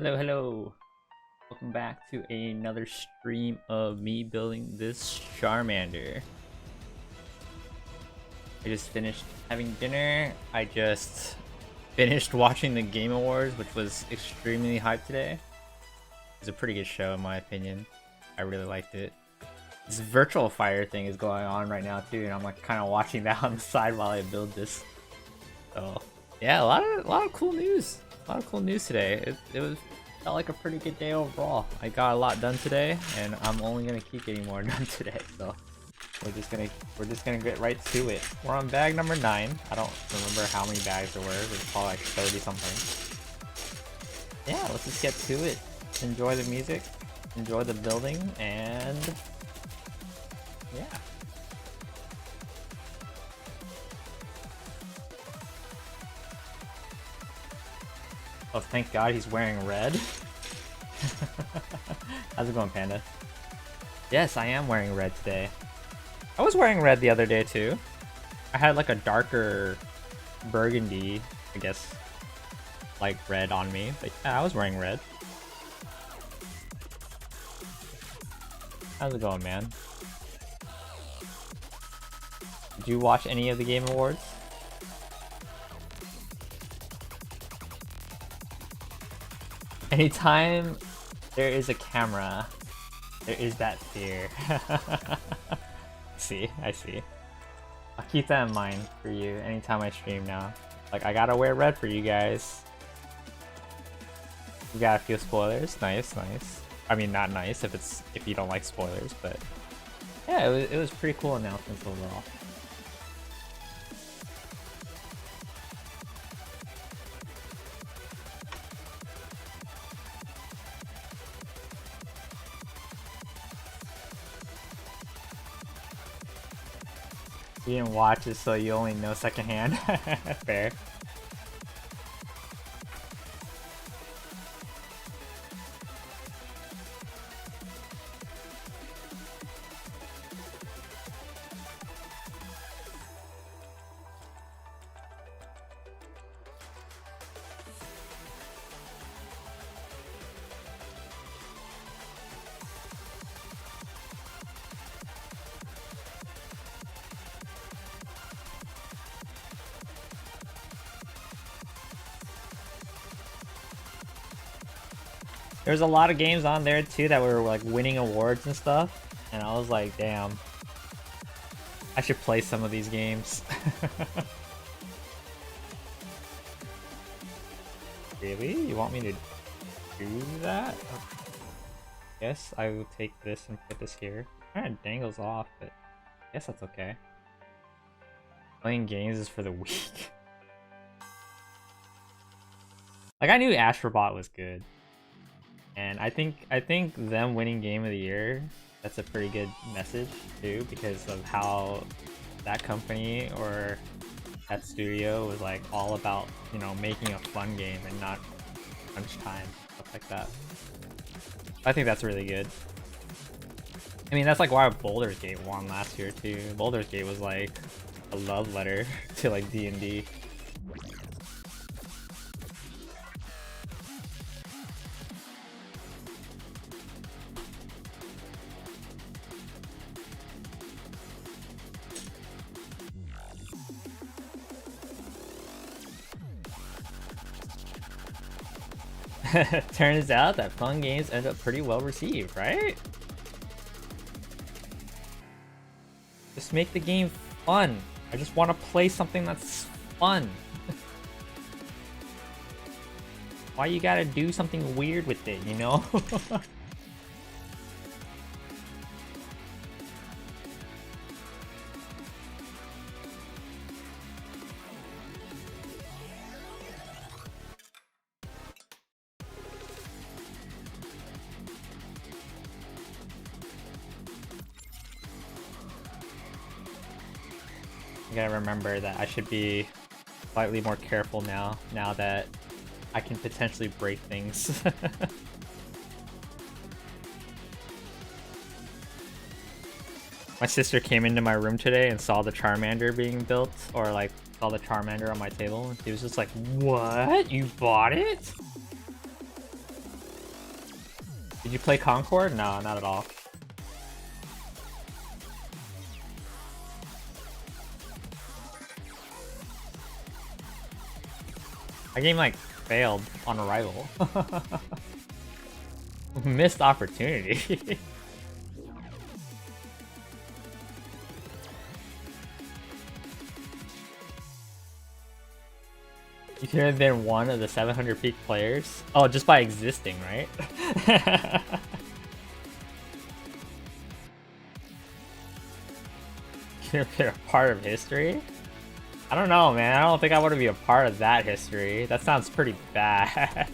Hello, hello. Welcome back to another stream of me building this Charmander. I just finished having dinner. I just finished watching the Game Awards, which was extremely hyped today. It was a pretty good show in my opinion. I really liked it. This virtual fire thing is going on right now too, and I'm like kind of watching that on the side while I build this. So yeah, a lot of cool news. A lot of cool news today. It felt like a pretty good day overall. I got a lot done today, and I'm only gonna keep getting more done today. So we're just gonna get right to it. We're on bag number 9. I don't remember how many bags there were. It was probably like 30 something. Yeah, let's just get to it. Enjoy the music, enjoy the building, and yeah. Oh, thank God he's wearing red. How's it going, Panda? Yes, I am wearing red today. I was wearing red the other day too. I had like a darker burgundy, I guess, like red on me. But yeah, I was wearing red. How's it going, man? Did you watch any of the Game Awards? Anytime there is a camera, there is that fear. I see. I'll keep that in mind for you anytime I stream now. Like, I gotta wear red for you guys. You got a few spoilers. Nice. I mean, not nice if you don't like spoilers, but yeah, it was pretty cool announcements overall. You didn't watch it, so you only know secondhand. Fair. There's a lot of games on there too that were like winning awards and stuff, and I was like, damn, I should play some of these games. Really? You want me to do that? Okay. Yes, I will take this and put this here. Kind of dangles off, but I guess that's okay. Playing games is for the weak. Like, I knew Astrobot was good. And I think them winning Game of the Year, that's a pretty good message too, because of how that company or that studio was like all about, you know, making a fun game and not crunch time, stuff like that. I think that's really good. I mean, that's like why Baldur's Gate won last year too. Baldur's Gate was like a love letter to like D&D. Turns out that fun games end up pretty well received, right? Just make the game fun. I just want to play something that's fun. Why you gotta do something weird with it, you know? I gotta remember that I should be slightly more careful now that I can potentially break things. My sister came into my room today and saw the Charmander being built, or like saw the Charmander on my table, and she was just like, "What? You bought it?" Did you play Concord? No, not at all. My game like failed on arrival. Missed opportunity. You could have been one of the 700 peak players. Oh, just by existing, right? Could have been a part of history? I don't know, man. I don't think I want to be a part of that history. That sounds pretty bad.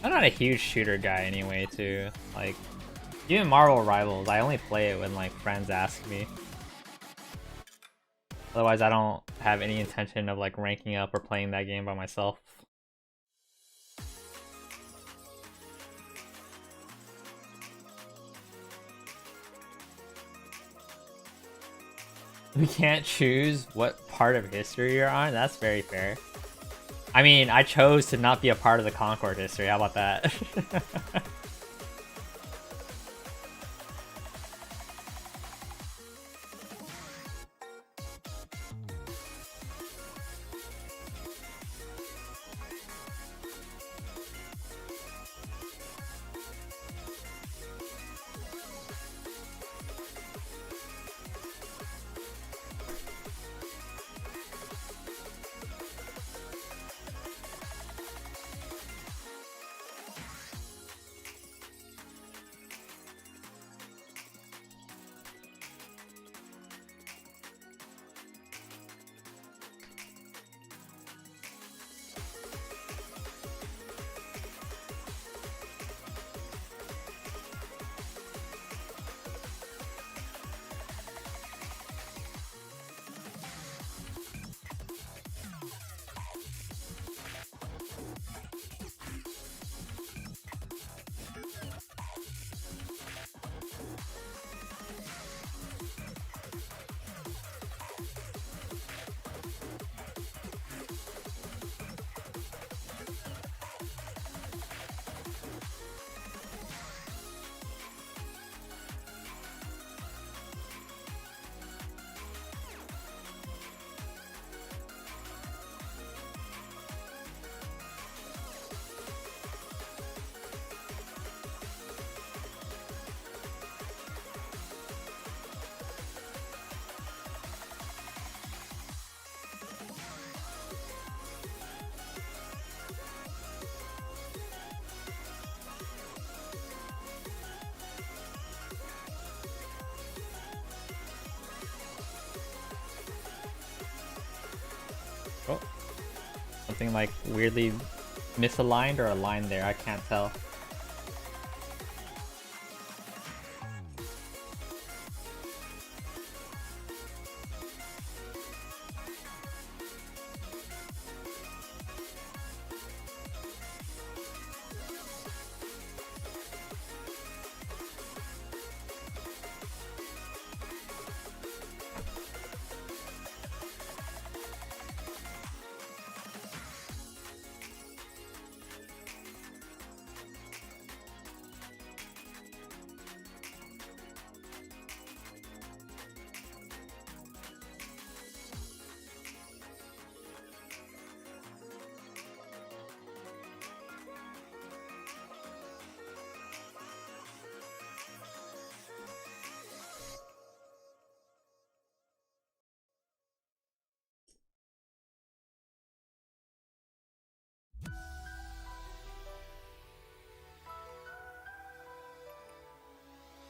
I'm not a huge shooter guy anyway, too. Like, even Marvel Rivals, I only play it when, like, friends ask me. Otherwise, I don't have any intention of, like, ranking up or playing that game by myself. We can't choose what part of history you're on? That's very fair. I mean, I chose to not be a part of the Concord history. How about that? Oh, something like weirdly misaligned or aligned there, I can't tell.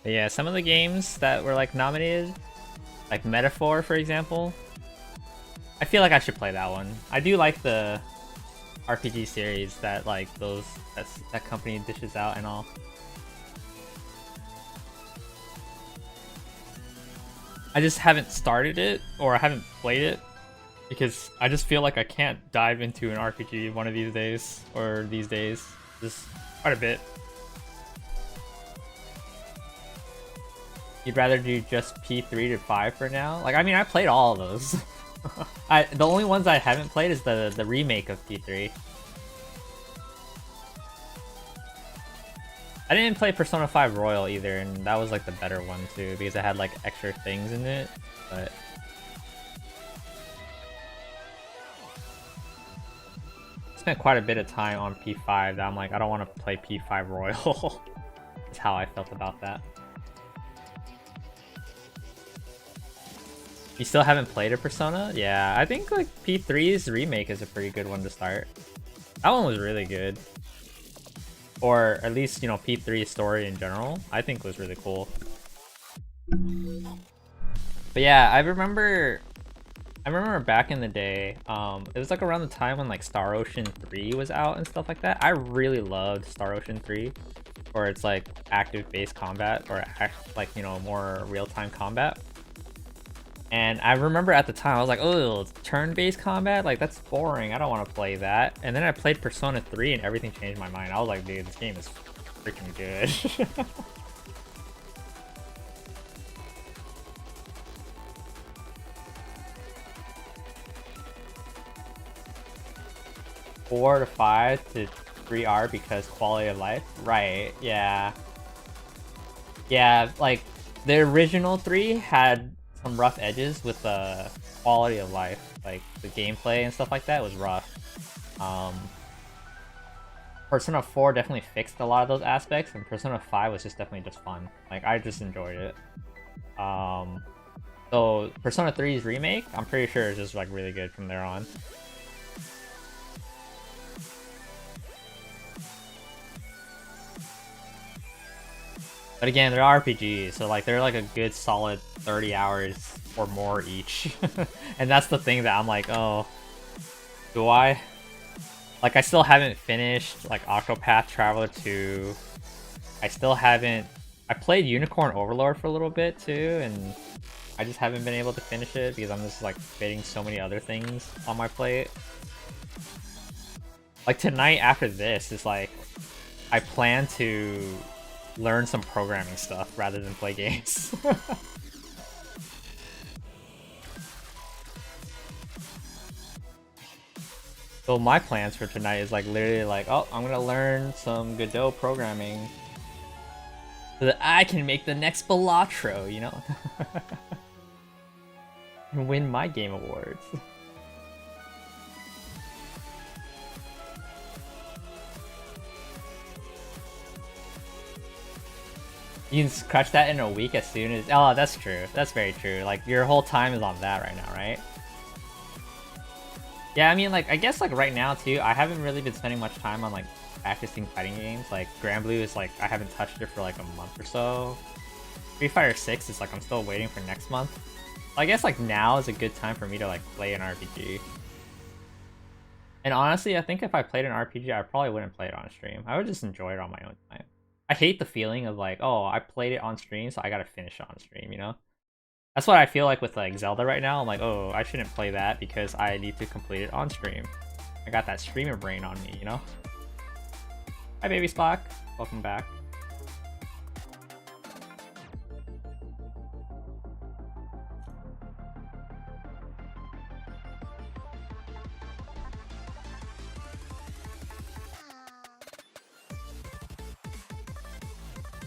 But yeah, some of the games that were like nominated, like Metaphor for example, I feel like I should play that one. I do like the RPG series that like that company dishes out and all. I just haven't started it, or I haven't played it, because I just feel like I can't dive into an RPG one of these days, or these days. Just Quite a bit. You'd rather do just P3 to 5 for now? Like, I mean, I played all of those. The only ones I haven't played is the remake of P3. I didn't play Persona 5 Royal either, and that was like the better one too, because it had like extra things in it, but... spent quite a bit of time on P5 that I'm like, I don't want to play P5 Royal. That's how I felt about that. You still haven't played a Persona? Yeah, I think like P3's remake is a pretty good one to start. That one was really good. Or at least, you know, P3's story in general, I think was really cool. But yeah, I remember back in the day, it was like around the time when like Star Ocean 3 was out and stuff like that. I really loved Star Ocean 3, or it's like active base combat, or like, you know, more real-time combat. And I remember at the time I was like, oh, turn-based combat? Like, that's boring. I don't want to play that. And then I played Persona 3 and everything changed my mind. I was like, dude, this game is freaking good. 4 to 5 to 3R because quality of life? Right, yeah. Yeah, like, the original 3 had some rough edges with the quality of life. Like, the gameplay and stuff like that was rough. Persona 4 definitely fixed a lot of those aspects, and Persona 5 was just definitely just fun. Like, I just enjoyed it. So, Persona 3's remake, I'm pretty sure is just, like, really good from there on. But again, they're RPGs, so like they're like a good solid 30 hours or more each. And that's the thing that I'm like, oh, do I? Like, I still haven't finished like Octopath Traveler 2. I still haven't... I played Unicorn Overlord for a little bit too, and I just haven't been able to finish it because I'm just like fitting so many other things on my plate. Like tonight after this is like, I plan to learn some programming stuff rather than play games. So my plans for tonight is like literally like, oh, I'm gonna learn some Godot programming so that I can make the next Balatro, you know? And win my game awards. You can crush that in a week as soon as... Oh, that's true. That's very true. Like, your whole time is on that right now, right? Yeah, I mean, like, I guess, like, right now, too, I haven't really been spending much time on, like, practicing fighting games. Like, Grand Blue is, like, I haven't touched it for, like, a month or so. Street Fighter 6 is, like, I'm still waiting for next month. I guess, like, now is a good time for me to, like, play an RPG. And honestly, I think if I played an RPG, I probably wouldn't play it on stream. I would just enjoy it on my own time. I hate the feeling of like, oh, I played it on stream, so I gotta finish it on stream, you know? That's what I feel like with like Zelda right now. I'm like, oh, I shouldn't play that because I need to complete it on stream. I got that streamer brain on me, you know? Hi, Baby Spock. Welcome back.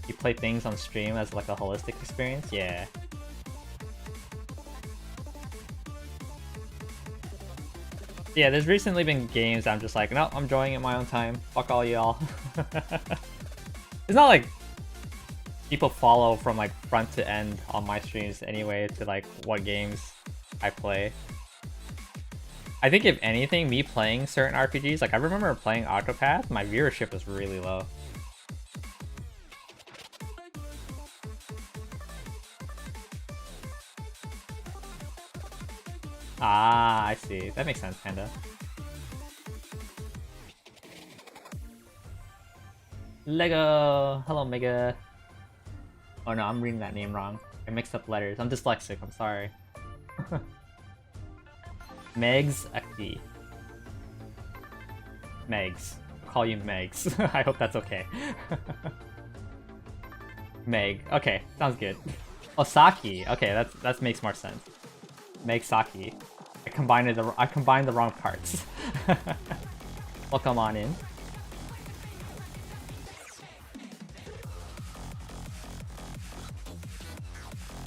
You play things on stream as like a holistic experience? Yeah. Yeah, there's recently been games I'm just like, no, I'm enjoying it my own time. Fuck all y'all. It's not like people follow from like front to end on my streams anyway to like what games I play. I think if anything, me playing certain RPGs, like I remember playing Octopath, my viewership was really low. Ah, I see. That makes sense, kinda. Lego! Hello, Mega. Oh no, I'm reading that name wrong. I mixed up letters. I'm dyslexic, I'm sorry. Megs Akti. Megs. call you Megs. I hope that's okay. Meg. Okay, sounds good. Oh, Saki. Okay, that makes more sense. Meg Saki. I combined the wrong parts. Welcome on in.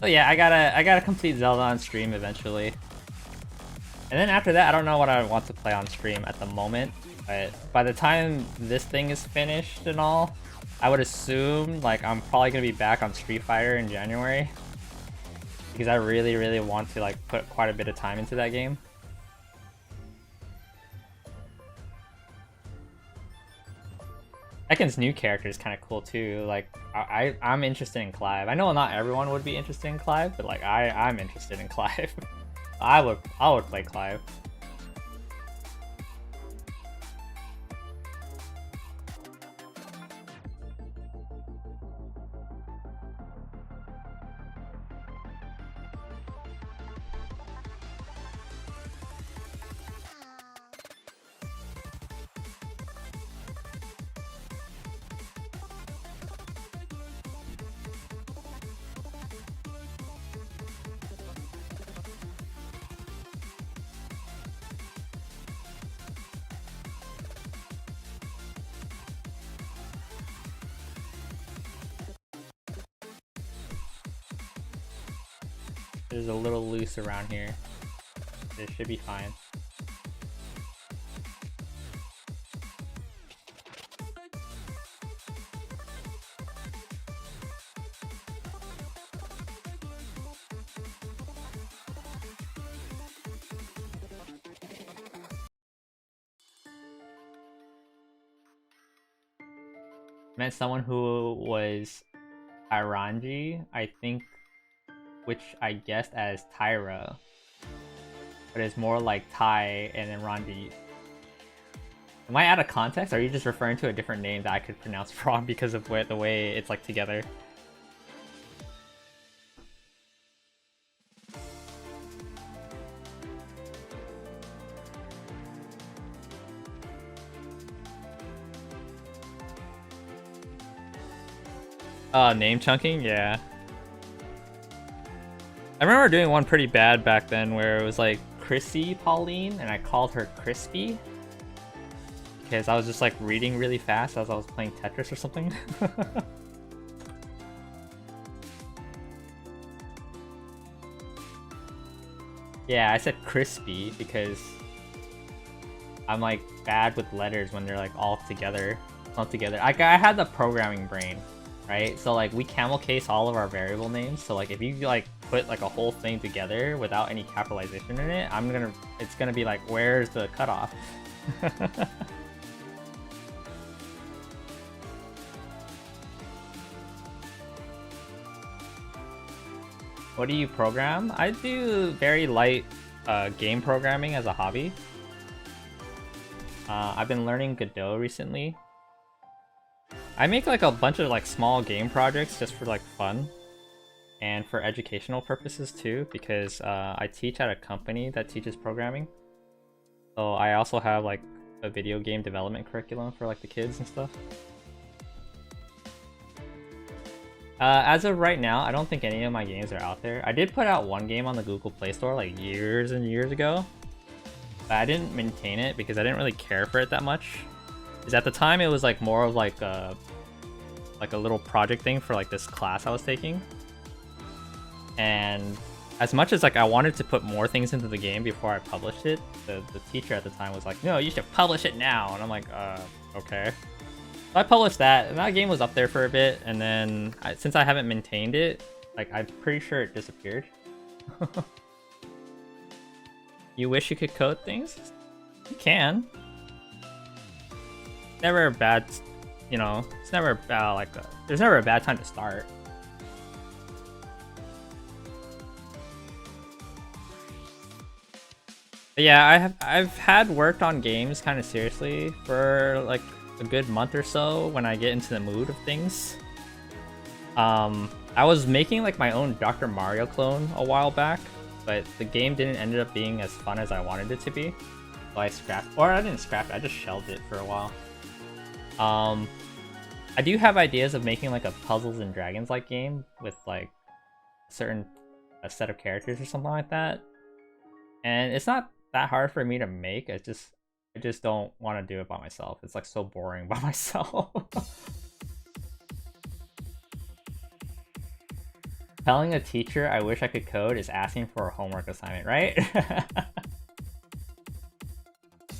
Oh yeah, I gotta complete Zelda on stream eventually. And then after that, I don't know what I want to play on stream at the moment. But by the time this thing is finished and all, I would assume like I'm probably gonna be back on Street Fighter in January. Because I really want to like put quite a bit of time into that game. Tekken's new character is kind of cool too. Like I'm interested in Clive. I know not everyone would be interested in Clive, but like I'm interested in Clive. I would play Clive. There's a little loose around here. It should be fine. Met someone who was Iranji, I think, which I guessed as Tyra, but it's more like Thai and then Ranji. Am I out of context? Or are you just referring to a different name that I could pronounce wrong because of the way it's like together? Name chunking? Yeah. I remember doing one pretty bad back then where it was like Chrissy Pauline and I called her Crispy because I was just like reading really fast as I was playing Tetris or something. Yeah, I said Crispy because I'm like bad with letters when they're like all together. I had the programming brain, right? So like we camel case all of our variable names. So like if you like put like a whole thing together without any capitalization in it, it's gonna be like, where's the cutoff? What do you program? I do very light game programming as a hobby. I've been learning Godot recently. I make like a bunch of like small game projects just for like fun and for educational purposes too, because I teach at a company that teaches programming. So I also have like a video game development curriculum for like the kids and stuff. As of right now, I don't think any of my games are out there. I did put out one game on the Google Play Store like years and years ago, but I didn't maintain it because I didn't really care for it that much. Because at the time it was like more of like a little project thing for like this class I was taking. And as much as like I wanted to put more things into the game before I published it, the teacher at the time was like, no, you should publish it now. And I'm like, okay. So I published that, and that game was up there for a bit, and then since I haven't maintained it, like I'm pretty sure it disappeared. You wish you could code things? You can. Never a bad, you know, it's never about there's never a bad time to start. But yeah, I've had worked on games kind of seriously for like a good month or so when I get into the mood of things. I was making like my own Dr. Mario clone a while back, but the game didn't end up being as fun as I wanted it to be. So I scrapped, or I didn't scrap it, I just shelved it for a while. I do have ideas of making like a Puzzles and Dragons like game with like a set of characters or something like that. And it's not that hard for me to make. I just don't want to do it by myself. It's like so boring by myself. Telling a teacher I wish I could code is asking for a homework assignment, right?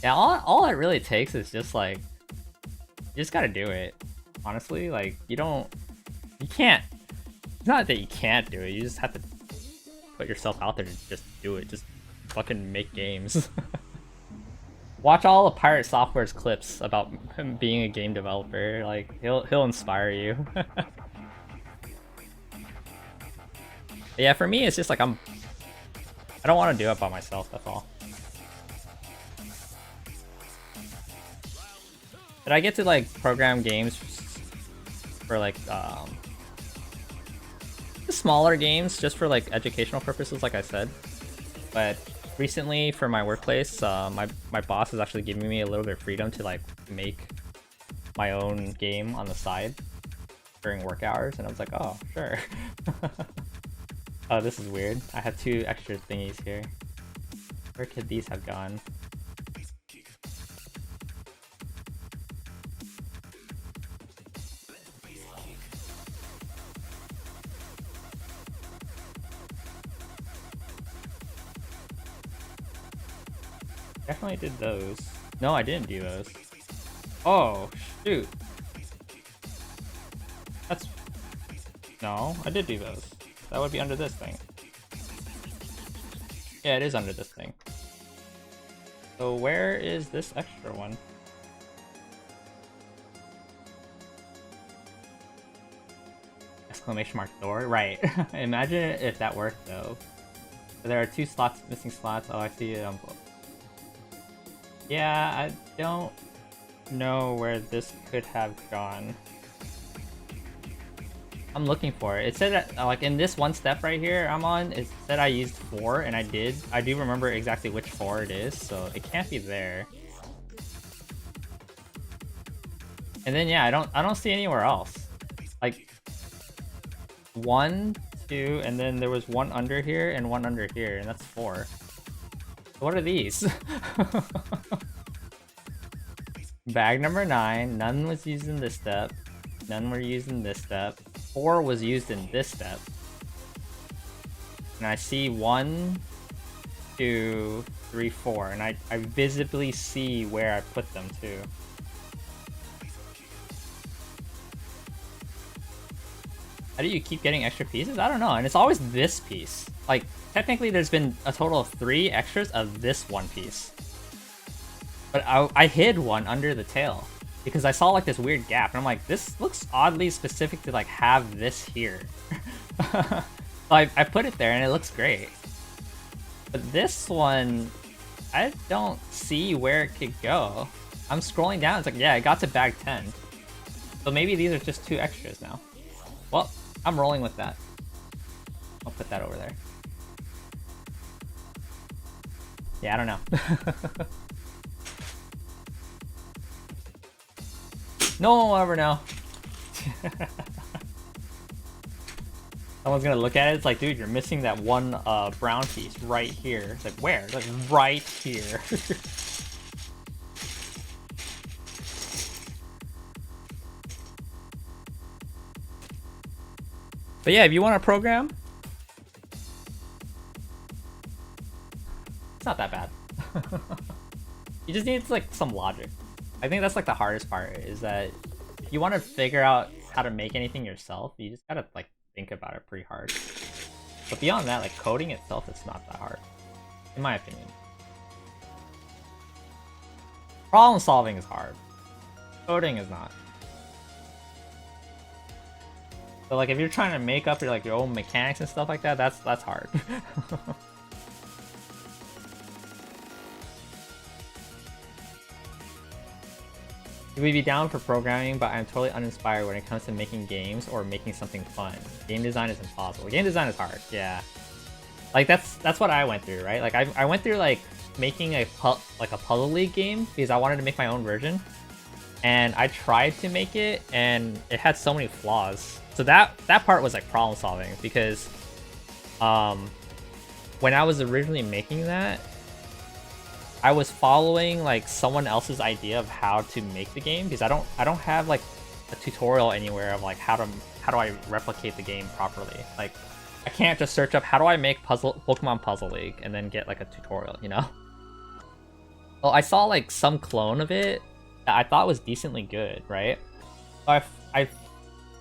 Yeah, all it really takes is just like, you just gotta do it. Honestly, like, you can't, it's not that you can't do it, you just have to put yourself out there to just do it. Just fucking make games. Watch all of Pirate Software's clips about him being a game developer. Like, he'll inspire you. Yeah, for me, it's just like I don't want to do it by myself, that's all. But I get to like program games for like smaller games just for like educational purposes, like I said. But recently for my workplace, my boss is actually giving me a little bit of freedom to like make my own game on the side during work hours, and I was like, oh, sure. Oh, this is weird. I have 2 extra thingies here. Where could these have gone? Definitely did those. No, I didn't do those. Oh, shoot. That's... No, I did do those. That would be under this thing. Yeah, it is under this thing. So where is this extra one? Exclamation mark door? Right. Imagine if that worked though. There are 2 slots, missing slots. Oh, I see it on both. Yeah, I don't know where this could have gone. I'm looking for it. It said that, like, in this one step right here I'm on, it said I used 4, and I did. I do remember exactly which 4 it is, so it can't be there. And then yeah, I don't see anywhere else. Like 1, 2, and then there was 1 under here and 1 under here, and that's 4. What are these? Bag number 9. None was used in this step. None were used in this step. 4 was used in this step. And I see 1, 2, 3, 4. And I visibly see where I put them too. How do you keep getting extra pieces? I don't know. And it's always this piece. Like, technically there's been a total of 3 extras of this one piece. But I hid one under the tail because I saw like this weird gap, and I'm like, this looks oddly specific to like have this here. So I put it there and it looks great. But this one, I don't see where it could go. I'm scrolling down, it's like, yeah, it got to bag 10. So maybe these are just 2 extras now. Well, I'm rolling with that. I'll put that over there. Yeah, I don't know. No one will ever know. Someone's gonna look at it, it's like, dude, you're missing that one brown piece right here. It's like, where? It's like, right here. But yeah, if you want to program, it's not that bad. You just need like some logic. I think that's like the hardest part, is that if you want to figure out how to make anything yourself, you just gotta like think about it pretty hard. But beyond that, like coding itself, it's not that hard, in my opinion. Problem solving is hard. Coding is not. So like if you're trying to make up your own mechanics and stuff like that, that's hard. We'd be down for programming, but I'm totally uninspired when it comes to making games or making something fun. Game design is impossible. Game design is hard, yeah. Like that's what I went through, right? Like I went through like making a Puzzle League game because I wanted to make my own version. and I tried to make it, and it had so many flaws. So that part was like problem solving, because when I was originally making that, I was following like someone else's idea of how to make the game, because I don't have like a tutorial anywhere of like how do I replicate the game properly. Like I can't just search up how do I make Pokemon Puzzle League and then get like a tutorial, you know? Well, I saw like some clone of it that I thought was decently good, right? So I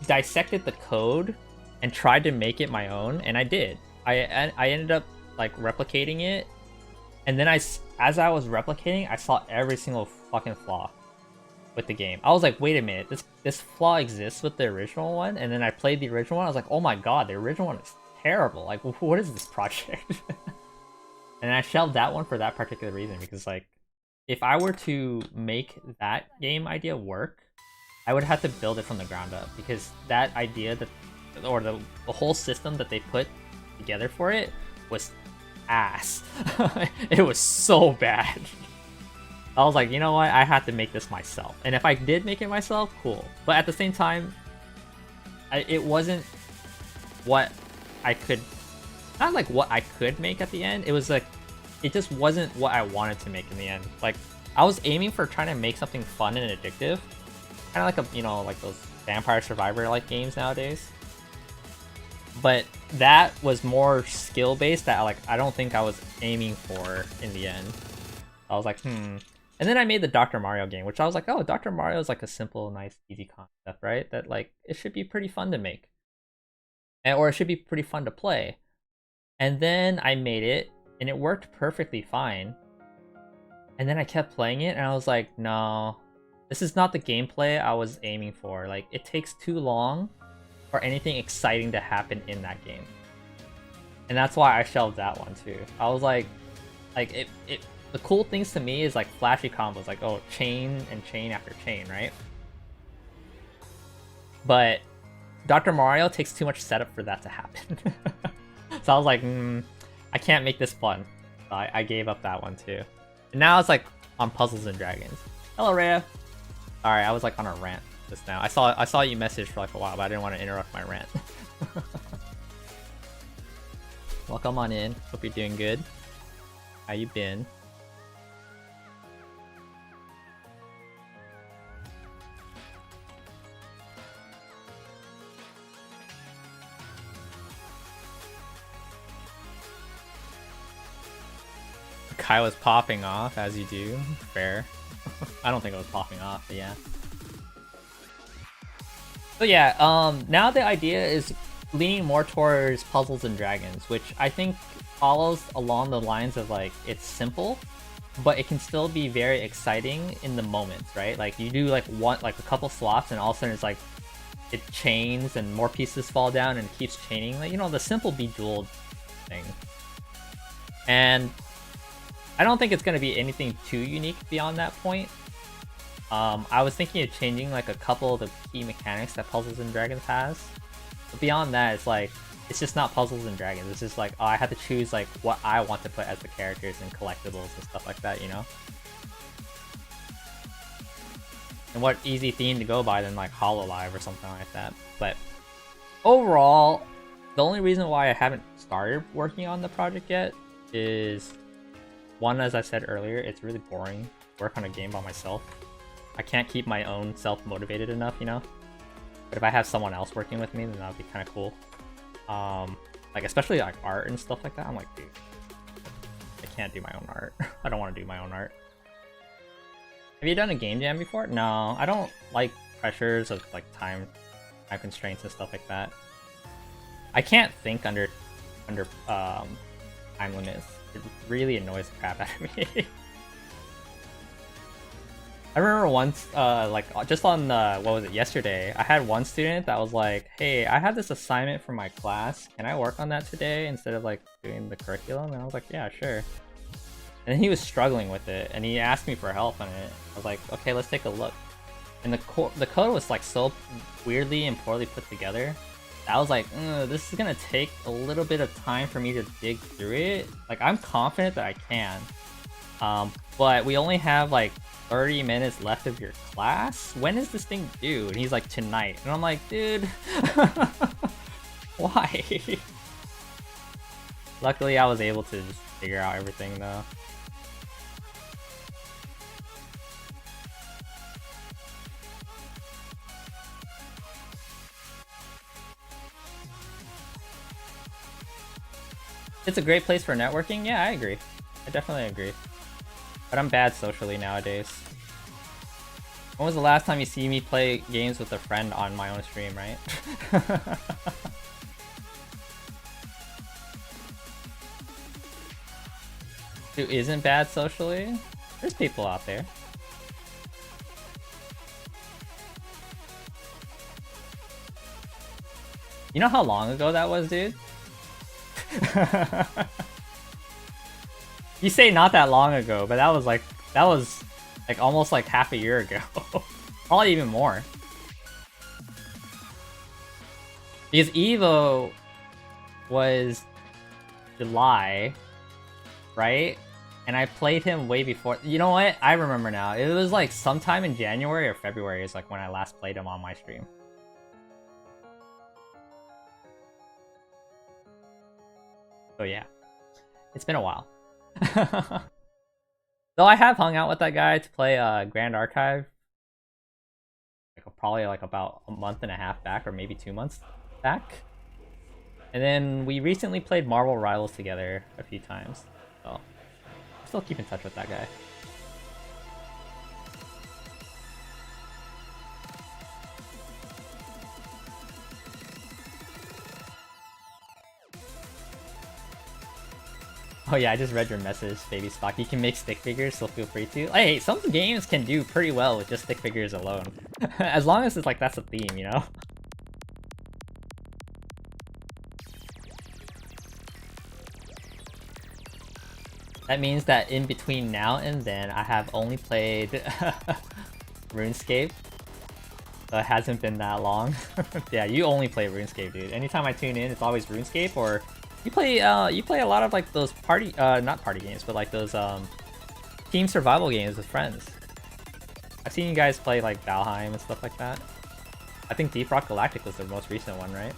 dissected the code and tried to make it my own, and I did. I ended up like replicating it, and then as I was replicating, I saw every single fucking flaw with the game. I was like, wait a minute, this flaw exists with the original one, and then I played the original one. I was like, oh my god, the original one is terrible. Like, what is this project? And I shelved that one for that particular reason, because like, if I were to make that game idea work, I would have to build it from the ground up, because that idea or the whole system that they put together for it was ass. It was so bad. I was like, you know what? I have to make this myself. And if I did make it myself, cool. But at the same time, it wasn't what I could... Not like what I could make at the end. It was like... It just wasn't what I wanted to make in the end. Like, I was aiming for trying to make something fun and addictive. Kind of like a, you know, like those Vampire Survivor-like games nowadays. But that was more skill-based that like I don't think I was aiming for in the end. I was like, And then I made the Dr. Mario game, which I was like, oh, Dr. Mario is like a simple, nice, easy concept, right? That like, it should be pretty fun to make. Or it should be pretty fun to play. And then I made it, and it worked perfectly fine. And then I kept playing it, and I was like, no, this is not the gameplay I was aiming for. Like, it takes too long for anything exciting to happen in that game. And that's why I shelved that one too. I was like the cool things to me is like flashy combos, like, oh, chain and chain after chain, right? But Dr. Mario takes too much setup for that to happen. So I was like, I can't make this fun. So I gave up that one too. And now it's like on Puzzles and Dragons. Hello, Rhea. Alright, I was like on a rant just now. I saw you message for like a while, but I didn't want to interrupt my rant. Welcome on in. Hope you're doing good. How you been? Kai was popping off, as you do. Fair. I don't think it was popping off, but yeah. So yeah, now the idea is leaning more towards Puzzles and Dragons, which I think follows along the lines of like, it's simple, but it can still be very exciting in the moments, right? Like you do like a couple slots, and all of a sudden it's like, it chains and more pieces fall down and keeps chaining. Like, you know, the simple Bejeweled thing. And I don't think it's going to be anything too unique beyond that point. I was thinking of changing like a couple of the key mechanics that Puzzles and Dragons has. But beyond that, it's like, it's just not Puzzles and Dragons. It's just like, oh, I have to choose like what I want to put as the characters and collectibles and stuff like that, you know? And what easy theme to go by than like Hololive or something like that. But overall, the only reason why I haven't started working on the project yet is, one, as I said earlier, it's really boring to work on a game by myself. I can't keep my own self motivated enough, you know? But if I have someone else working with me, then that would be kind of cool. Like, especially like art and stuff like that, I'm like, dude, I can't do my own art. I don't want to do my own art. Have you done a game jam before? No, I don't like pressures of like time constraints and stuff like that. I can't think under time limits. It really annoys the crap out of me. I remember once, like, just on, what was it, yesterday, I had one student that was like, hey, I have this assignment for my class, can I work on that today instead of, like, doing the curriculum? And I was like, yeah, sure. And he was struggling with it, and he asked me for help on it. I was like, okay, let's take a look. And the code was, like, so weirdly and poorly put together. I was like, this is gonna take a little bit of time for me to dig through it. Like, I'm confident that I can. But we only have like 30 minutes left of your class. When is this thing due? And he's like, tonight. And I'm like, dude, why? Luckily, I was able to just figure out everything though. It's a great place for networking. Yeah, I agree. I definitely agree. But I'm bad socially nowadays. When was the last time you see me play games with a friend on my own stream, right? Who isn't bad socially? There's people out there. You know how long ago that was, dude? You say not that long ago, but that was like almost like half a year ago. Probably even more. Because Evo was July, right? And I played him way before. You know what? I remember now. It was like sometime in January or February is like when I last played him on my stream. So yeah, it's been a while. Though I have hung out with that guy to play Grand Archive, like probably like about a month and a half back, or maybe 2 months back. And then we recently played Marvel Rivals together a few times. So I still keep in touch with that guy. Oh yeah, I just read your message, Baby Spock. You can make stick figures, so feel free to. Hey, some games can do pretty well with just stick figures alone. As long as it's like that's a theme, you know? That means that in between now and then, I have only played RuneScape. So it hasn't been that long. Yeah, you only play RuneScape, dude. Anytime I tune in, it's always RuneScape, or you play a lot of like those party not party games, but like those team survival games with friends. I've seen you guys play like Valheim and stuff like that. I think Deep Rock Galactic was the most recent one, right?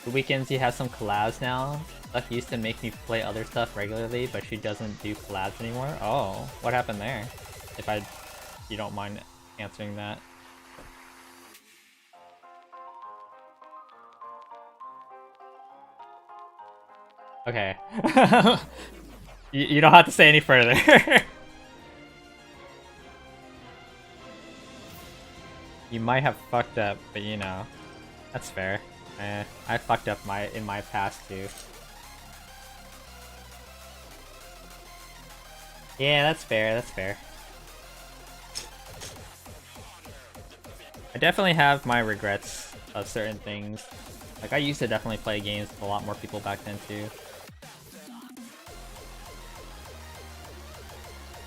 The weekends you have some collabs now. Stuff used to make me play other stuff regularly, but she doesn't do collabs anymore. Oh, what happened there? If you don't mind answering that. Okay. You don't have to say any further. You might have fucked up, but you know, that's fair. I fucked up in my past too. Yeah, that's fair, that's fair. I definitely have my regrets of certain things. Like, I used to definitely play games with a lot more people back then too.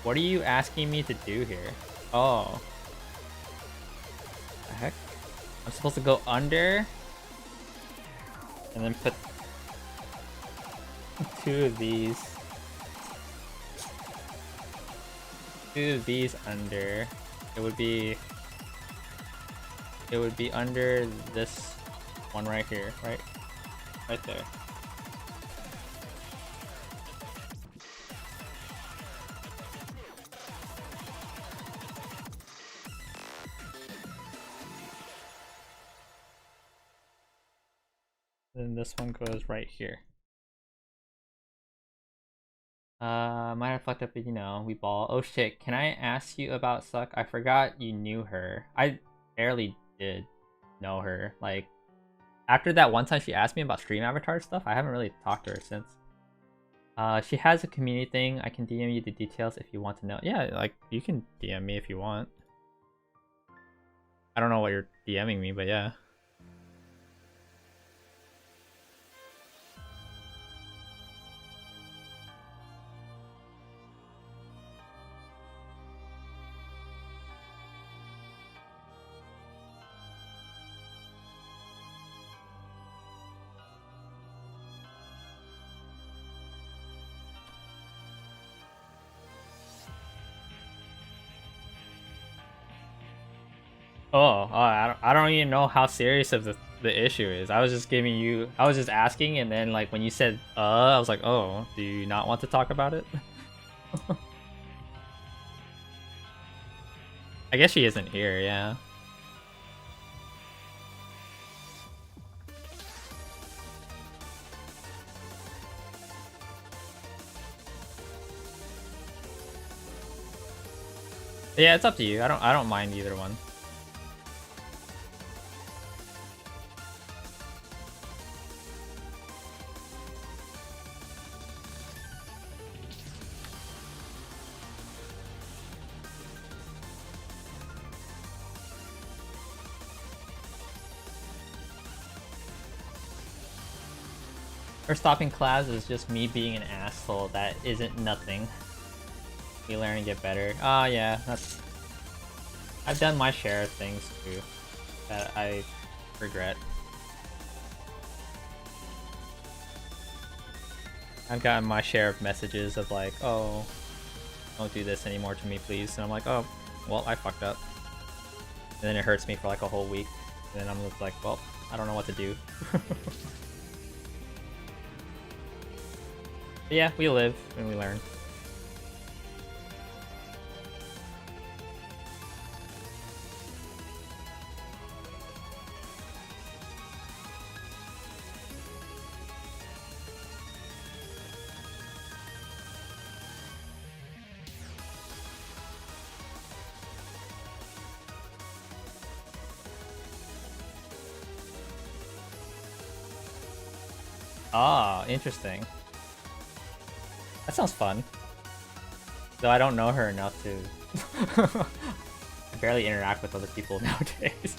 What are you asking me to do here? Oh. The heck? I'm supposed to go under? And then put 2 of these. 2 of these under. It would be under this one right here, right there. Then this one goes right here. Might have fucked up, but you know, we ball. Oh shit, can I ask you about Suck? I forgot you knew her. I barely did know her. Like, after that one time she asked me about stream avatar stuff, I haven't really talked to her since. She has a community thing. I can DM you the details if you want to know. Yeah, like, you can DM me if you want. I don't know what you're DMing me, but yeah. I don't even know how serious of the issue is. I was just giving you, I was just asking, and then like when you said I was like, oh, do you not want to talk about it? I guess she isn't here, yeah. Yeah, it's up to you. I don't mind either one. First stopping class is just me being an asshole that isn't nothing. We learn and get better. Ah, yeah, that's... I've done my share of things too that I regret. I've gotten my share of messages of like, oh, don't do this anymore to me, please. And I'm like, oh, well, I fucked up. And then it hurts me for like a whole week. And then I'm just like, well, I don't know what to do. But yeah, we live and we learn. Ah, interesting. That sounds fun. Though I don't know her enough to... I barely interact with other people nowadays.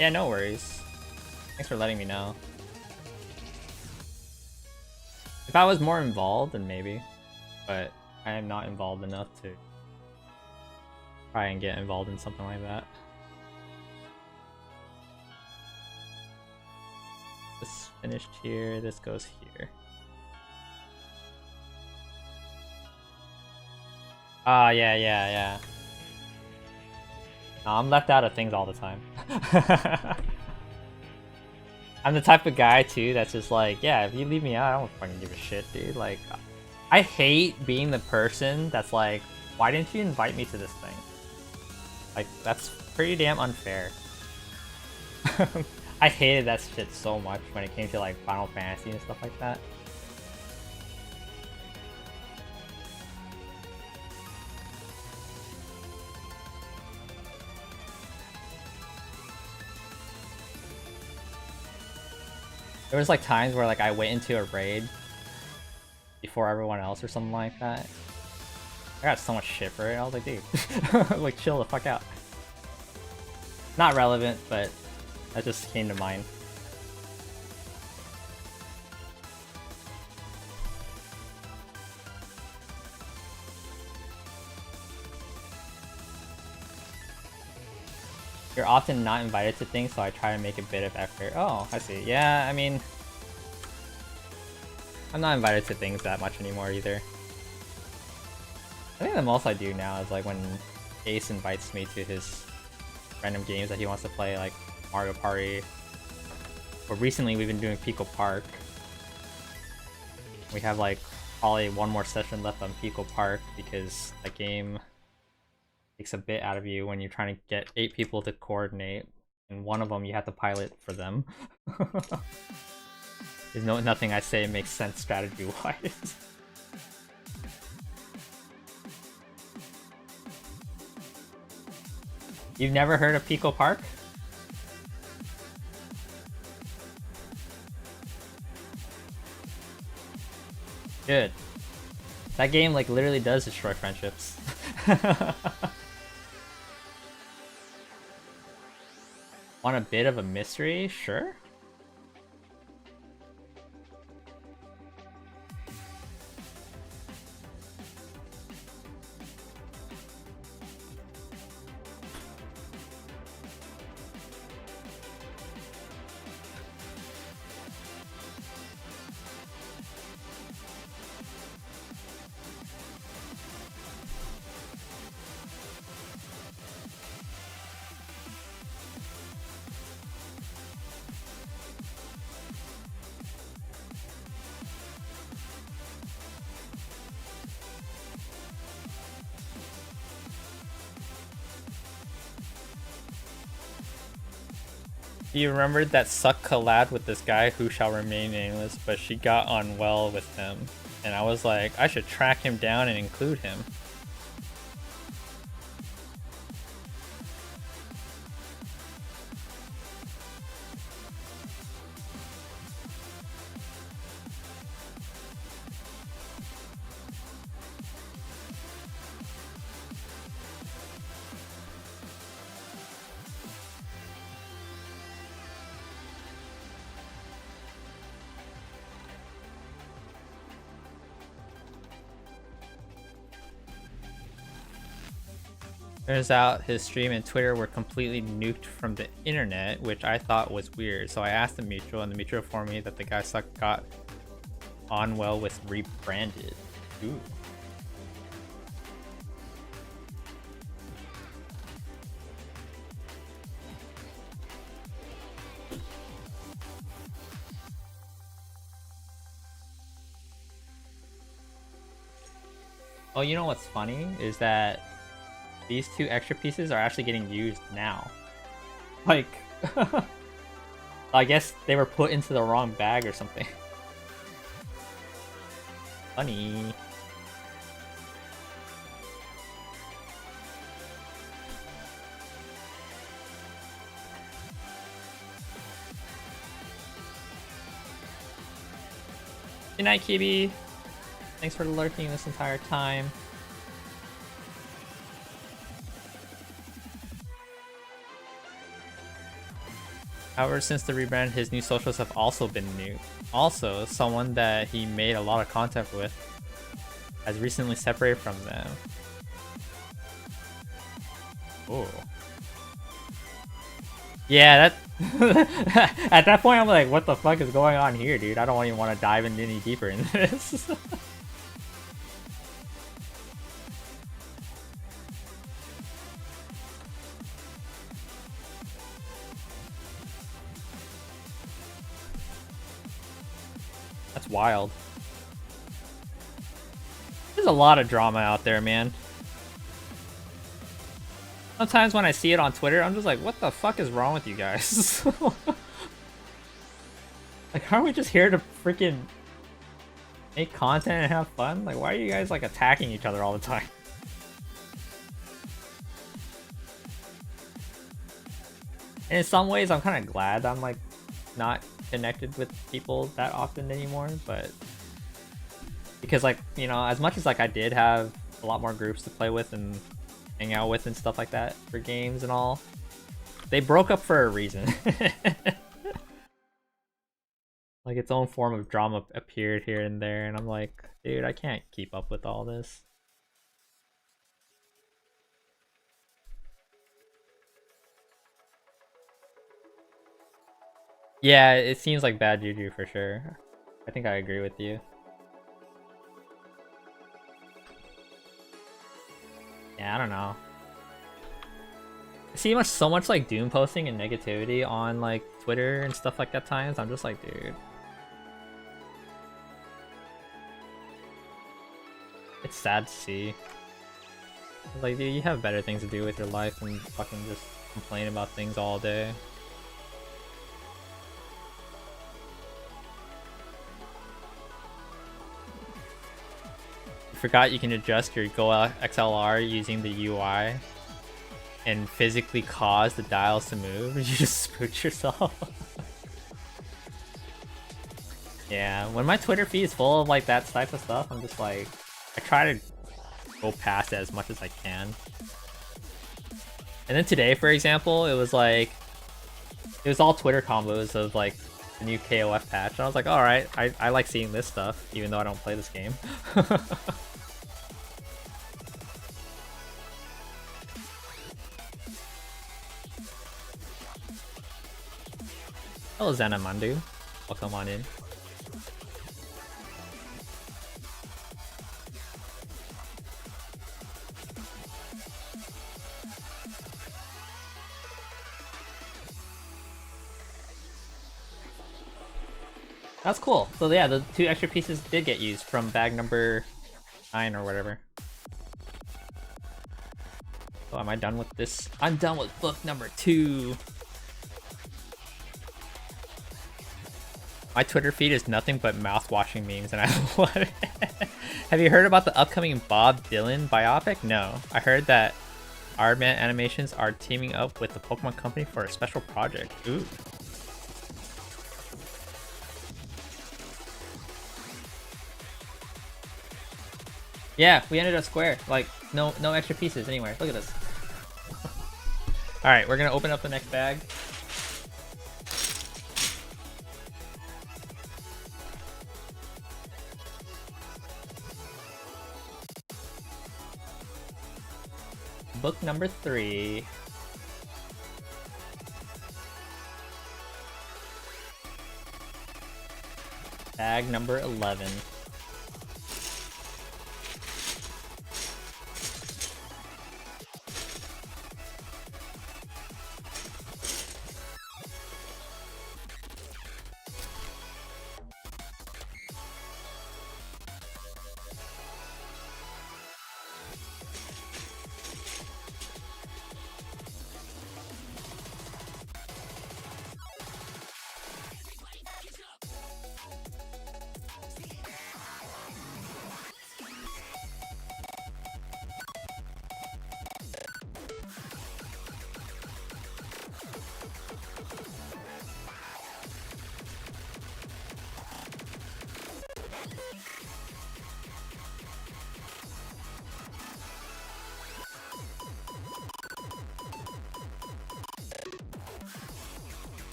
Yeah, no worries. Thanks for letting me know. If I was more involved, then maybe. But I am not involved enough to try and get involved in something like that. This finished here, this goes here. Ah, yeah. No, I'm left out of things all the time. I'm the type of guy too that's just like, yeah, if you leave me out, I don't fucking give a shit, dude. Like, I hate being the person that's like, why didn't you invite me to this thing? Like, that's pretty damn unfair. I hated that shit so much when it came to like Final Fantasy and stuff like that. There was like times where like I went into a raid before everyone else or something like that. I got so much shit for it. I was like, dude, like chill the fuck out. Not relevant, but that just came to mind. You're often not invited to things, so I try to make a bit of effort. Oh, I see. Yeah, I mean, I'm not invited to things that much anymore either. I think the most I do now is like when Ace invites me to his random games that he wants to play, like Mario Party. But recently we've been doing Pico Park. We have like probably one more session left on Pico Park because that game takes a bit out of you when you're trying to get 8 people to coordinate, and one of them you have to pilot for them. There's nothing I say makes sense strategy-wise. You've never heard of Pico Park? Good. That game like literally does destroy friendships. Want a bit of a mystery? Sure. You remembered that Suck collab with this guy who shall remain nameless, but she got on well with him. And I was like, I should track him down and include him. Turns out his stream and Twitter were completely nuked from the internet, which I thought was weird. So I asked the mutual, and the mutual informed me that the guy Suck got on well with rebranded. Ooh. Oh, you know what's funny is that these two extra pieces are actually getting used now. Like, I guess they were put into the wrong bag or something. Funny. Good night, Kibi. Thanks for lurking this entire time. However, since the rebrand, his new socials have also been new. Also, someone that he made a lot of content with has recently separated from them. Oh. Yeah, that at that point I'm like, what the fuck is going on here, dude? I don't even want to dive in any deeper in this. That's wild. There's a lot of drama out there, man. Sometimes when I see it on Twitter, I'm just like, what the fuck is wrong with you guys? Like, aren't we just here to freaking make content and have fun? Like, why are you guys like attacking each other all the time? And in some ways, I'm kind of glad I'm like not connected with people that often anymore, but because like, you know, as much as like I did have a lot more groups to play with and hang out with and stuff like that for games and all, they broke up for a reason. Like its own form of drama appeared here and there, and I'm like, dude, I can't keep up with all this. Yeah, it seems like bad juju for sure. I think I agree with you. Yeah, I don't know. I see so much like doom posting and negativity on like Twitter and stuff like that times. I'm just like, dude. It's sad to see. Like, dude, you have better things to do with your life than fucking just complain about things all day. Forgot you can adjust your Go XLR using the UI and physically cause the dials to move. You just spooked yourself. Yeah, when my Twitter feed is full of like that type of stuff, I'm just like, I try to go past it as much as I can. And then today, for example, it was like, it was all Twitter combos of like the new KOF patch. And I was like, alright, I like seeing this stuff, even though I don't play this game. Hello Xanamandu, welcome on in. That's cool. So yeah, the 2 extra pieces did get used from bag number 9 or whatever. Oh, am I done with this? I'm done with book number 2. My Twitter feed is nothing but mouth-washing memes, and I love it. Have you heard about the upcoming Bob Dylan biopic? No. I heard that Aardman Animations are teaming up with the Pokemon Company for a special project. Ooh. Yeah, we ended up square. Like, no extra pieces anywhere. Look at this. Alright, we're gonna open up the next bag. Book number 3. Bag number 11.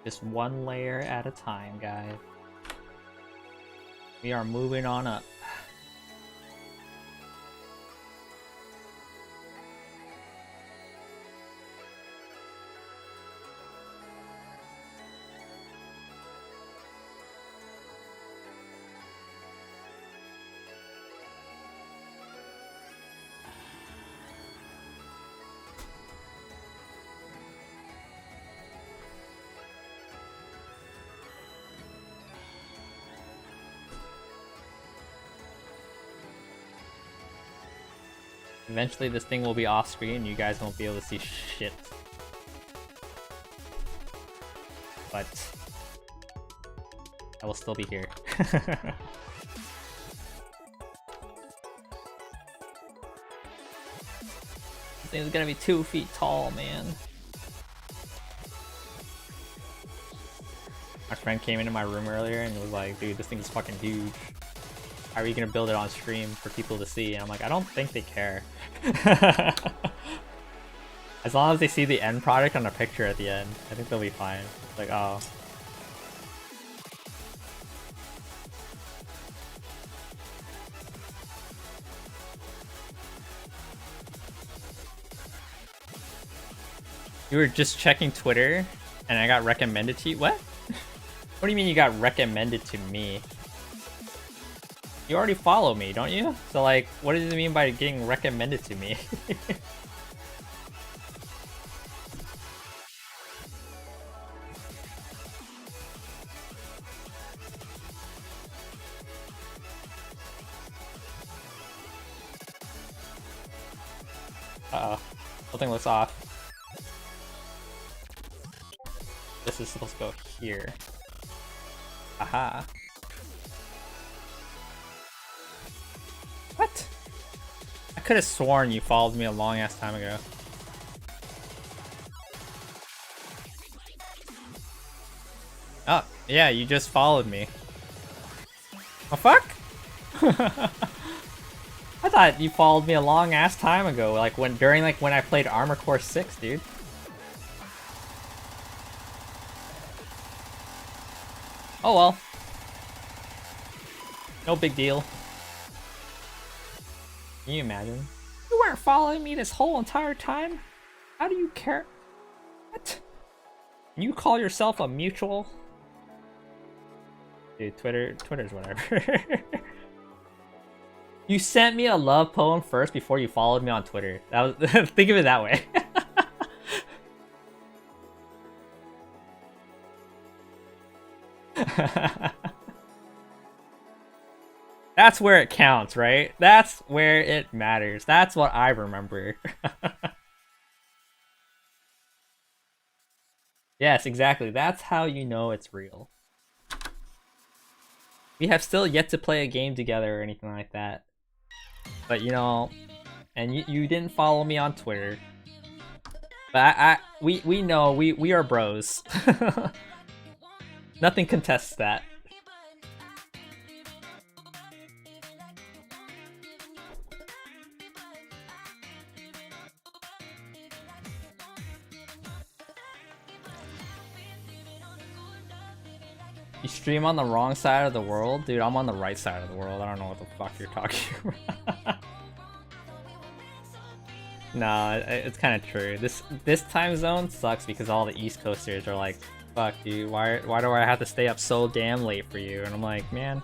Just one layer at a time, guys. We are moving on up. Eventually this thing will be off screen and you guys won't be able to see shit. But I will still be here. This thing's gonna be 2 feet tall, man. My friend came into my room earlier and was like, dude, this thing is fucking huge. How are you gonna build it on stream for people to see? And I'm like, I don't think they care. As long as they see the end product on a picture at the end, I think they'll be fine. Like, oh. You were just checking Twitter and I got recommended to you? What? What do you mean you got recommended to me? You already follow me, don't you? So like, what does it mean by getting recommended to me? Uh-oh. Something looks off. This is supposed to go here. Aha. What? I could have sworn you followed me a long ass time ago. Oh, yeah, you just followed me. Oh fuck? I thought you followed me a long ass time ago, like when I played Armor Core 6, dude. Oh well. No big deal. Can you imagine? You weren't following me this whole entire time? How do you care? What? Can you call yourself a mutual? Dude, Twitter's whatever. You sent me a love poem first before you followed me on Twitter. That was think of it that way. That's where it counts, right? That's where it matters. That's what I remember. Yes, exactly. That's how you know it's real. We have still yet to play a game together or anything like that. But you know, and you didn't follow me on Twitter. But we know we are bros. Nothing contests that. You stream on the wrong side of the world? Dude, I'm on the right side of the world. I don't know what the fuck you're talking about. Nah, it's kind of true. This time zone sucks because all the East Coasters are like, fuck dude, why do I have to stay up so damn late for you? And I'm like, man.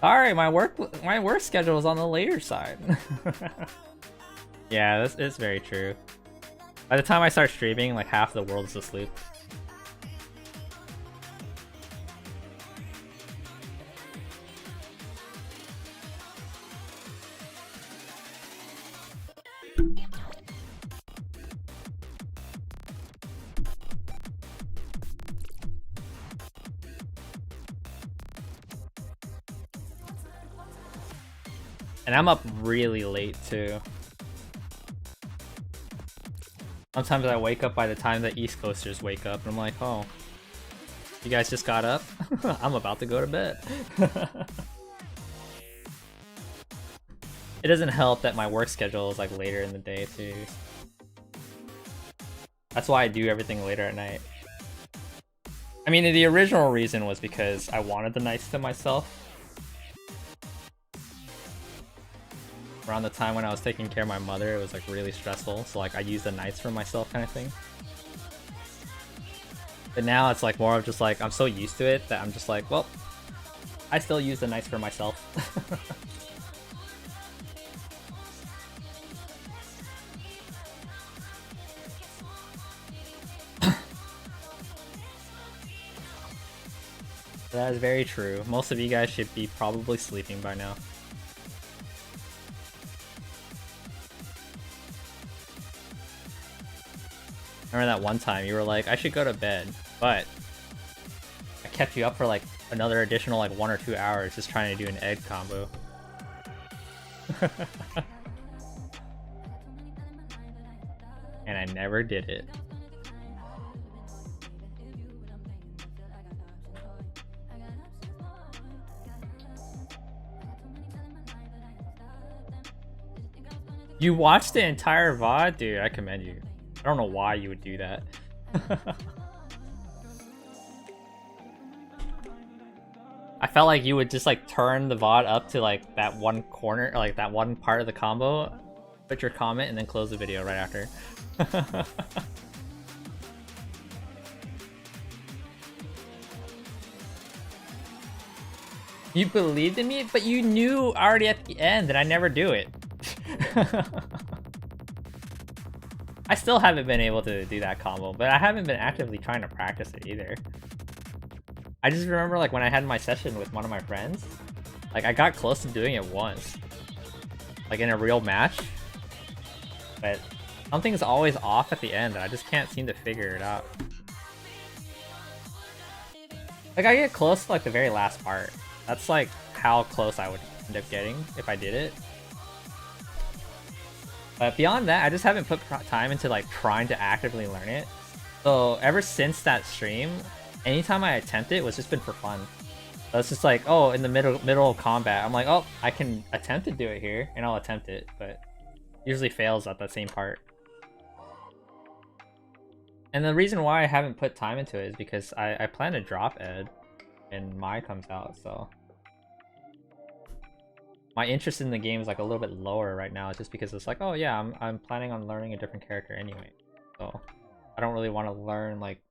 Alright, my work schedule is on the later side. Yeah, this is very true. By the time I start streaming, like half the world is asleep. And I'm up really late too. Sometimes I wake up by the time the East Coasters wake up, and I'm like, oh, you guys just got up? I'm about to go to bed. It doesn't help that my work schedule is like later in the day too. That's why I do everything later at night. I mean, the original reason was because I wanted the nights to myself. Around the time when I was taking care of my mother, it was like really stressful, so like I used the nights for myself kind of thing. But now it's like more of just like I'm so used to it that I'm just like, well, I still use the nights for myself. That is very true. Most of you guys should be probably sleeping by now. Remember that one time you were like, I should go to bed, but I kept you up for like another additional like 1 or 2 hours just trying to do an egg combo. And I never did it. You watched the entire VOD? Dude, I commend you. I don't know why you would do that. I felt like you would just like turn the VOD up to like that one corner, or like that one part of the combo, put your comment, and then close the video right after. You believed in me, but you knew already at the end that I never do it. I still haven't been able to do that combo, but I haven't been actively trying to practice it either. I just remember like when I had my session with one of my friends, like I got close to doing it once. Like in a real match. But something's always off at the end and I just can't seem to figure it out. Like I get close to like the very last part. That's like how close I would end up getting if I did it. But beyond that, I just haven't put time into like trying to actively learn it. So ever since that stream, anytime I attempt it, it's just been for fun. So it's just like, oh, in the middle of combat, I'm like, oh, I can attempt to do it here, and I'll attempt it, but usually fails at that same part. And the reason why I haven't put time into it is because I plan to drop Ed, and Mai comes out, so my interest in the game is like a little bit lower right now, just because it's like, oh yeah, I'm planning on learning a different character anyway, so I don't really want to learn like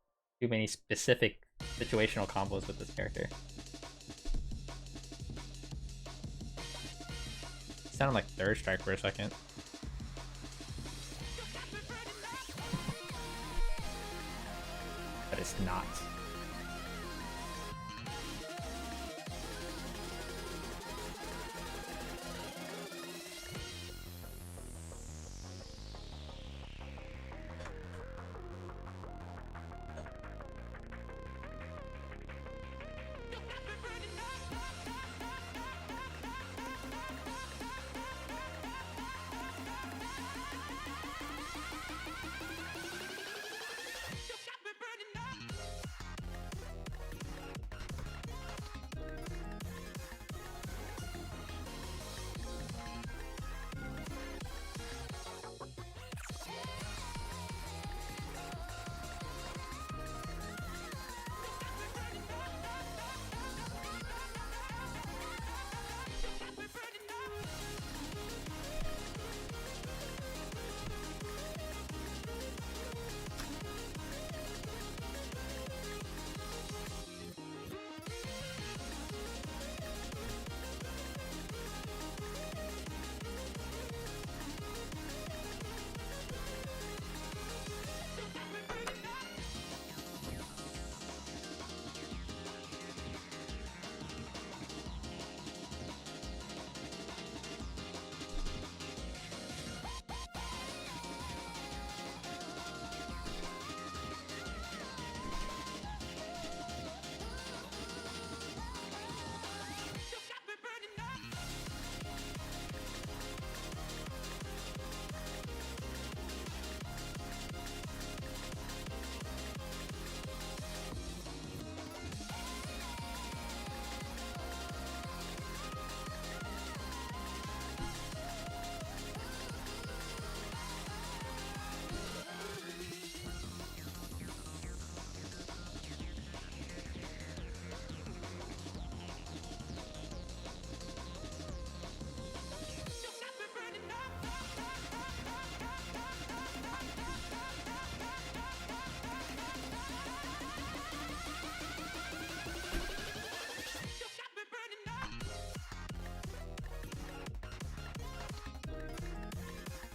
too many specific situational combos with this character. Sounded like third strike for a second. But it's not.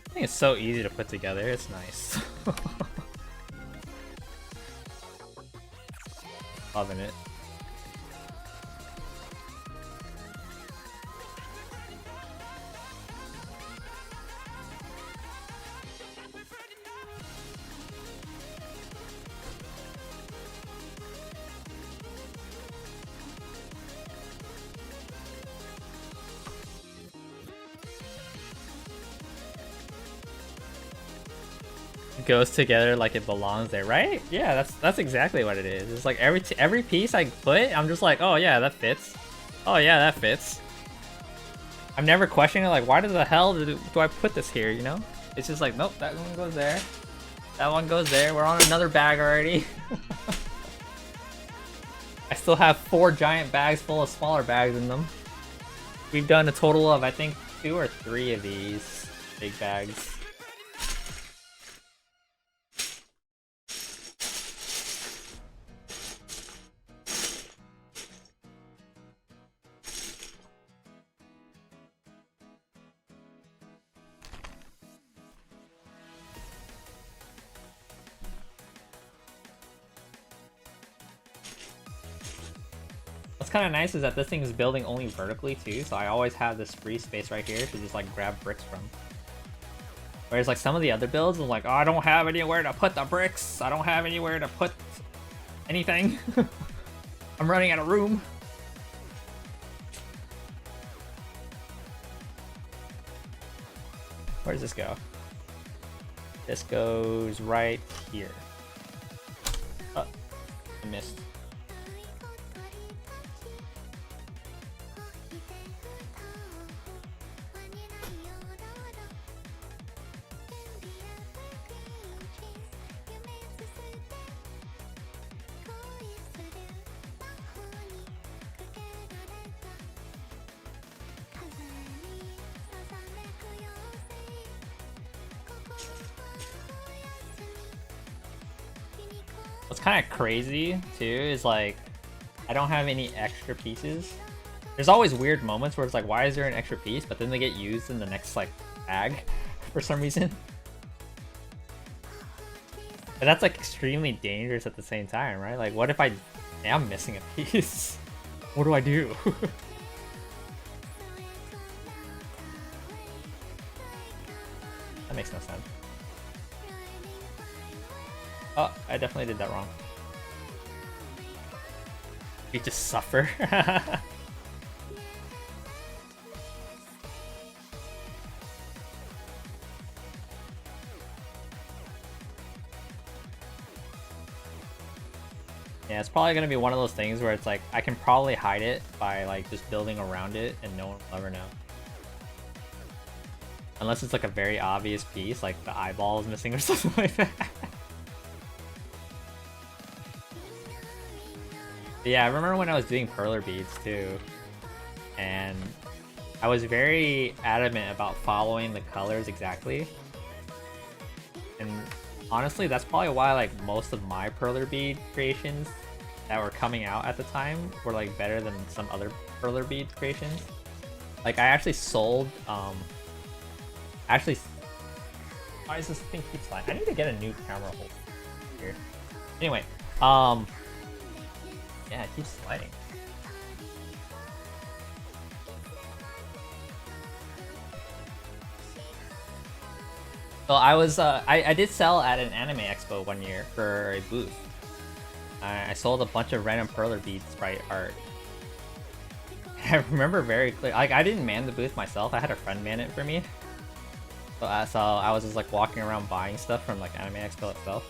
I think it's so easy to put together, it's nice. Loving it. Goes together like it belongs there, right? Yeah, that's exactly what it is. It's like every piece I put, I'm just like, oh yeah, that fits. Oh yeah, that fits. I'm never questioning like, why the hell do I put this here? You know? It's just like, nope, that one goes there. That one goes there. We're on another bag already. I still have 4 giant bags full of smaller bags in them. We've done a total of I think 2 or 3 of these big bags. What's kind of nice is that this thing is building only vertically too, so I always have this free space right here to just like grab bricks from. Whereas like some of the other builds, I'm like, oh, I don't have anywhere to put the bricks. I don't have anywhere to put anything. I'm running out of room. Where does this go? This goes right here. Oh, I missed. What's kind of crazy too is like I don't have any extra pieces, There's always weird moments where it's like, why is there an extra piece? But then they get used in the next like bag for some reason. But that's like extremely dangerous at the same time, right? Like, what if I am missing a piece? What do I do? That makes no sense. Oh, I definitely did that wrong. We just suffer. Yeah, it's probably gonna be one of those things where it's like, I can probably hide it by like just building around it and no one will ever know. Unless it's like a very obvious piece, like the eyeball is missing or something like that. But yeah, I remember when I was doing perler beads too. And I was very adamant about following the colors exactly. And honestly, that's probably why like most of my perler bead creations that were coming out at the time were like better than some other perler bead creations. Like I actually sold actually, why does this thing keep sliding? I need to get a new camera hold here. Anyway, yeah, it keeps sliding. So I was I did sell at an anime expo one year for a booth. I sold a bunch of random perler bead sprite art. I remember very clear. Like I didn't man the booth myself. I had a friend man it for me. So I was just like walking around buying stuff from like Anime Expo itself.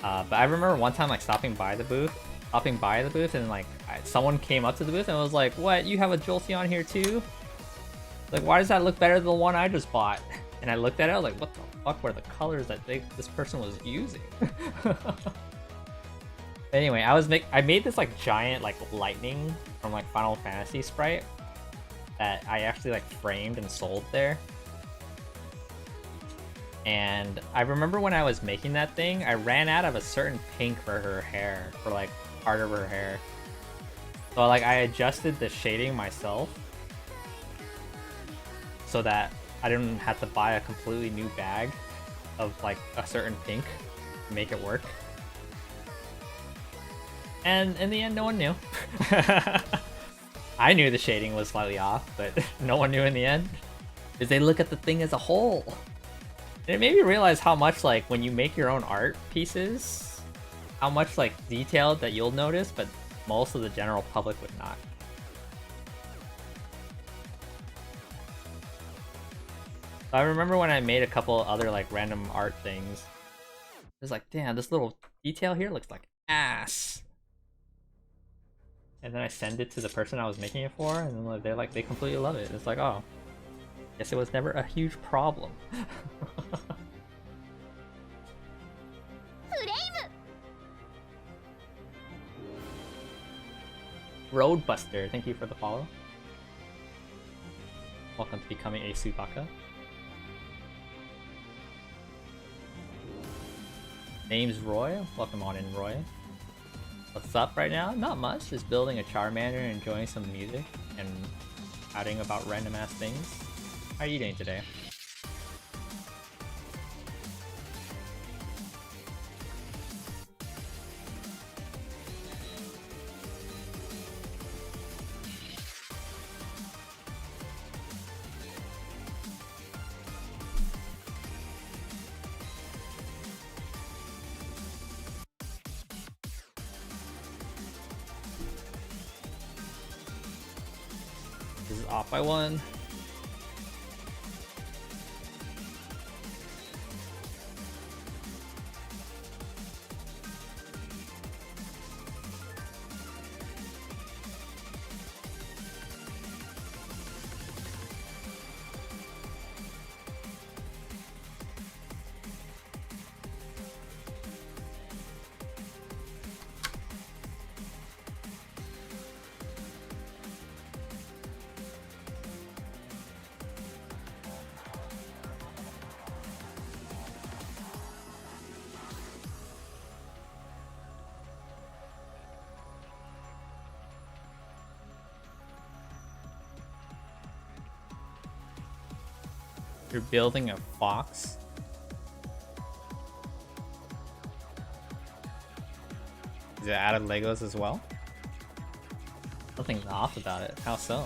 But I remember one time like stopping by the booth and like someone came up to the booth and was like, "What? You have a Jolteon here too? Like, why does that look better than the one I just bought?" And I looked at it, I was like, "What the fuck were the colors that this person was using?" Anyway, I made this like giant like lightning from like Final Fantasy sprite that I actually like framed and sold there. And I remember when I was making that thing, I ran out of a certain pink for her hair, for like part of her hair. So like I adjusted the shading myself so that I didn't have to buy a completely new bag of like a certain pink to make it work. And in the end, no one knew. I knew the shading was slightly off, but no one knew in the end. Because they look at the thing as a whole. And it made me realize how much, like, when you make your own art pieces, how much, like, detailed that you'll notice, but most of the general public would not. So I remember when I made a couple other, like, random art things. It was like, damn, this little detail here looks like ass. And then I send it to the person I was making it for, and then they're like, they completely love it. It's like, oh, guess it was never a huge problem. Roadbuster, thank you for the follow. Welcome to becoming a Subaka. Name's Roy. Welcome on in, Roy. What's up right now? Not much. Just building a Charmander and enjoying some music and chatting about random ass things. How are you doing today? This is off by one. You're building a fox? Is it out of Legos as well? Something's off about it. How so?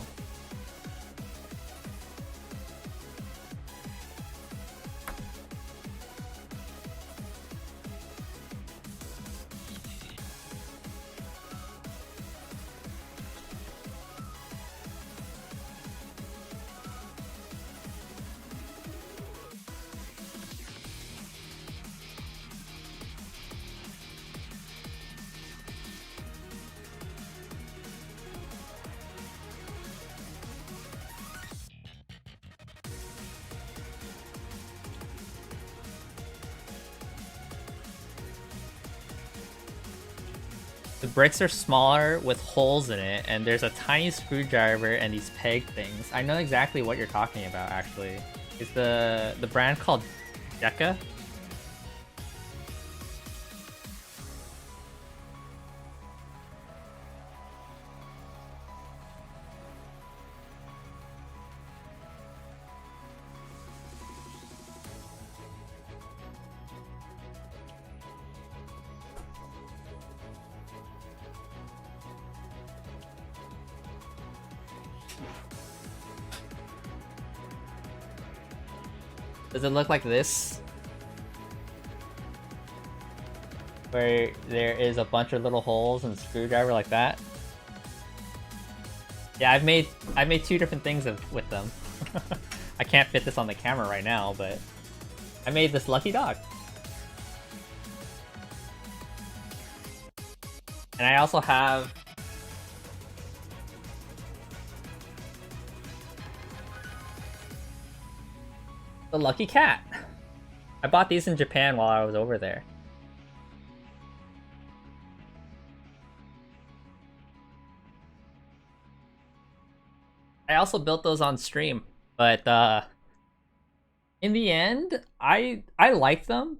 The bricks are smaller with holes in it, and there's a tiny screwdriver and these peg things. I know exactly what you're talking about, actually. Is the brand called Jekka? Does it look like this? Where there is a bunch of little holes and screwdriver like that? Yeah, I've made 2 different things with them. I can't fit this on the camera right now, but I made this lucky dog. And I also have the lucky cat. I bought these in Japan while I was over there. I also built those on stream, but in the end, I like them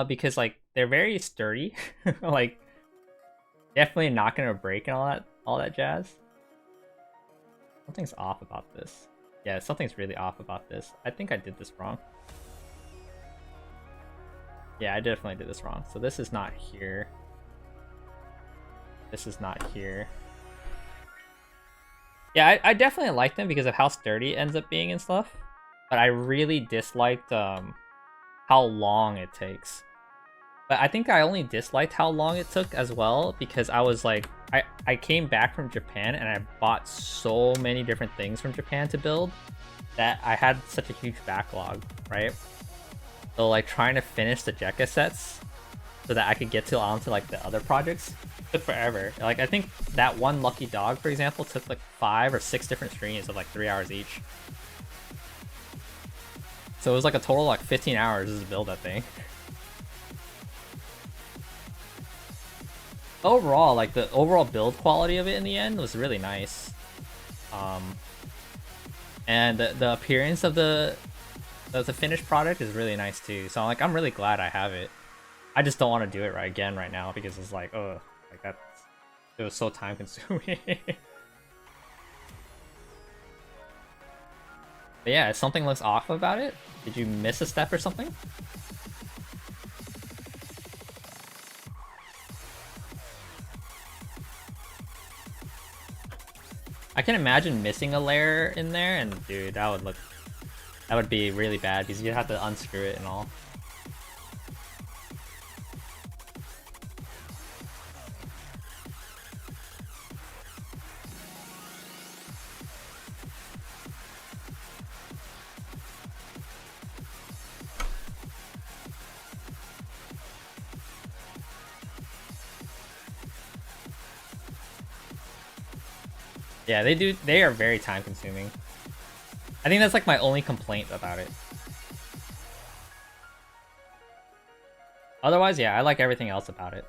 because like they're very sturdy, like definitely not gonna break and all that jazz. Something's off about this. Yeah, something's really off about this. I think I did this wrong. Yeah, I definitely did this wrong. So this is not here. This is not here. Yeah, I definitely like them because of how sturdy it ends up being and stuff. But I really disliked how long it takes. But I think I only disliked how long it took as well because I was like, I came back from Japan and I bought so many different things from Japan to build that I had such a huge backlog, right? So like trying to finish the Jekka sets so that I could get onto like the other projects took forever. Like I think that one lucky dog, for example, took like 5 or 6 different streams of like 3 hours each. So it was like a total of like 15 hours just to build that thing. Overall, like the overall build quality of it in the end was really nice. And the appearance of the finished product is really nice too. So like I'm really glad I have it. I just don't want to do it again right now because it's like, oh, like it was so time consuming. But yeah, if something looks off about it, did you miss a step or something? I can imagine missing a layer in there, and dude, that would be really bad because you'd have to unscrew it and all. Yeah, they are very time consuming. I think that's like my only complaint about it. Otherwise, yeah, I like everything else about it.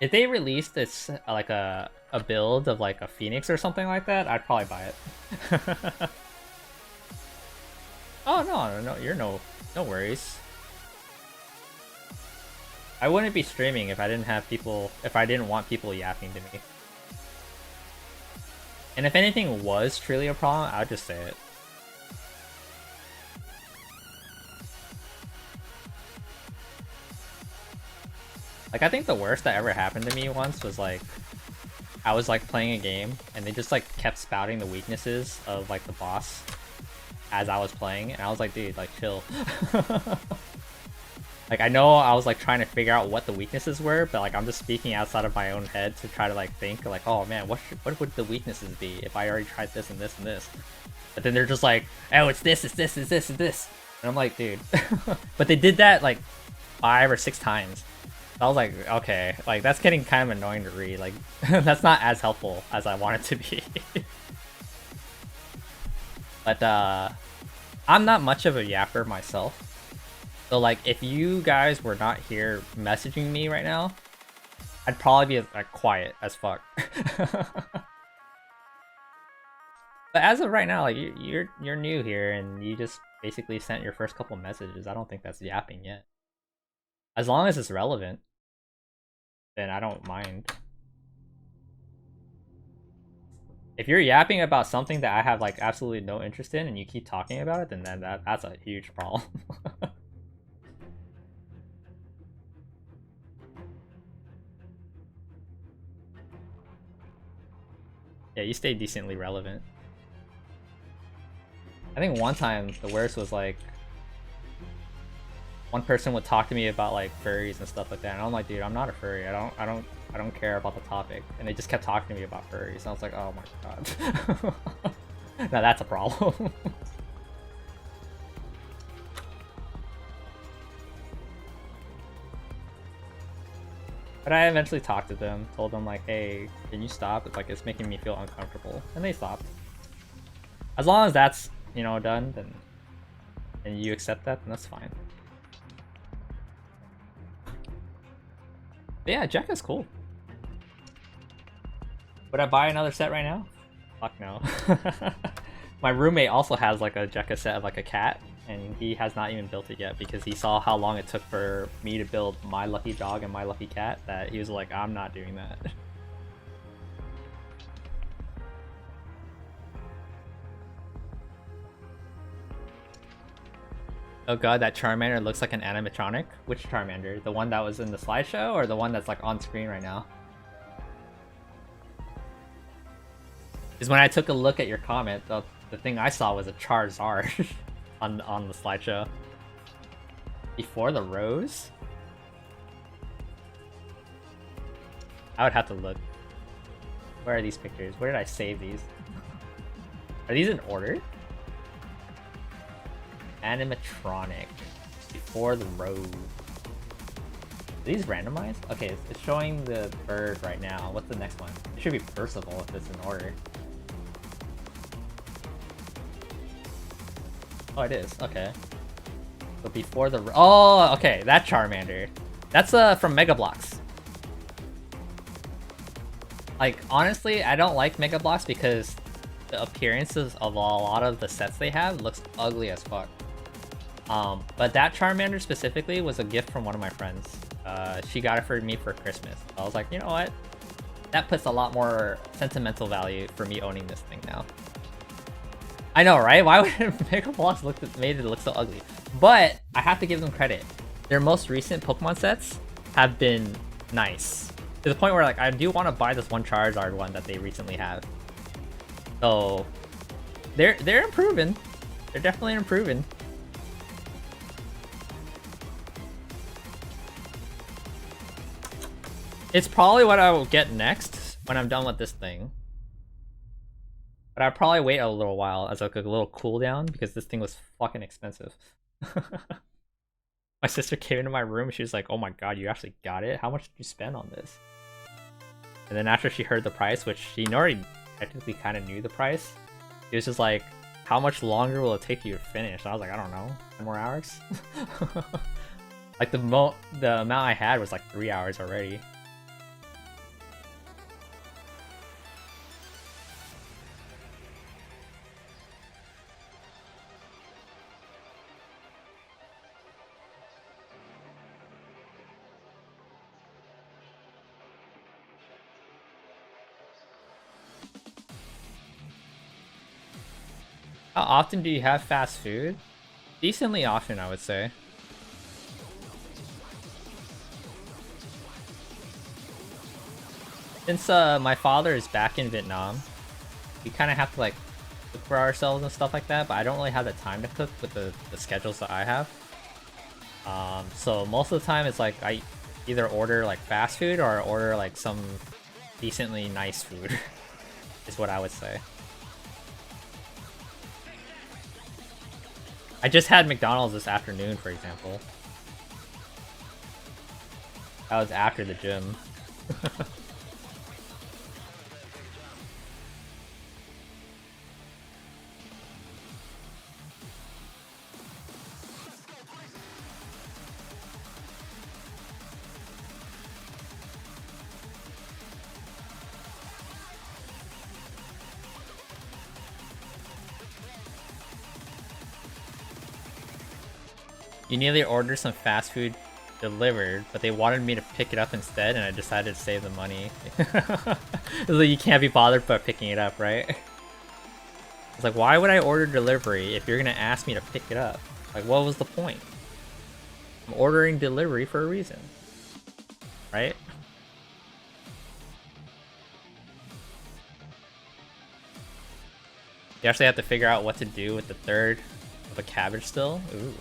If they released this like a build of like a Phoenix or something like that, I'd probably buy it. Oh no, you're no worries. I wouldn't be streaming if I didn't want people yapping to me. And if anything was truly a problem, I would just say it. Like, I think the worst that ever happened to me once was like, I was like playing a game and they just like kept spouting the weaknesses of like the boss as I was playing, and I was like, dude, like chill. Like, I know I was like trying to figure out what the weaknesses were, but like I'm just speaking outside of my own head to try to like think like, oh man, what would the weaknesses be if I already tried this and this and this? But then they're just like, oh, it's this, it's this, it's this, it's this. And I'm like, dude. But they did that like 5 or 6 times. I was like, okay, like that's getting kind of annoying to read. Like, that's not as helpful as I want it to be. But I'm not much of a yapper myself. So like, if you guys were not here messaging me right now, I'd probably be like quiet as fuck. But as of right now, like you're new here and you just basically sent your first couple messages. I don't think that's yapping yet. As long as it's relevant, then I don't mind. If you're yapping about something that I have like absolutely no interest in and you keep talking about it, then that's a huge problem. Yeah, you stay decently relevant. I think one time the worst was like one person would talk to me about like furries and stuff like that, and I'm like, dude, I'm not a furry. I don't care about the topic. And they just kept talking to me about furries. And I was like, oh my god. Now that's a problem. But I eventually talked to them, told them like, hey, can you stop? It's like, it's making me feel uncomfortable. And they stopped. As long as that's, you know, done, then and you accept that, then that's fine. But yeah, Jekka's cool. Would I buy another set right now? Fuck no. My roommate also has like a Jekka set of like a cat, and he has not even built it yet because he saw how long it took for me to build my lucky dog and my lucky cat, that he was like, I'm not doing that. Oh god, that Charmander looks like an animatronic. Which Charmander? The one that was in the slideshow or the one that's like on screen right now? Because when I took a look at your comment, the thing I saw was a Charizard on the slideshow. Before the rose? I would have to look. Where are these pictures? Where did I save these? Are these in order? Animatronic. Before the rose. Are these randomized? Okay, it's showing the bird right now. What's the next one? It should be Percival if it's in order. Oh, it is. Okay. So before the... Oh, okay. That Charmander. That's from Mega Bloks. Like, honestly, I don't like Mega Bloks because the appearances of a lot of the sets they have looks ugly as fuck. But that Charmander specifically was a gift from one of my friends. She got it for me for Christmas. I was like, you know what? That puts a lot more sentimental value for me owning this thing now. I know, right? Why would Mega Bloks made it look so ugly? But I have to give them credit. Their most recent Pokemon sets have been nice. To the point where like I do want to buy this one Charizard one that they recently have. So they're improving. They're definitely improving. It's probably what I will get next when I'm done with this thing. But I'll probably wait a little while as like a little cooldown because this thing was fucking expensive. My sister came into my room and she was like, oh my god, you actually got it? How much did you spend on this? And then after she heard the price, which she already technically kind of knew the price, she was just like, how much longer will it take you to finish? And I was like, I don't know, 10 more hours? Like the amount I had was like 3 hours already. How often do you have fast food? Decently often, I would say. Since my father is back in Vietnam, we kind of have to like cook for ourselves and stuff like that, but I don't really have the time to cook with the schedules that I have. So most of the time it's like I either order like fast food or I order like some decently nice food is what I would say. I just had McDonald's this afternoon, for example. That was after the gym. You nearly ordered some fast food delivered, but they wanted me to pick it up instead, and I decided to save the money. It's like you can't be bothered by picking it up, right? It's like, why would I order delivery if you're gonna ask me to pick it up? Like, what was the point? I'm ordering delivery for a reason, right? You actually have to figure out what to do with the third of a cabbage still. Ooh.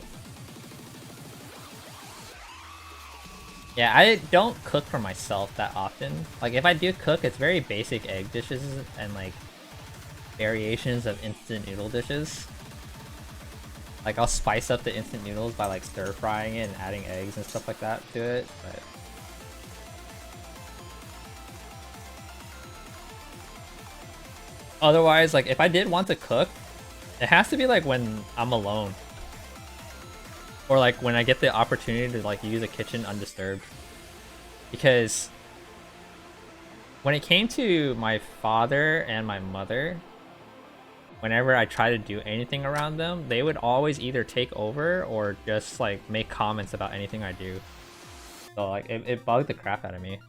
Yeah, I don't cook for myself that often. Like, if I do cook, it's very basic egg dishes and, like, variations of instant noodle dishes. Like, I'll spice up the instant noodles by, like, stir-frying it and adding eggs and stuff like that to it, but... Otherwise, like, if I did want to cook, it has to be, like, when I'm alone. Or like when I get the opportunity to like use a kitchen undisturbed. Because when it came to my father and my mother, whenever I try to do anything around them, they would always either take over or just like make comments about anything I do. So like it bugged the crap out of me.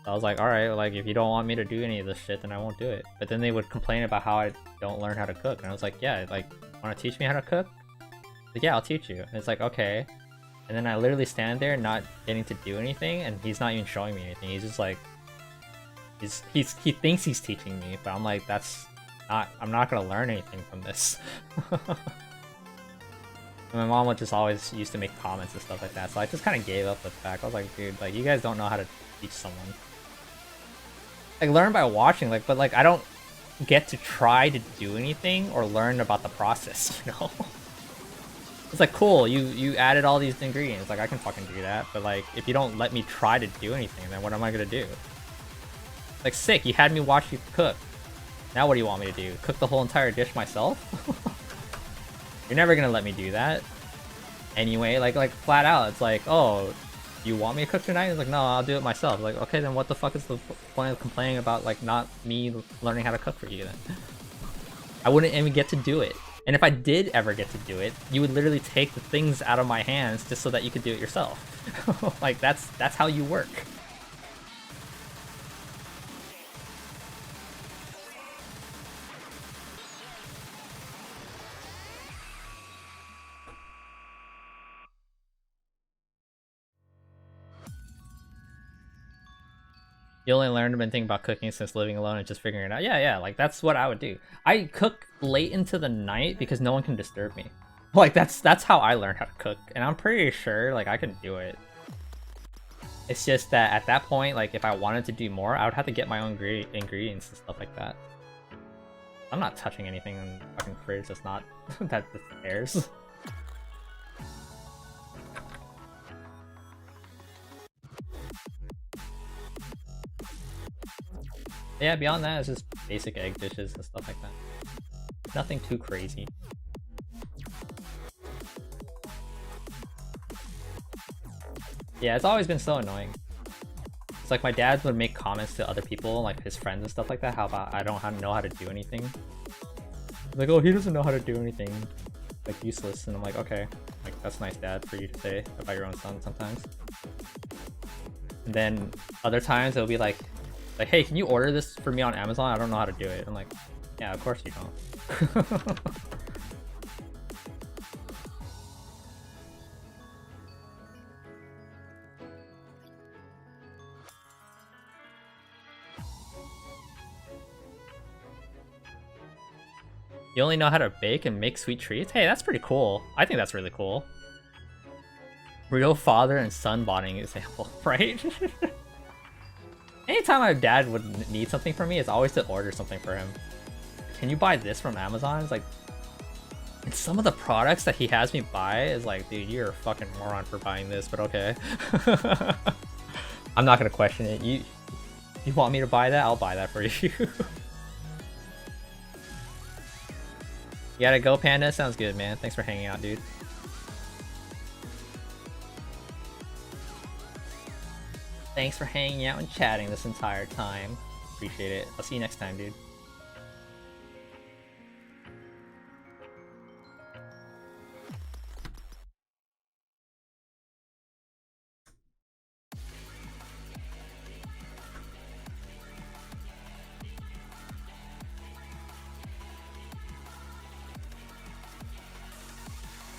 So I was like, alright, like if you don't want me to do any of this shit, then I won't do it. But then they would complain about how I don't learn how to cook. And I was like, yeah, like, wanna teach me how to cook? Like, yeah, I'll teach you. And it's like, okay. And then I literally stand there not getting to do anything, and he's not even showing me anything. He's just like, he thinks he's teaching me, but I'm like, I'm not gonna learn anything from this. And my mom would just always used to make comments and stuff like that, so I just kind of gave up with the fact. I was like, dude, like, you guys don't know how to teach someone. Like, learn by watching, like, but like, I don't get to try to do anything or learn about the process, you know? It's like, cool, you added all these ingredients, like I can fucking do that, but like if you don't let me try to do anything, then what am I gonna do? Like, sick, you had me watch you cook. Now what do you want me to do? Cook the whole entire dish myself? You're never gonna let me do that. Anyway, like flat out, it's like, oh, you want me to cook tonight? It's like, no, I'll do it myself. Like, okay, then what the fuck is the point of complaining about like not me learning how to cook for you then? I wouldn't even get to do it. And if I did ever get to do it, you would literally take the things out of my hands just so that you could do it yourself. Like, that's how you work. You only learned one thing about cooking since living alone and just figuring it out. Yeah, like that's what I would do. I cook late into the night because no one can disturb me. Like that's how I learned how to cook, and I'm pretty sure like I can do it. It's just that at that point, like if I wanted to do more, I would have to get my own ingredients and stuff like that. I'm not touching anything in the fucking fridge that's not that's theirs. Yeah, beyond that, it's just basic egg dishes and stuff like that. Nothing too crazy. Yeah, it's always been so annoying. It's like my dad would make comments to other people, like his friends and stuff like that, how about I don't know how to do anything. Like, oh, he doesn't know how to do anything. Like, useless. And I'm like, okay. Like, that's nice, Dad, for you to say about your own son sometimes. And then other times it'll be like, hey, can you order this for me on Amazon? I don't know how to do it. I'm like, yeah, of course you don't. You only know how to bake and make sweet treats? Hey, that's pretty cool. I think that's really cool. Real father and son bonding example, right? Anytime my dad would need something from me, it's always to order something for him. Can you buy this from Amazon? It's like, and some of the products that he has me buy is like, dude, you're a fucking moron for buying this, but okay. I'm not gonna question it. You want me to buy that? I'll buy that for you. You gotta go, Panda? Sounds good, man. Thanks for hanging out, dude. Thanks for hanging out and chatting this entire time. Appreciate it. I'll see you next time, dude.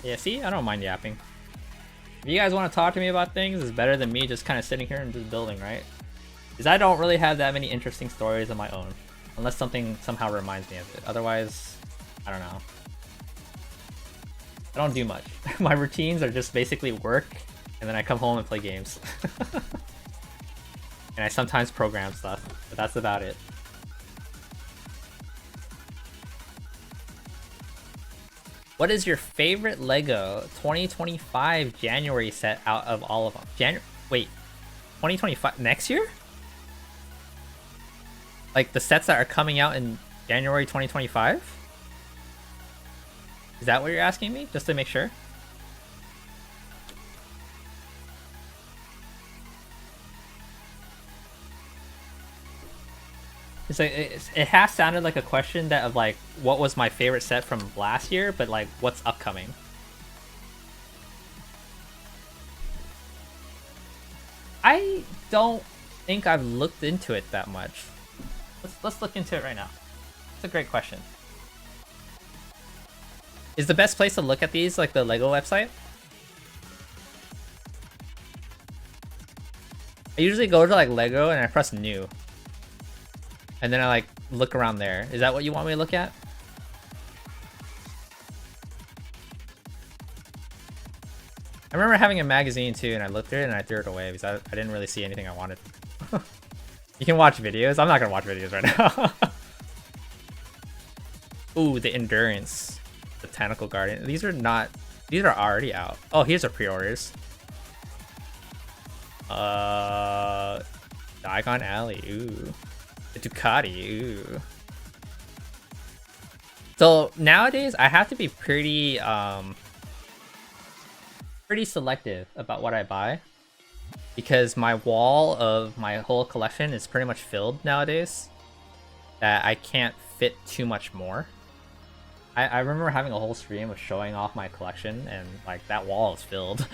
Yeah, see? I don't mind yapping. If you guys want to talk to me about things, it's better than me just kind of sitting here and just building, right? Because I don't really have that many interesting stories of my own. Unless something somehow reminds me of it. Otherwise, I don't know. I don't do much. My routines are just basically work, and then I come home and play games. And I sometimes program stuff, but that's about it. What is your favorite LEGO 2025 January set out of all of them? Wait, 2025 next year? Like the sets that are coming out in January 2025? Is that what you're asking me? Just to make sure? It's like it has sounded like a question that of like what was my favorite set from last year, but like what's upcoming. I don't think I've looked into it that much. Let's look into it right now. It's a great question. Is the best place to look at these like the LEGO website? I usually go to like LEGO and I press new. And then I like look around there. Is that what you want me to look at? I remember having a magazine too, and I looked at it and I threw it away because I didn't really see anything I wanted. You can watch videos. I'm not gonna watch videos right now. Ooh, the Endurance Botanical Garden. These are already out. Oh, here's our pre-orders. Diagon Alley. Ooh. The Ducati, ooh. So nowadays I have to be pretty selective about what I buy because my wall of my whole collection is pretty much filled nowadays that I can't fit too much more. I remember having a whole stream of showing off my collection and like that wall is filled.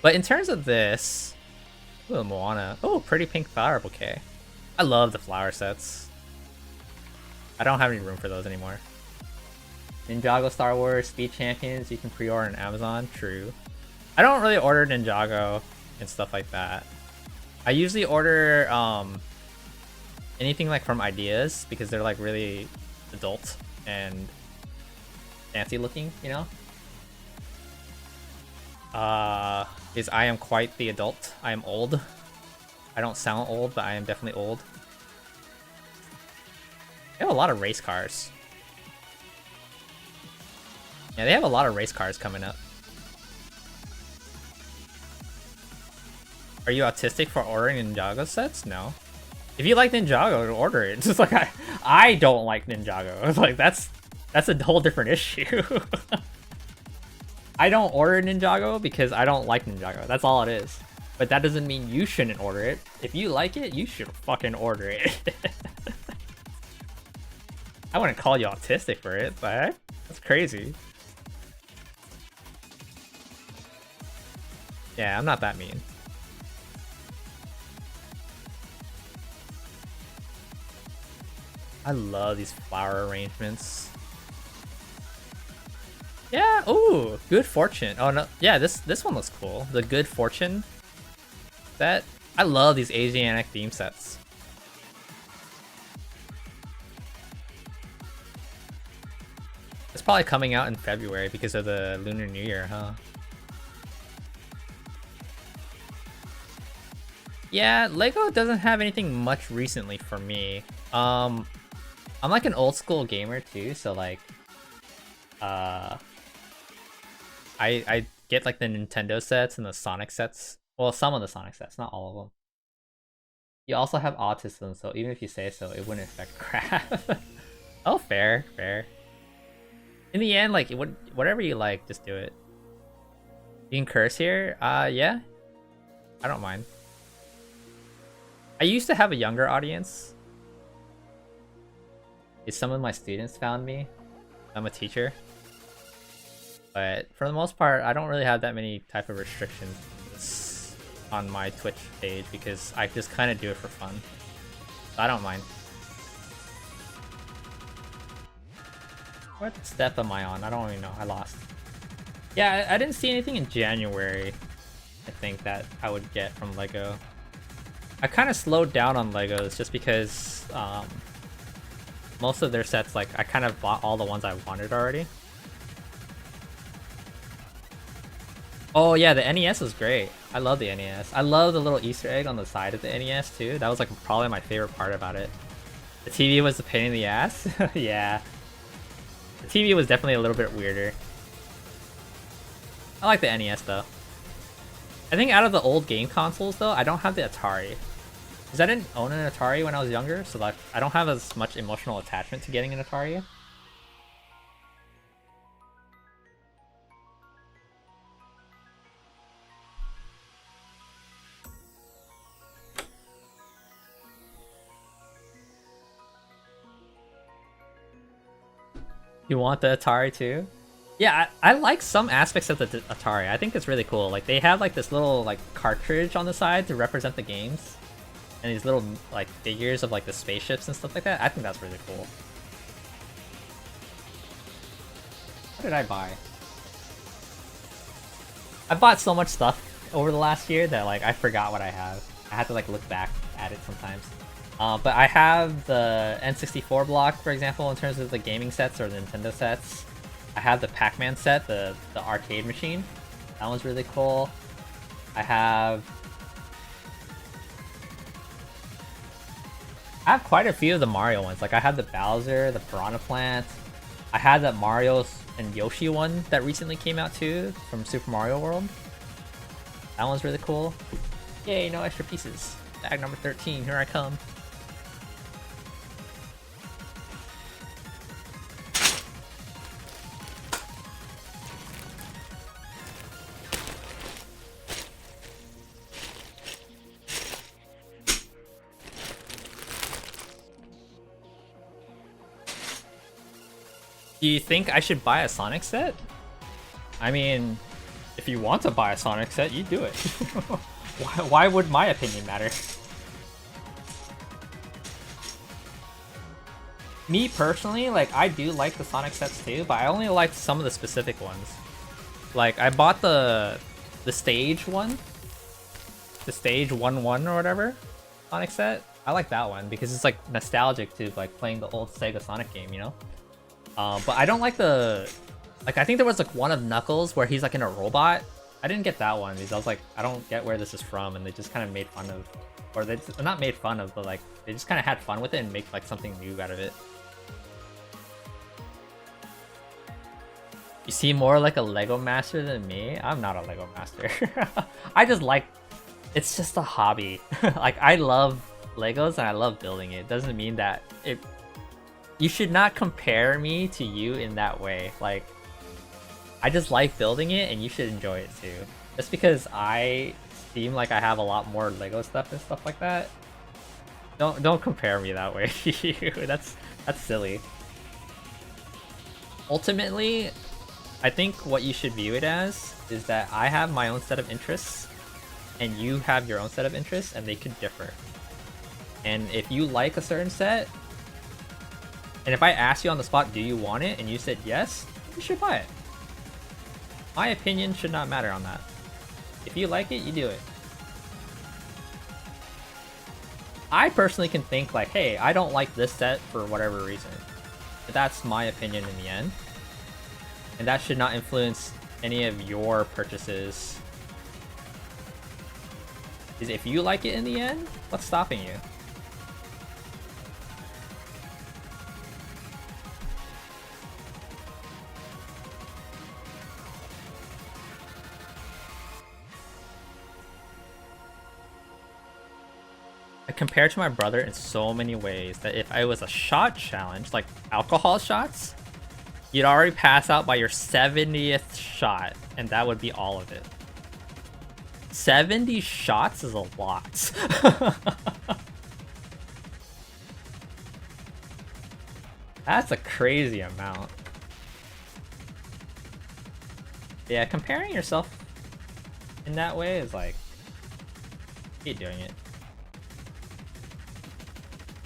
But in terms of this, ooh, Moana. Oh, pretty pink flower bouquet. I love the flower sets. I don't have any room for those anymore. Ninjago Star Wars Speed Champions, you can pre-order on Amazon. True. I don't really order Ninjago and stuff like that. I usually order anything like from Ideas because they're like really adult and fancy looking, you know? Is I am quite the adult. I am old. I don't sound old, but I am definitely old. They have a lot of race cars. Yeah, they have a lot of race cars coming up. Are you autistic for ordering Ninjago sets? No. If you like Ninjago, order it. It's just like I don't like Ninjago. Like that's a whole different issue. I don't order Ninjago because I don't like Ninjago. That's all it is. But that doesn't mean you shouldn't order it. If you like it, you should fucking order it. I wouldn't call you autistic for it, but that's crazy. Yeah, I'm not that mean. I love these flower arrangements. Yeah, ooh, Good Fortune. Oh no, yeah, this one looks cool. The Good Fortune set. I love these Asiatic theme sets. probably coming out in February because of the Lunar New Year, huh? Yeah, Lego doesn't have anything much recently for me. I'm like an old school gamer too, so like I get like the Nintendo sets and the Sonic sets. Well, some of the Sonic sets, not all of them. You also have autism, so even if you say so, it wouldn't affect crap. Oh, fair, fair. In the end, like whatever you like, just do it. You can curse here? Yeah. I don't mind. I used to have a younger audience. Some of my students found me. I'm a teacher. But for the most part, I don't really have that many type of restrictions on my Twitch page because I just kind of do it for fun. So I don't mind. What step am I on? I don't even know. I lost. Yeah, I didn't see anything in January, I think, that I would get from LEGO. I kind of slowed down on LEGOs just because most of their sets, like, I kind of bought all the ones I wanted already. Oh yeah, the NES was great. I love the NES. I love the little Easter egg on the side of the NES too. That was like probably my favorite part about it. The TV was a pain in the ass. Yeah. The TV was definitely a little bit weirder. I like the NES though. I think out of the old game consoles though, I don't have the Atari. Because I didn't own an Atari when I was younger, so like I don't have as much emotional attachment to getting an Atari. You want the Atari too? Yeah, I like some aspects of the Atari. I think it's really cool. Like they have like this little like cartridge on the side to represent the games, and these little like figures of like the spaceships and stuff like that. I think that's really cool. What did I buy? I bought so much stuff over the last year that like I forgot what I have. I had to like look back at it sometimes. But I have the N64 block, for example, in terms of the gaming sets or the Nintendo sets. I have the Pac-Man set, the arcade machine. That one's really cool. I have quite a few of the Mario ones. Like I had the Bowser, the Piranha Plant. I had that Mario and Yoshi one that recently came out too, from Super Mario World. That one's really cool. Yay, no extra pieces. Bag number 13, here I come. Do you think I should buy a Sonic set? I mean, if you want to buy a Sonic set, you do it. Why would my opinion matter? Me personally, like I do like the Sonic sets too, but I only liked some of the specific ones. Like I bought the stage one, the stage 1-1 or whatever Sonic set. I like that one because it's like nostalgic to like playing the old Sega Sonic game, you know? But I don't like the, like I think there was like one of Knuckles where he's like in a robot. I didn't get that one because I was like, I don't get where this is from, and they just kind of made fun of, or they not made fun of, but like they just kind of had fun with it and make like something new out of it. You seem more like a Lego master than me. I'm not a Lego master. I just like, it's just a hobby. Like I love Legos and I love building it. Doesn't mean that it. You should not compare me to you in that way. Like, I just like building it and you should enjoy it too. Just because I seem like I have a lot more Lego stuff and stuff like that, don't compare me that way to you. That's silly. Ultimately, I think what you should view it as is that I have my own set of interests and you have your own set of interests, and they could differ. And if you like a certain set, and if I asked you on the spot, do you want it? And you said yes, you should buy it. My opinion should not matter on that. If you like it, you do it. I personally can think like, hey, I don't like this set for whatever reason. But that's my opinion in the end. And that should not influence any of your purchases. Is if you like it in the end, what's stopping you? I compare to my brother in so many ways that if I was a shot challenge, like alcohol shots, you'd already pass out by your 70th shot, and that would be all of it. 70 shots is a lot. That's a crazy amount. Yeah, comparing yourself in that way is like, keep doing it.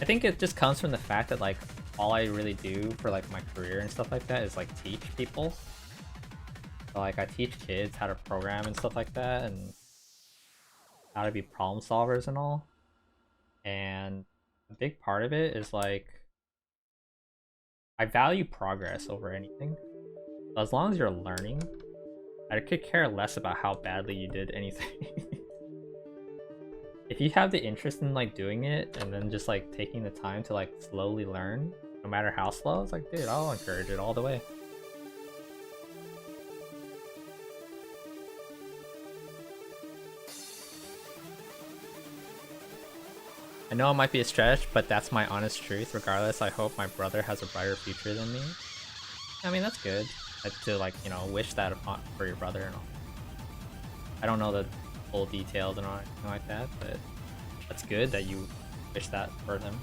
I think it just comes from the fact that like all I really do for like my career and stuff like that is like teach people. So, like I teach kids how to program and stuff like that, and how to be problem solvers and all. And a big part of it is like I value progress over anything. So as long as you're learning, I could care less about how badly you did anything. If you have the interest in like doing it and then just like taking the time to like slowly learn, no matter how slow, it's like, dude, I'll encourage it all the way. I know it might be a stretch, but that's my honest truth. Regardless, I hope my brother has a brighter future than me. I mean, that's good to like, you know, wish that upon for your brother and all. I don't know the full details and all anything like that, but that's good that you wish that for them.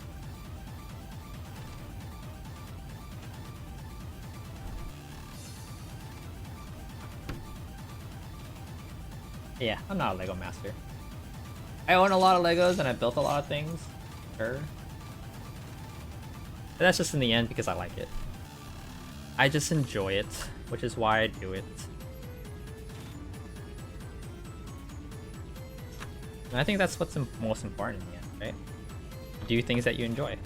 Yeah, I'm not a Lego master. I own a lot of Legos and I built a lot of things, sure. But that's just in the end because I like it. I just enjoy it, which is why I do it. And I think that's what's most important in the end, right? Do things that you enjoy.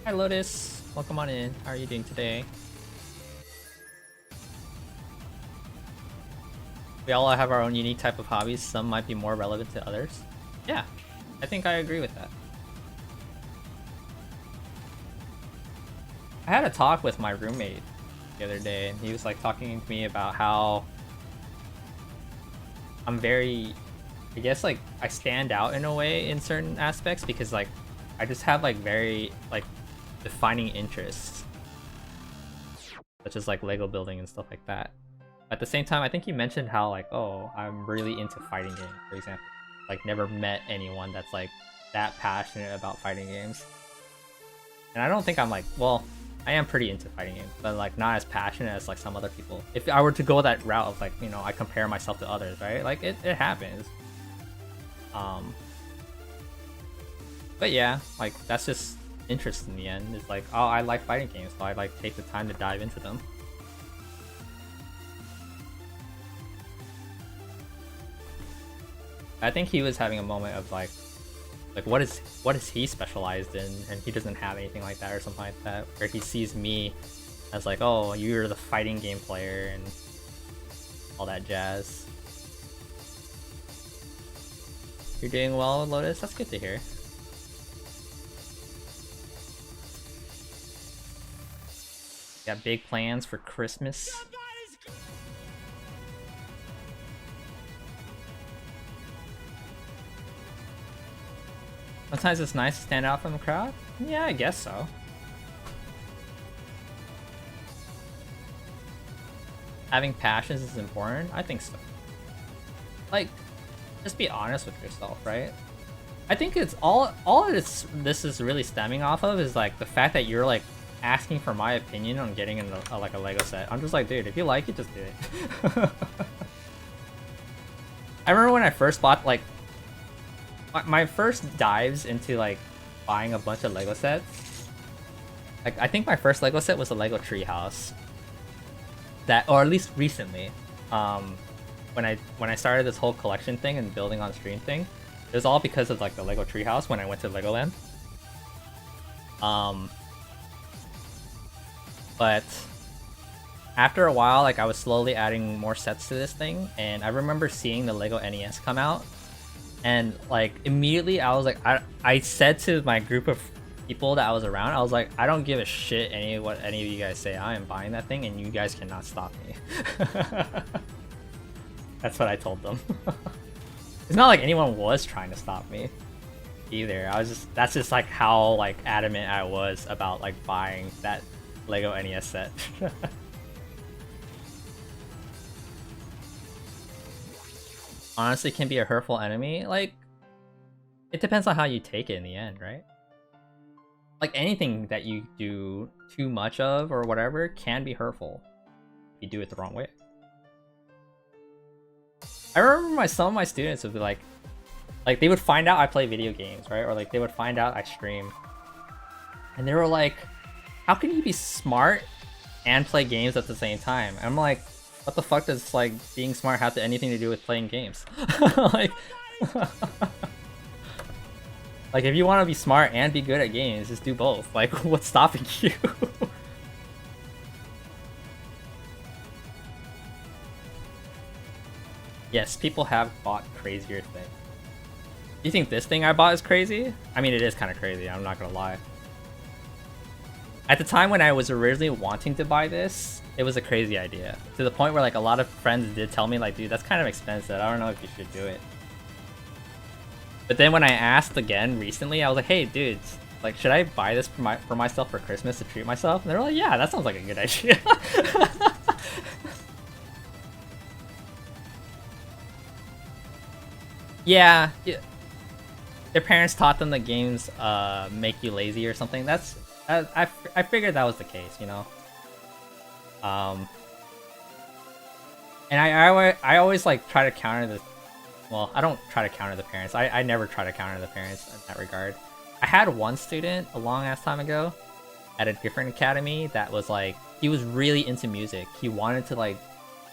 Hi Lotus, welcome on in. How are you doing today? We all have our own unique type of hobbies. Some might be more relevant to others. Yeah, I think I agree with that. I had a talk with my roommate the other day, and he was like talking to me about how I'm very, I guess like I stand out in a way in certain aspects because like I just have like very like defining interests, such as like Lego building and stuff like that. At the same time, I think you mentioned how like, oh, I'm really into fighting games, for example. Like never met anyone that's like that passionate about fighting games. And I don't think I'm like, well, I am pretty into fighting games, but like not as passionate as like some other people. If I were to go that route of like, you know, I compare myself to others, right? Like it happens. But yeah, like that's just interest in the end. It's like, oh, I like fighting games, so I like take the time to dive into them. I think he was having a moment of like what is he specialized in, and he doesn't have anything like that or something like that, where he sees me as like, oh, you're the fighting game player and all that jazz. You're doing well, Lotus? That's good to hear. Got big plans for Christmas. Sometimes it's nice to stand out from the crowd. Yeah, I guess so. Having passions is important. I think so. Like, just be honest with yourself, right? I think it's all this is really stemming off of is like the fact that you're like asking for my opinion on getting in like a Lego set. I'm just like, dude, if you like it, just do it. I remember when I first bought like my first dives into like buying a bunch of Lego sets. Like I think my first Lego set was a Lego Treehouse. That, or at least recently, when when I started this whole collection thing and building on stream thing, it was all because of like the Lego Treehouse when I went to Legoland. But after a while, like I was slowly adding more sets to this thing, and I remember seeing the Lego NES come out, and like immediately I was like, I said to my group of people that I was around, I was like, I don't give a shit what any of you guys say. I am buying that thing, and you guys cannot stop me. That's what I told them. It's not like anyone was trying to stop me either. That's just like how like adamant I was about like buying that Lego NES set. Honestly, can be a hurtful enemy. Like, it depends on how you take it in the end, right? Like anything that you do too much of or whatever can be hurtful if you do it the wrong way. I remember some of my students would be like they would find out I play video games, right? Or like they would find out I stream, and they were like, how can you be smart and play games at the same time? And I'm like, what the fuck does like being smart have anything to do with playing games? Like, like if you want to be smart and be good at games, just do both. Like, what's stopping you? Yes, people have bought crazier things. You think this thing I bought is crazy? I mean, it is kind of crazy, I'm not gonna lie. At the time when I was originally wanting to buy this, it was a crazy idea. To the point where like a lot of friends did tell me like, dude, that's kind of expensive. I don't know if you should do it. But then when I asked again recently, I was like, hey, dudes, like, should I buy this for myself for Christmas to treat myself? And they were like, yeah, that sounds like a good idea. Yeah. Their parents taught them that games make you lazy or something. I figured that was the case, you know. And I always like try to counter the. Well, I don't try to counter the parents. I never try to counter the parents in that regard. I had one student a long ass time ago at a different academy that was like, he was really into music. He wanted to like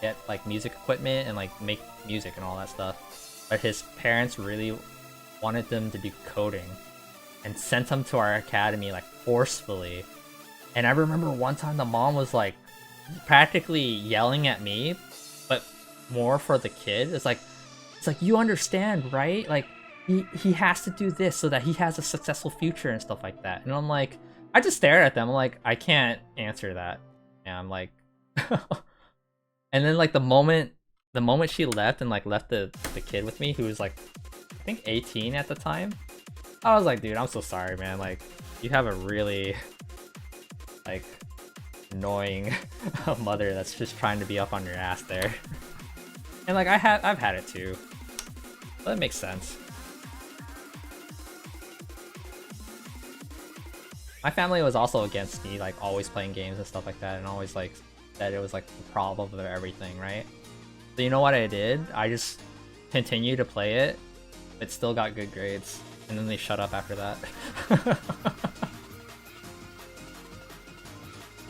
get like music equipment and like make music and all that stuff. But his parents really wanted them to do coding and sent him to our academy like forcefully. And I remember one time the mom was like practically yelling at me, but more for the kid. It's like, you understand, right? Like he has to do this so that he has a successful future and stuff like that. And I'm like, I just stared at them. I'm like, I can't answer that. And I'm like, and then like the moment she left and like left the kid with me, who was like, I think 18 at the time, I was like, dude, I'm so sorry, man. Like, you have a really like annoying mother that's just trying to be up on your ass there. And like I've had it too. But it makes sense. My family was also against me like always playing games and stuff like that, and always like that it was like the problem of everything, right? So you know what I did? I just continued to play it, but still got good grades. And then they shut up after that.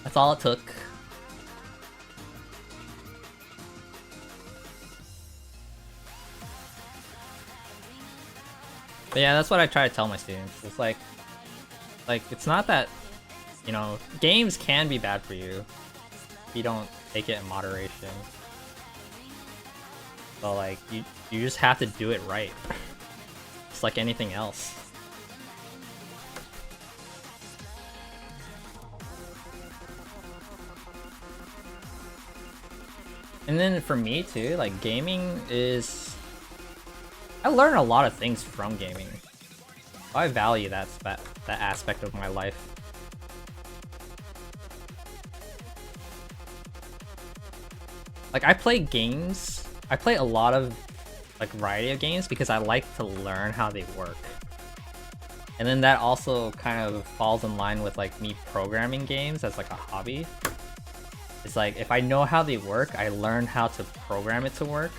That's all it took. But yeah, that's what I try to tell my students. It's like it's not that, you know, games can be bad for you if you don't take it in moderation. So like you just have to do it right. It's like anything else. And then for me too, like gaming is, I learn a lot of things from gaming. I value that aspect of my life. Like I play games, I play a lot of like variety of games because I like to learn how they work. And then that also kind of falls in line with like me programming games as like a hobby. It's like if I know how they work, I learn how to program it to work.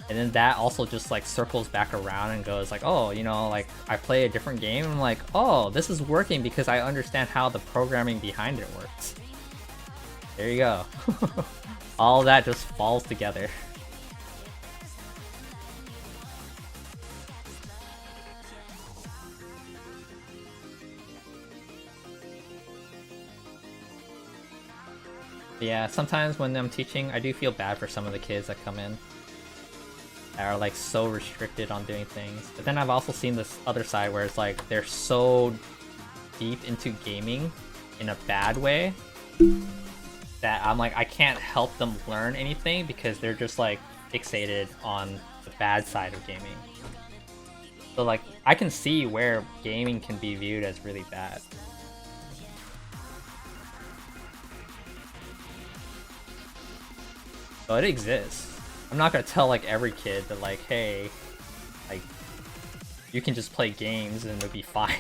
And then that also just like circles back around and goes like, oh, you know, like I play a different game and I'm like, oh, this is working because I understand how the programming behind it works. There you go. All that just falls together. Yeah, sometimes when I'm teaching, I do feel bad for some of the kids that come in that are like so restricted on doing things. But then I've also seen this other side where it's like they're so deep into gaming in a bad way that I'm like, I can't help them learn anything because they're just like fixated on the bad side of gaming. So like, I can see where gaming can be viewed as really bad. So it exists. I'm not gonna tell like every kid that like, hey, like, you can just play games and it'll be fine.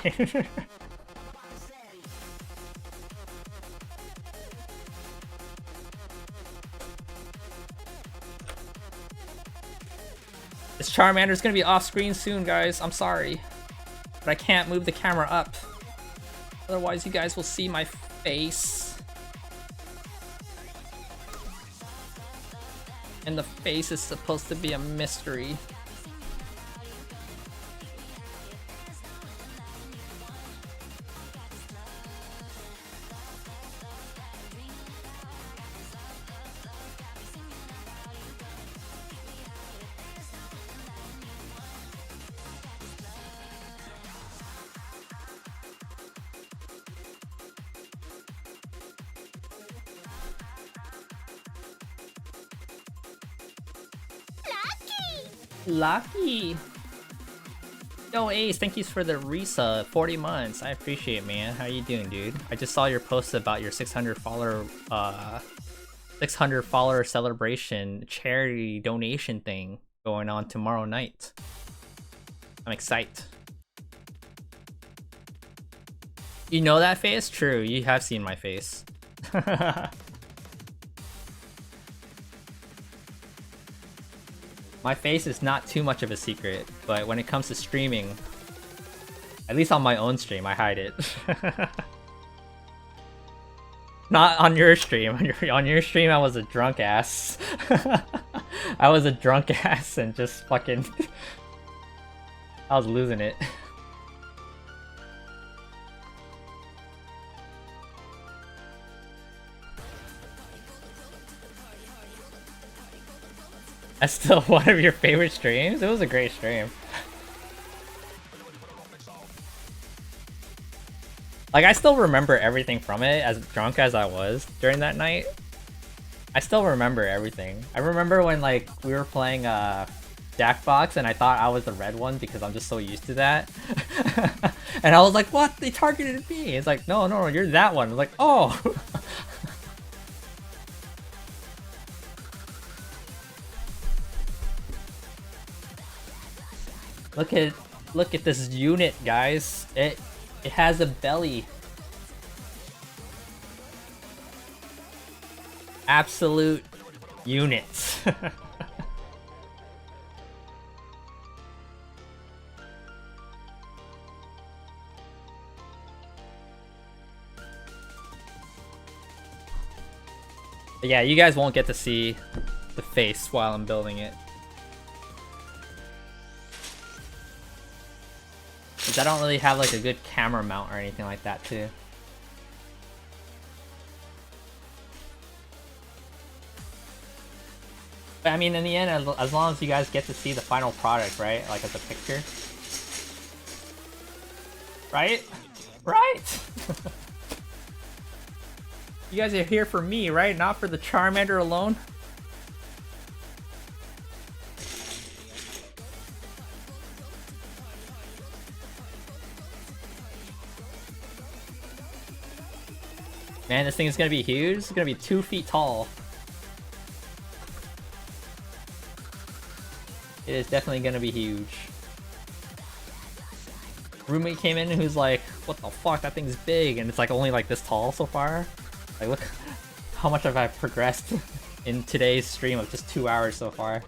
This Charmander's gonna be off screen soon, guys. I'm sorry. But I can't move the camera up. Otherwise, you guys will see my face. And the face is supposed to be a mystery. Lucky! Yo, Ace, thank you for the resub. 40 months. I appreciate it, man. How you doing, dude? I just saw your post about your 600 follower celebration charity donation thing going on tomorrow night. I'm excited. You know that face? True, you have seen my face. My face is not too much of a secret, but when it comes to streaming, at least on my own stream, I hide it. Not on your stream. On your stream, I was a drunk ass. I was a drunk ass and just fucking... I was losing it. That's still one of your favorite streams? It was a great stream. Like, I still remember everything from it, as drunk as I was during that night. I still remember everything. I remember when, like, we were playing Jackbox and I thought I was the red one because I'm just so used to that. And I was like, what? They targeted me! It's like, no, no, you're that one. I'm like, oh! Look at this unit, guys. It has a belly. Absolute units. But yeah, you guys won't get to see the face while I'm building it. Because I don't really have like a good camera mount or anything like that too. But I mean, in the end, as long as you guys get to see the final product, right? Like as a picture. Right? Right? You guys are here for me, right? Not for the Charmander alone? Man, this thing is gonna be huge. It's gonna be 2 feet tall. It is definitely gonna be huge. Roommate came in who's like, what the fuck, that thing's big, and it's like only like this tall so far. Like, look how much have I progressed in today's stream of just 2 hours so far.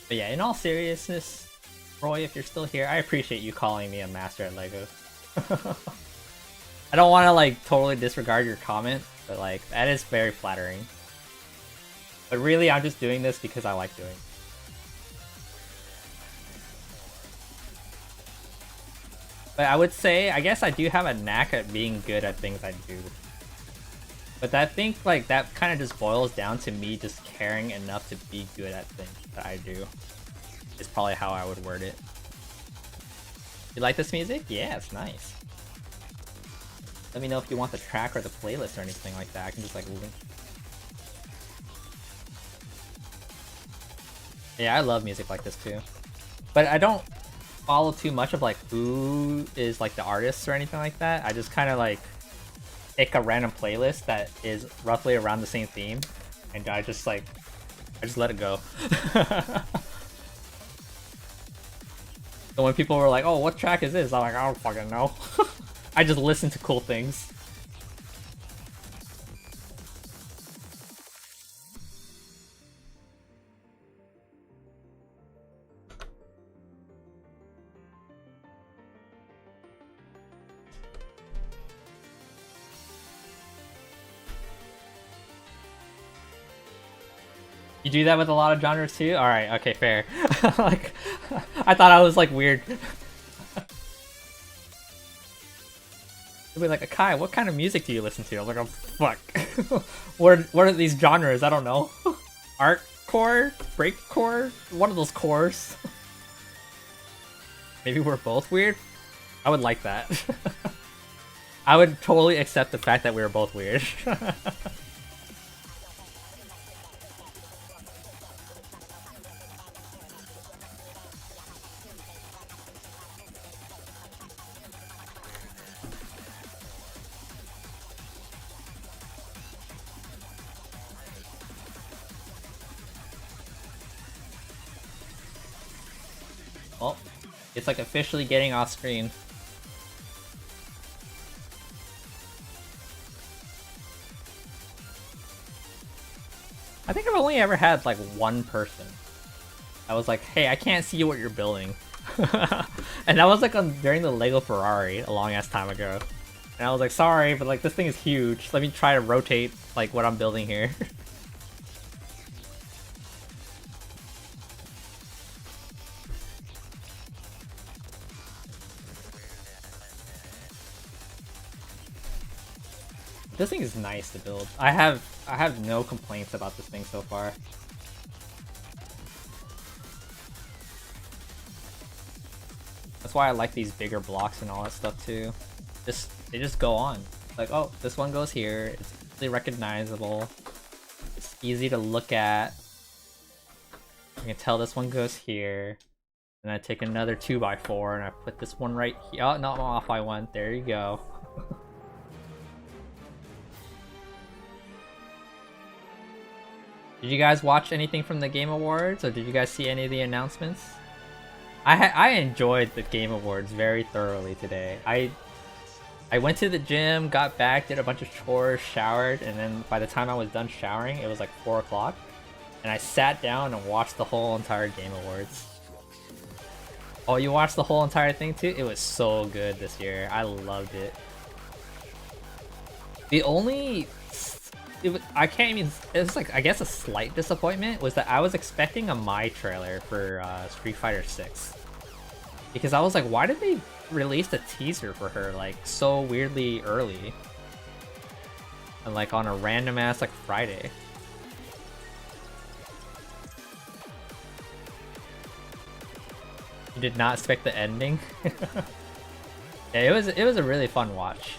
But yeah, in all seriousness, Roy, if you're still here, I appreciate you calling me a master at Lego. I don't want to like totally disregard your comment, but like that is very flattering. But really, I'm just doing this because I like doing it. But I would say, I guess I do have a knack at being good at things I do. But I think like that kind of just boils down to me just caring enough to be good at things that I do. Is probably how I would word it. You like this music? Yeah, it's nice. Let me know if you want the track or the playlist or anything like that. I can just like link. Yeah, I love music like this too. But I don't follow too much of like who is like the artists or anything like that. I just kind of like pick a random playlist that is roughly around the same theme, and I just let it go. So when people were like, "Oh, what track is this?" I'm like, "I don't fucking know." I just listen to cool things. You do that with a lot of genres too? Alright, okay, fair. Like, I thought I was like weird. They'll be like, Akai, what kind of music do you listen to? I'm like, oh fuck. What are these genres? I don't know. Artcore? Breakcore? One of those cores. Maybe we're both weird? I would like that. I would totally accept the fact that we were both weird. Well, it's like officially getting off screen. I think I've only ever had like one person. I was like, hey, I can't see what you're building. And that was like during the Lego Ferrari a long ass time ago. And I was like, sorry, but like this thing is huge. Let me try to rotate like what I'm building here. This thing is nice to build. I have no complaints about this thing so far. That's why I like these bigger blocks and all that stuff too. They just go on. Like, oh, this one goes here. It's easily recognizable. It's easy to look at. You can tell this one goes here. And I take another 2x4 and I put this one right here. Oh, no, I'm off by one. There you go. Did you guys watch anything from the Game Awards, or did you guys see any of the announcements? I enjoyed the Game Awards very thoroughly today. I went to the gym, got back, did a bunch of chores, showered, and then by the time I was done showering, it was like 4 o'clock. And I sat down and watched the whole entire Game Awards. Oh, you watched the whole entire thing too? It was so good this year. I loved it. The only... I can't even... It was like, I guess a slight disappointment was that I was expecting a Mai trailer for Street Fighter 6. Because I was like, why did they release a teaser for her like so weirdly early? And like on a random ass like Friday. You did not expect the ending? Yeah, it was a really fun watch.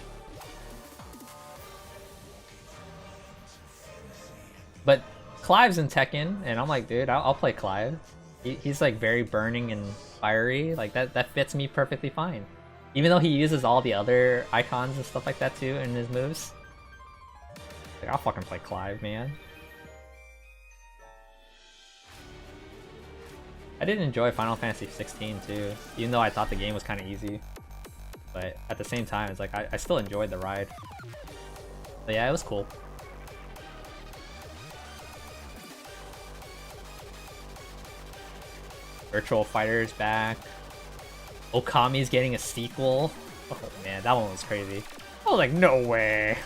But Clive's in Tekken, and I'm like, dude, I'll play Clive. He's like very burning and fiery. Like that fits me perfectly fine. Even though he uses all the other icons and stuff like that too in his moves. Like, I'll fucking play Clive, man. I did enjoy Final Fantasy 16 too, even though I thought the game was kind of easy. But at the same time, it's like I still enjoyed the ride. But yeah, it was cool. Virtual Fighter's back. Okami's getting a sequel. Oh man, that one was crazy. I was like, no way.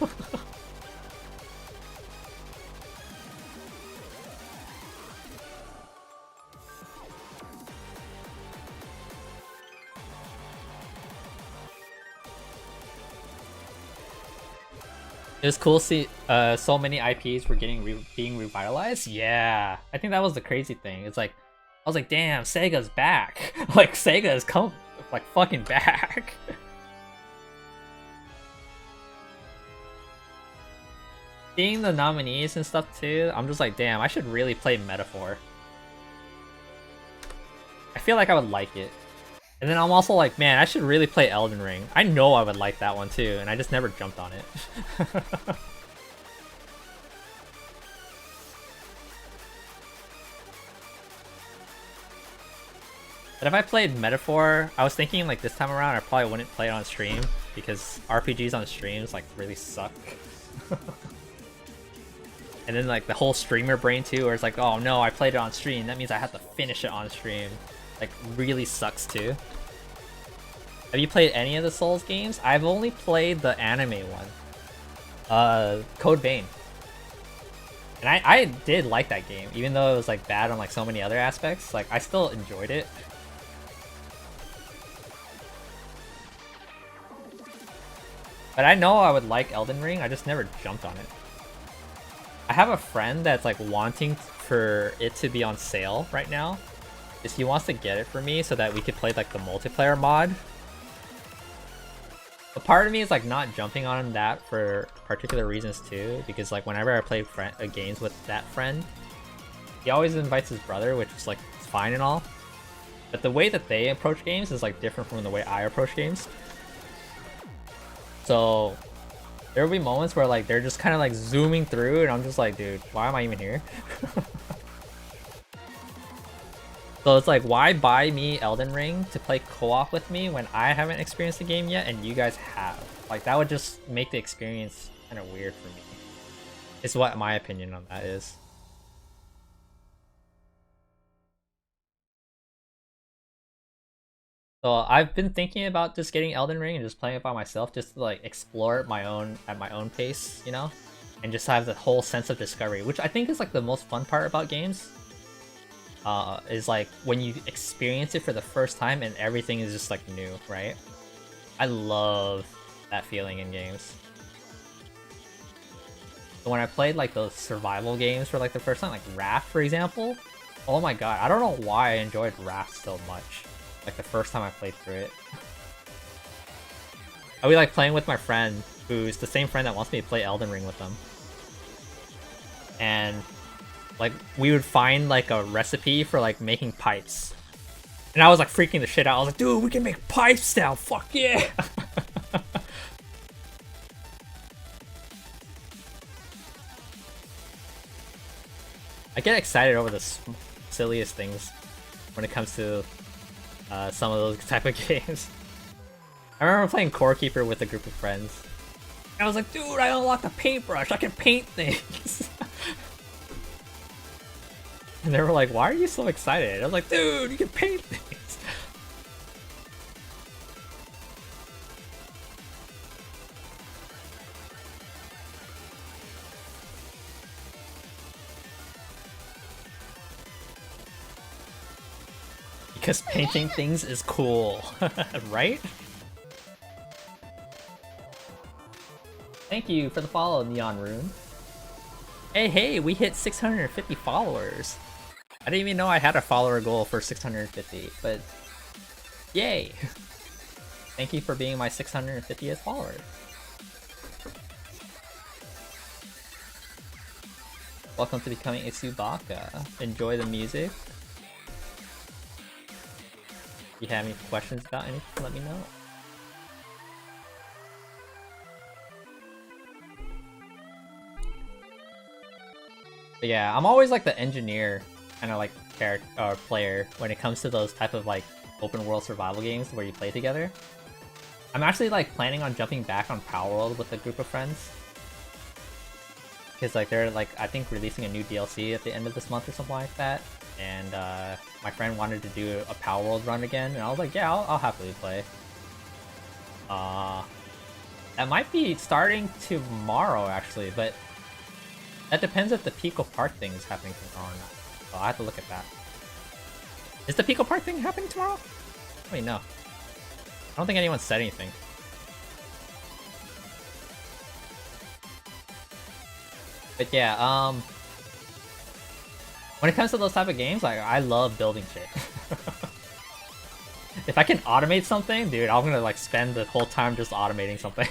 It was cool to see so many IPs were being revitalized. Yeah, I think that was the crazy thing. It's like, I was like, damn, Sega's back. Like, Sega is like fucking back. Seeing the nominees and stuff too, I'm just like, damn, I should really play Metaphor. I feel like I would like it. And then I'm also like, man, I should really play Elden Ring. I know I would like that one too, and I just never jumped on it. But if I played Metaphor, I was thinking like this time around I probably wouldn't play it on stream because RPGs on streams like really suck. And then like the whole streamer brain too, where it's like, oh no, I played it on stream, that means I have to finish it on stream. Like really sucks too. Have you played any of the Souls games? I've only played the anime one. Code Vein. And I did like that game, even though it was like bad on like so many other aspects. Like I still enjoyed it. But I know I would like Elden Ring, I just never jumped on it. I have a friend that's like wanting for it to be on sale right now. Is he wants to get it for me so that we could play like the multiplayer mod. A part of me is like not jumping on that for particular reasons too, because like whenever I play games with that friend, he always invites his brother, which is like it's fine and all. But the way that they approach games is like different from the way I approach games. So there will be moments where like they're just kind of like zooming through, and I'm just like, dude, why am I even here? So it's like, why buy me Elden Ring to play co-op with me when I haven't experienced the game yet and you guys have? Like, that would just make the experience kind of weird for me. Is what my opinion on that is. So I've been thinking about just getting Elden Ring and just playing it by myself, just to like explore it at my own pace, you know? And just have the whole sense of discovery, which I think is like the most fun part about games. Is like when you experience it for the first time and everything is just like new, right? I love that feeling in games. So when I played like those survival games for like the first time, like Raft for example, oh my god, I don't know why I enjoyed Raft so much. Like the first time I played through it. I would like playing with my friend, who's the same friend that wants me to play Elden Ring with them. And like, we would find like a recipe for like making pipes. And I was like freaking the shit out. I was like, dude, we can make pipes now, fuck yeah! I get excited over the silliest things when it comes to some of those type of games. I remember playing Core Keeper with a group of friends. And I was like, dude, I unlocked a paintbrush, I can paint things! And they were like, why are you so excited? I was like, dude, you can paint things! Because painting things is cool, right? Thank you for the follow, Neon Rune. Hey, we hit 650 followers. I didn't even know I had a follower goal for 650, but yay! Thank you for being my 650th follower. Welcome to becoming a Tsubaka. Enjoy the music. If you have any questions about anything, let me know. But yeah, I'm always like the engineer kind of like player when it comes to those type of like open world survival games where you play together. I'm actually like planning on jumping back on Power World with a group of friends. Because like they're like I think releasing a new DLC at the end of this month or something like that, and my friend wanted to do a Power World run again, and I was like, yeah, I'll happily play. That might be starting tomorrow actually, but that depends if the Pico Park thing is happening tomorrow or not. So I have to look at that. Is the Pico Park thing happening tomorrow? Wait, no. I don't think anyone said anything. But yeah, when it comes to those type of games, like I love building shit. If I can automate something, dude, I'm gonna like spend the whole time just automating something.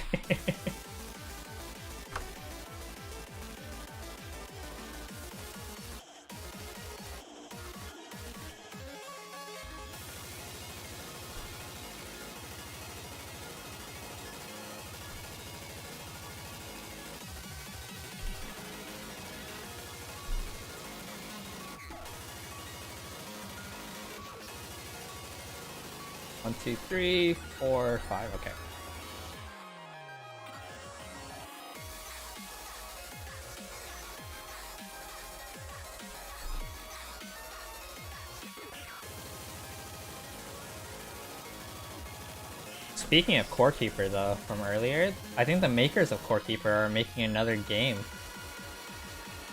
1, 2, 3, 4, 5. Okay. Speaking of Core Keeper though, from earlier, I think the makers of Core Keeper are making another game.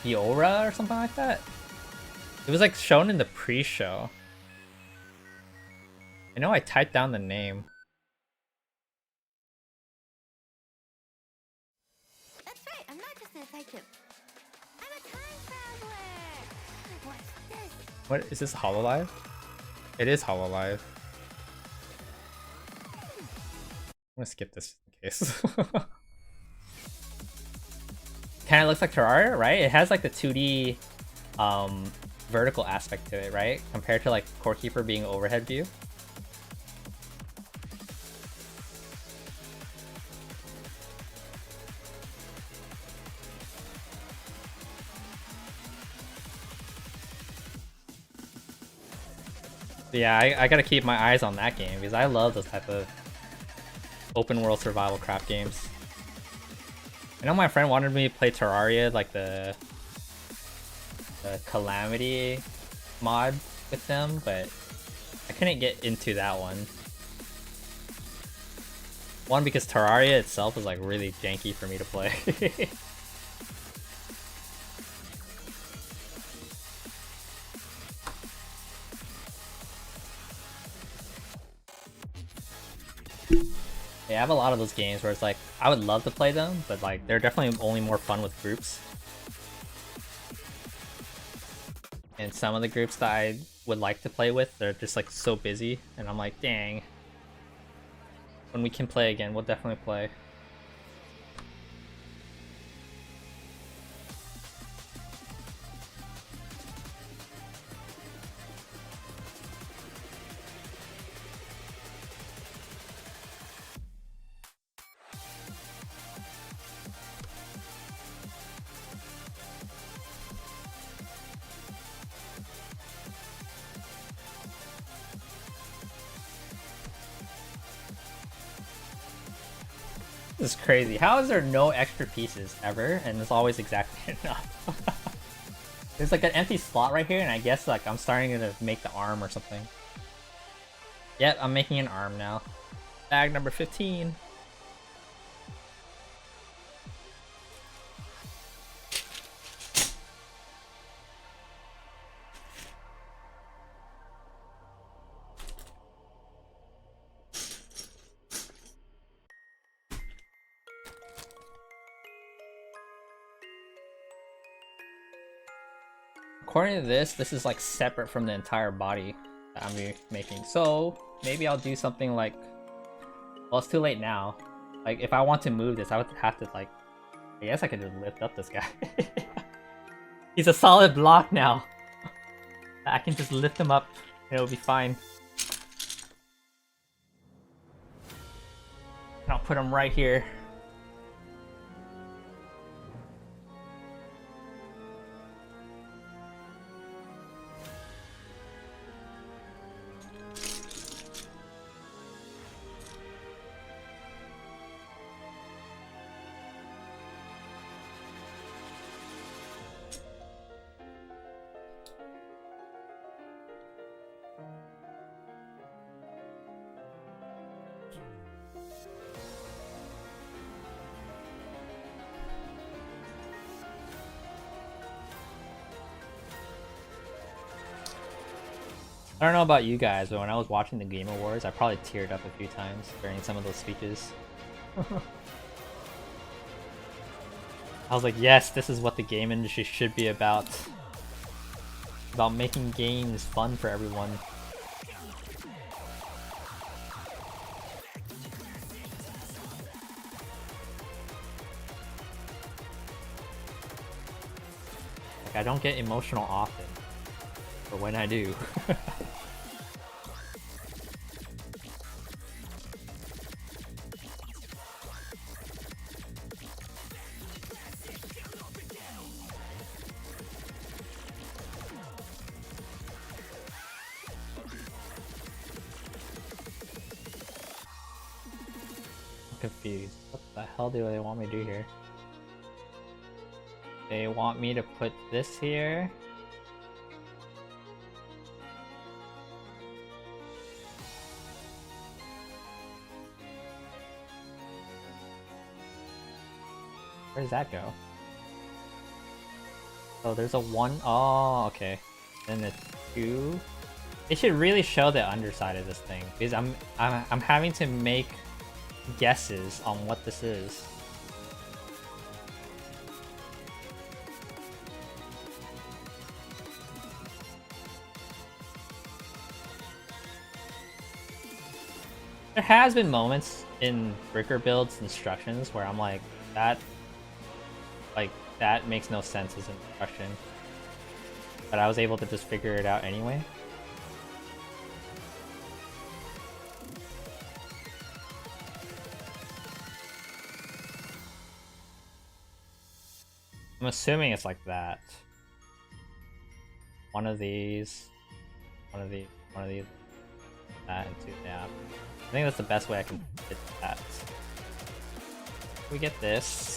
The Aura or something like that? It was like shown in the pre-show. I know I typed down the name. That's right, I'm not just a detective. I'm a time traveler! What's this? What is this, Hololive? It is Hololive. I'm gonna skip this in case. Kinda looks like Terraria, right? It has like the 2D vertical aspect to it, right? Compared to like Core Keeper being overhead view. Yeah, I gotta keep my eyes on that game because I love those type of open world survival crap games. I know my friend wanted me to play Terraria, like the Calamity mod with them, but I couldn't get into that one. One, because Terraria itself is like really janky for me to play. Yeah, I have a lot of those games where it's like, I would love to play them, but like, they're definitely only more fun with groups. And some of the groups that I would like to play with, they're just like so busy, and I'm like, dang. When we can play again, we'll definitely play. This is crazy. How is there no extra pieces ever, and it's always exactly enough? There's like an empty slot right here, and I guess like I'm starting to make the arm or something. Yep, I'm making an arm now. Bag number 15. According to this is like separate from the entire body that I'm making. So maybe I'll do something like, well, it's too late now. Like if I want to move this, I would have to like, I guess I could just lift up this guy. He's a solid block now. I can just lift him up and it'll be fine. And I'll put him right here. I don't know about you guys, but when I was watching the Game Awards, I probably teared up a few times during some of those speeches. I was like, yes, this is what the game industry should be about. About making games fun for everyone. Like, I don't get emotional often, but when I do. Confused. What the hell do they want me to do here? They want me to put this here. Where does that go? Oh, there's a 1. Oh, okay. Then the 2. It should really show the underside of this thing because I'm having to make guesses on what this is. There has been moments in Bricker Build's instructions where I'm like, that makes no sense as an instruction. But I was able to just figure it out anyway. I'm assuming it's like that. One of these, that, and 2, yeah. I think that's the best way I can fit that. We get this.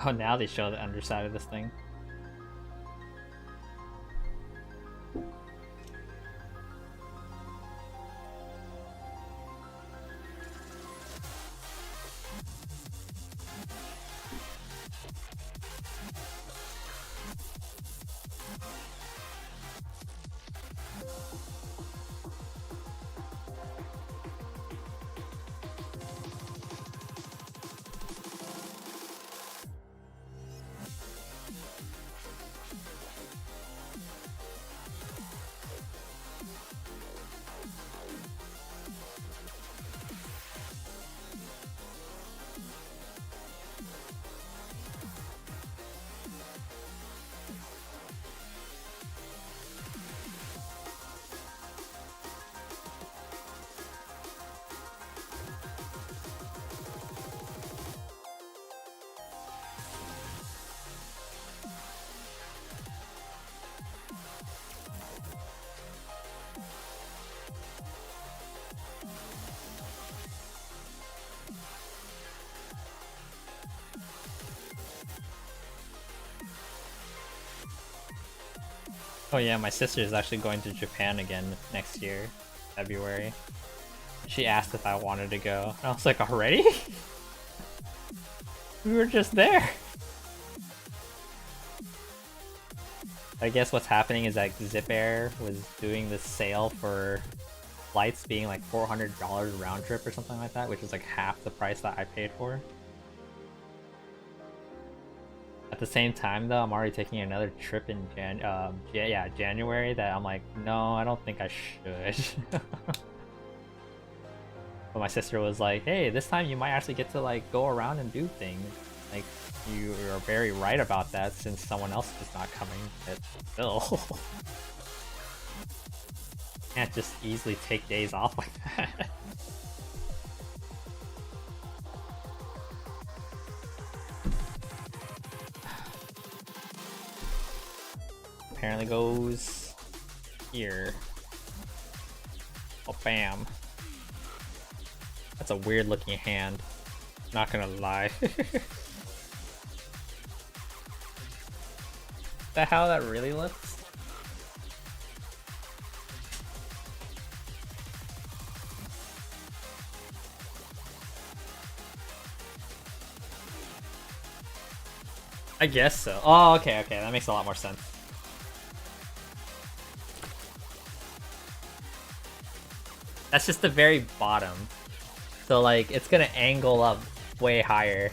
Oh, now they show the underside of this thing. Oh yeah, my sister is actually going to Japan again next year, February. She asked if I wanted to go. And I was like, already? We were just there. I guess what's happening is that Zip Air was doing this sale for flights being like $400 round trip or something like that, which is like half the price that I paid for. At the same time though, I'm already taking another trip in January that I'm like, no, I don't think I should. But my sister was like, hey, this time you might actually get to like go around and do things. Like, you are very right about that since someone else is not coming, but still. Can't just easily take days off like that. Apparently goes here. Oh, bam. That's a weird looking hand. Not gonna lie. Is that how that really looks? I guess so. Oh, okay, okay. That makes a lot more sense. That's just the very bottom. So, like, it's gonna angle up way higher.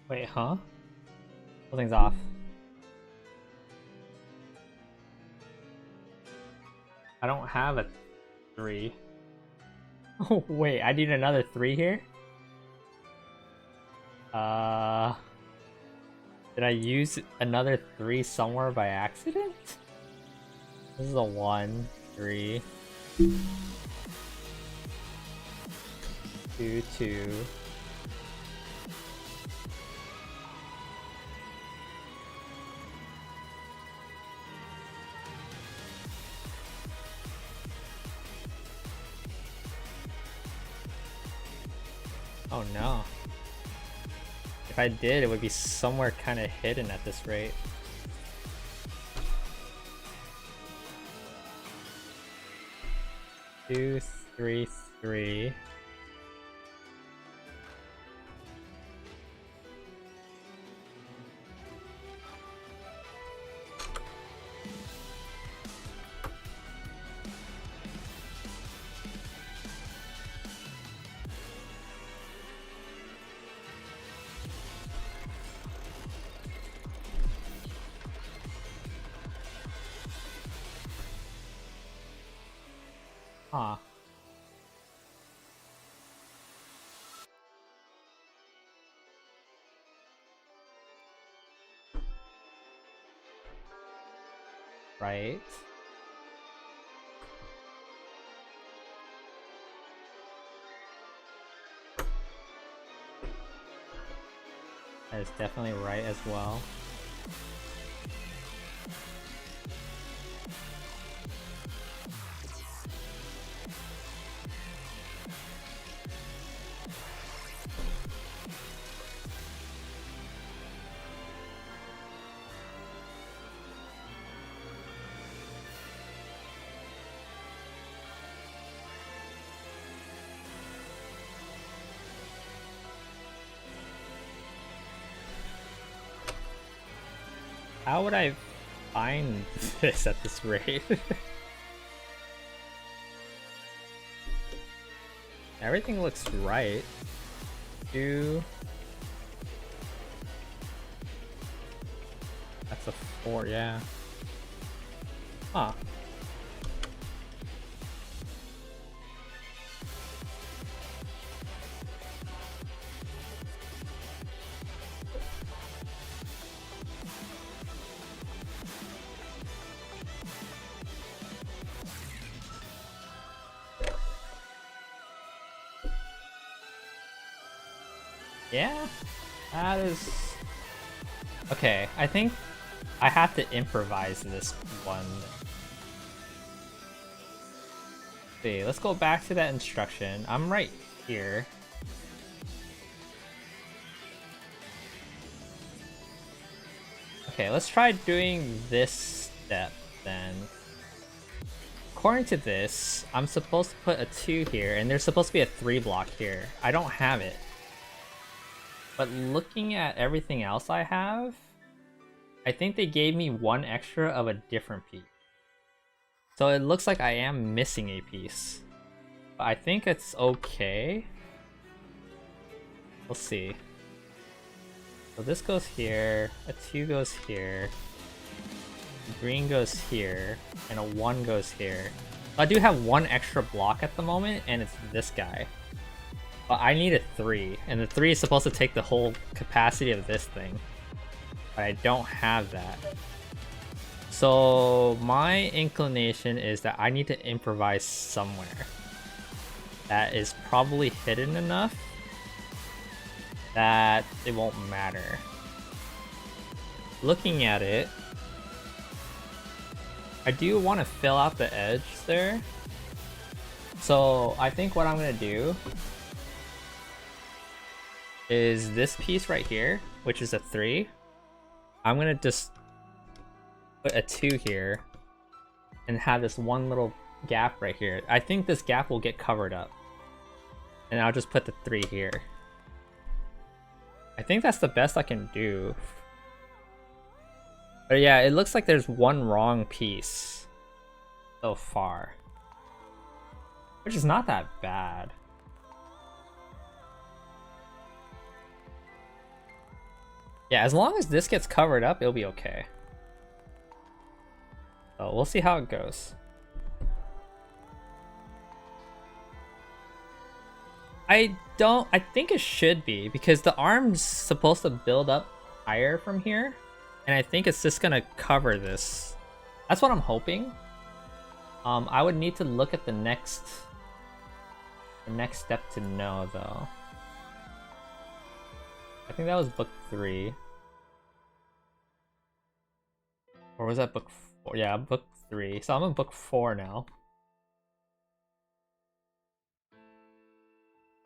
Wait, huh? Something's off. I don't have a 3. Oh wait, I need another 3 here? Did I use another 3 somewhere by accident? This is a 1, 3, 2, 2. Oh no. If I did, it would be somewhere kind of hidden at this rate. Two, three, three. Huh. Right. That is definitely right as well. How would I find this at this rate? Everything looks right. 2. That's a 4, yeah. Huh. Yeah, that is... Okay, I think I have to improvise this one. See, let's go back to that instruction. I'm right here. Okay, let's try doing this step then. According to this, I'm supposed to put a 2 here, and there's supposed to be a 3 block here. I don't have it. But looking at everything else I have, I think they gave me 1 extra of a different piece. So it looks like I am missing a piece. But I think it's okay. We'll see. So this goes here, a 2 goes here, green goes here, and a 1 goes here. I do have 1 extra block at the moment, and it's this guy. But I need a 3, and the 3 is supposed to take the whole capacity of this thing. But I don't have that. So my inclination is that I need to improvise somewhere that is probably hidden enough that it won't matter. Looking at it, I do want to fill out the edge there. So I think what I'm gonna do is this piece right here, which is a 3. I'm gonna just put a 2 here and have this one little gap right here. I think this gap will get covered up. And I'll just put the 3 here. I think that's the best I can do. But yeah, it looks like there's 1 wrong piece so far. Which is not that bad. Yeah, as long as this gets covered up, it'll be okay. So we'll see how it goes. I think it should be, because the arm's supposed to build up higher from here. And I think it's just gonna cover this. That's what I'm hoping. I would need to look at the next step to know, though. I think that was book 3. Or was that book 4? Yeah, book 3. So I'm in book 4 now.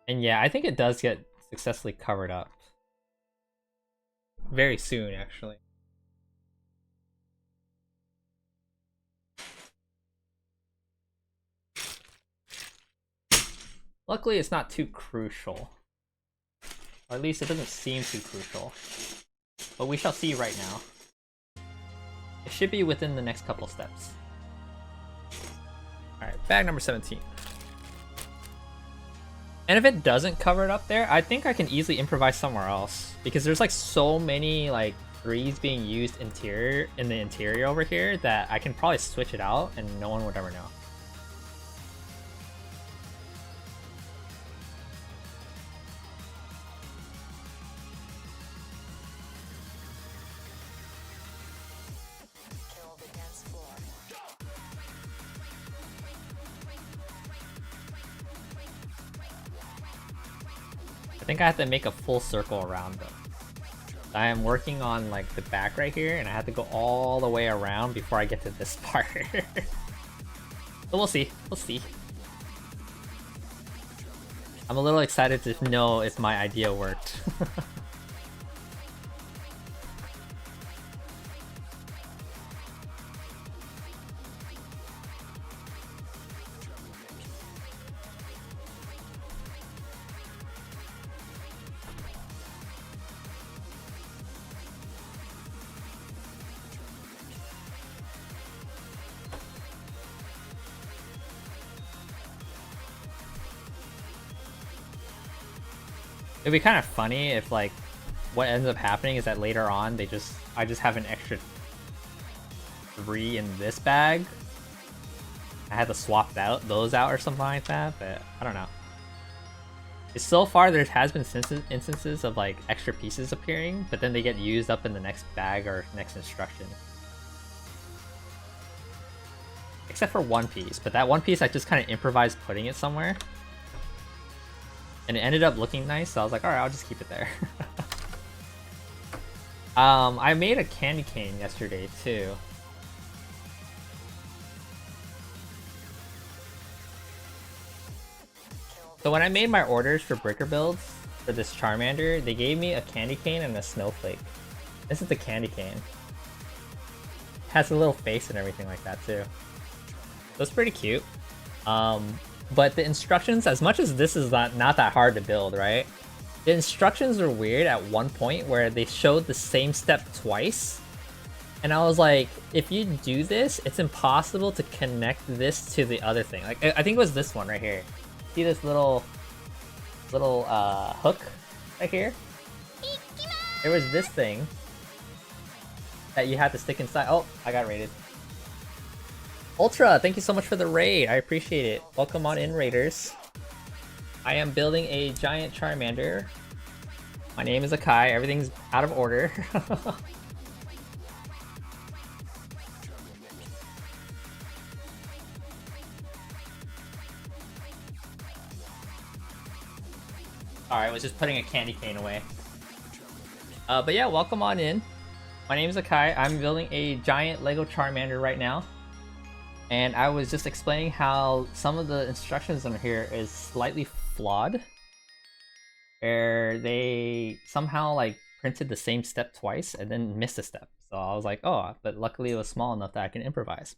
And yeah, I think it does get successfully covered up. Very soon, actually. Luckily, it's not too crucial. Or at least it doesn't seem too crucial. But we shall see right now. It should be within the next couple steps. Alright, bag number 17. And if it doesn't cover it up there, I think I can easily improvise somewhere else. Because there's like so many like 3s being used in the interior over here that I can probably switch it out and no one would ever know. I think I have to make a full circle around them. I am working on like the back right here, and I have to go all the way around before I get to this part. But we'll see. We'll see. I'm a little excited to know if my idea worked. It'd be kind of funny if like what ends up happening is that later on I just have an extra 3 in this bag. I had to swap those out or something like that, but I don't know. So far there has been instances of like extra pieces appearing, but then they get used up in the next bag or next instruction. Except for one piece, but that one piece I just kind of improvised putting it somewhere. And it ended up looking nice, so I was like, alright, I'll just keep it there. I made a candy cane yesterday, too. So when I made my orders for breaker builds for this Charmander, they gave me a candy cane and a snowflake. This is the candy cane. It has a little face and everything like that, too. So it's pretty cute. But the instructions, as much as this is not that hard to build, right? The instructions are weird at one point where they showed the same step twice. And I was like, if you do this, it's impossible to connect this to the other thing. Like, I think it was this one right here. See this little hook right here? There was this thing that you had to stick inside. Oh, I got raided. Ultra, thank you so much for the raid. I appreciate it. Welcome on in, raiders. I am building a giant Charmander. My name is Akai. Everything's out of order. Alright, I was just putting a candy cane away. But yeah, welcome on in. My name is Akai. I'm building a giant Lego Charmander right now. And I was just explaining how some of the instructions on here is slightly flawed. Where they somehow like printed the same step twice and then missed a step. So I was like, oh, but luckily it was small enough that I can improvise.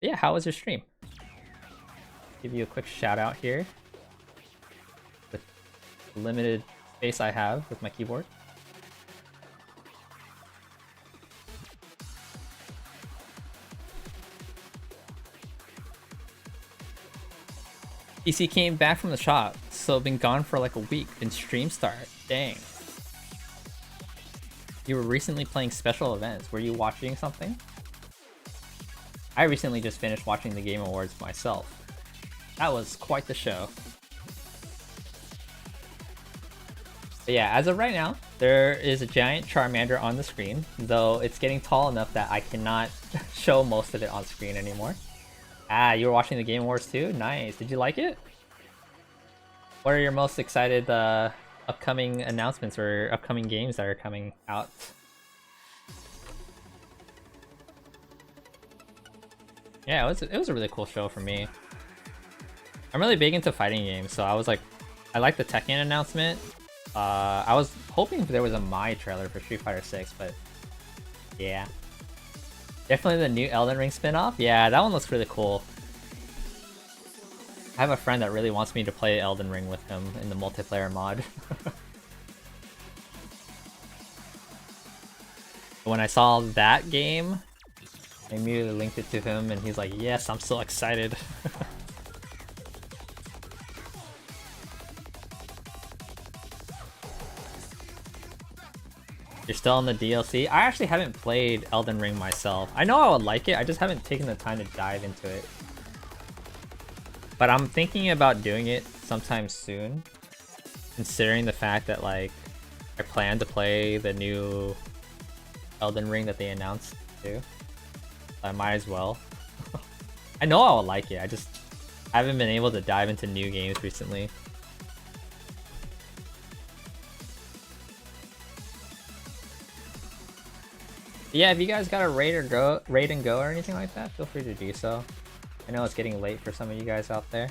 But yeah, how was your stream? Give you a quick shout out here. With the limited space I have with my keyboard. PC came back from the shop, so been gone for like a week. Been stream start. Dang. You were recently playing special events. Were you watching something? I recently just finished watching the Game Awards myself. That was quite the show. But yeah, as of right now, there is a giant Charmander on the screen, though it's getting tall enough that I cannot show most of it on screen anymore. Ah, you were watching the Game Awards too? Nice. Did you like it? What are your most excited upcoming announcements or upcoming games that are coming out? Yeah, it was a really cool show for me. I'm really big into fighting games, so I was like, I like the Tekken announcement. I was hoping there was a Mai trailer for Street Fighter 6, but yeah. Definitely the new Elden Ring spin-off. Yeah, that one looks really cool. I have a friend that really wants me to play Elden Ring with him in the multiplayer mod. When I saw that game, I immediately linked it to him and he's like, yes, I'm so excited. You're still in the DLC? I actually haven't played Elden Ring myself. I know I would like it, I just haven't taken the time to dive into it. But I'm thinking about doing it sometime soon, considering the fact that like I plan to play the new Elden Ring that they announced too. I might as well. I know I would like it, I just haven't been able to dive into new games recently. Yeah, if you guys got a raid and go or anything like that, feel free to do so. I know it's getting late for some of you guys out there.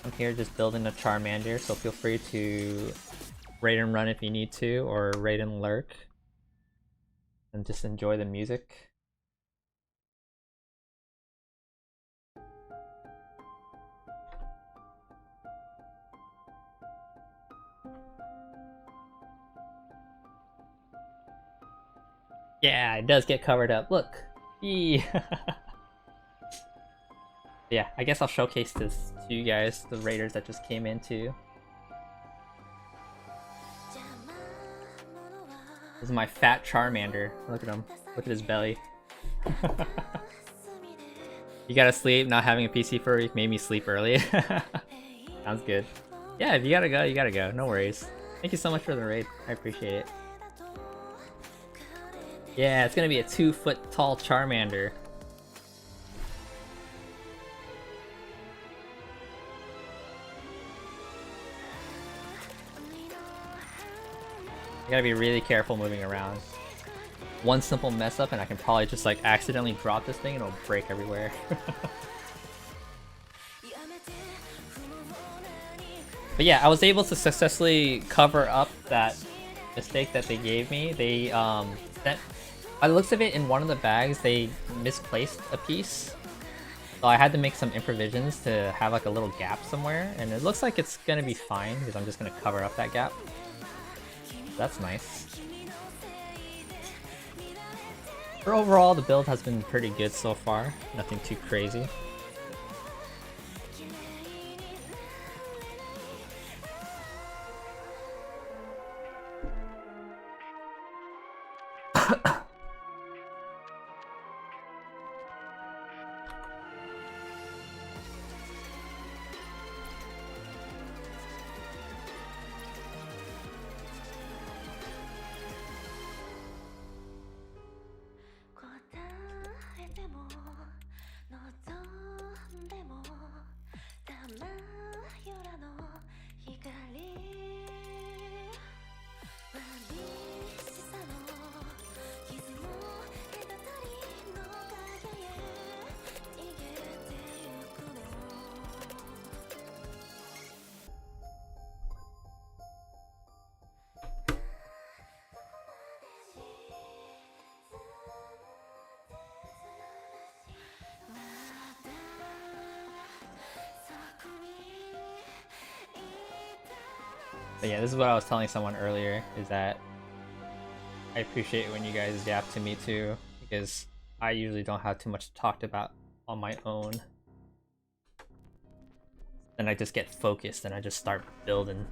I'm here just building a Charmander, so feel free to raid and run if you need to, or raid and lurk. And just enjoy the music. Yeah, it does get covered up. Look. Yeah. Yeah, I guess I'll showcase this to you guys, the raiders that just came in too. This is my fat Charmander. Look at him. Look at his belly. You gotta sleep. Not having a PC for a week made me sleep early. Sounds good. Yeah, if you gotta go, you gotta go. No worries. Thank you so much for the raid. I appreciate it. Yeah, it's gonna be a 2-foot tall Charmander. I gotta be really careful moving around. One simple mess up and I can probably just like accidentally drop this thing and it'll break everywhere. But yeah, I was able to successfully cover up that mistake that they gave me. They by the looks of it, in one of the bags they misplaced a piece. So I had to make some improvisions to have like a little gap somewhere, and it looks like it's gonna be fine because I'm just gonna cover up that gap. That's nice. But overall, the build has been pretty good so far. Nothing too crazy. But yeah, this is what I was telling someone earlier, is that I appreciate when you guys adapt to me too, because I usually don't have too much to talk about on my own. Then I just get focused and I just start building.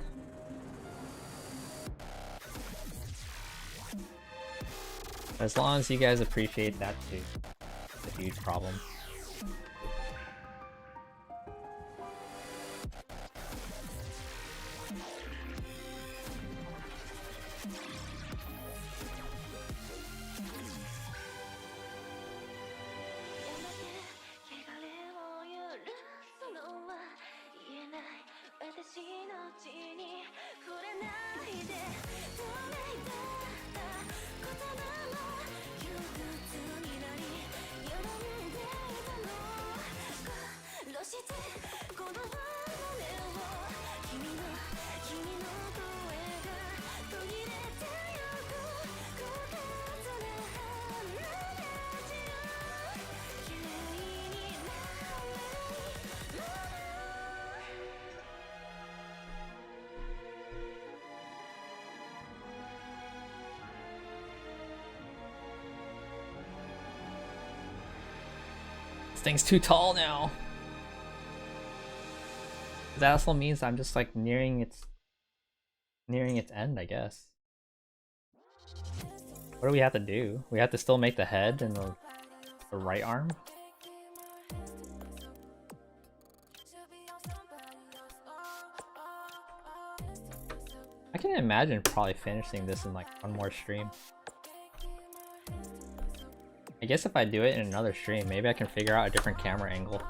As long as you guys appreciate that too, it's a huge problem. This thing's too tall now. That also means I'm just like nearing its end, I guess. What do we have to do? We have to still make the head and the right arm? I can imagine probably finishing this in like one more stream. I guess if I do it in another stream, maybe I can figure out a different camera angle.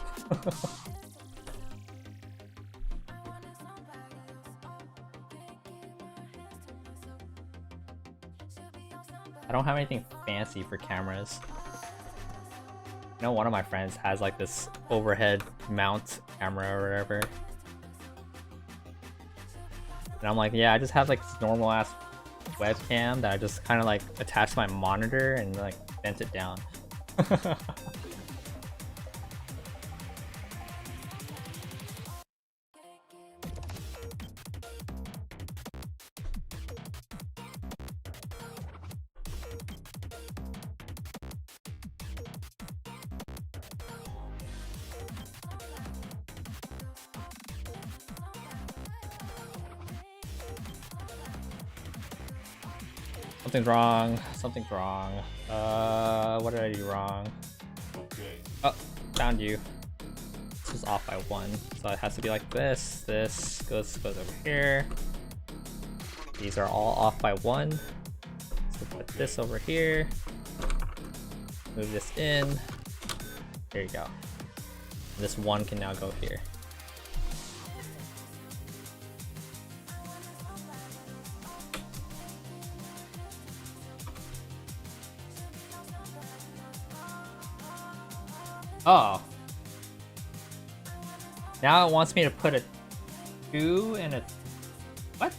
I don't have anything fancy for cameras. I know one of my friends has like this overhead mount camera or whatever. And I'm like, yeah, I just have like this normal ass webcam that I just kind of like attach to my monitor and like bent it down. Something's wrong. Something's wrong. What did I do wrong? Oh, found you. This was off by 1, so it has to be like this. This goes over here. These are all off by 1. So put this over here. Move this in. There you go. This 1 can now go here. Oh. Now it wants me to put a 2 and a... What?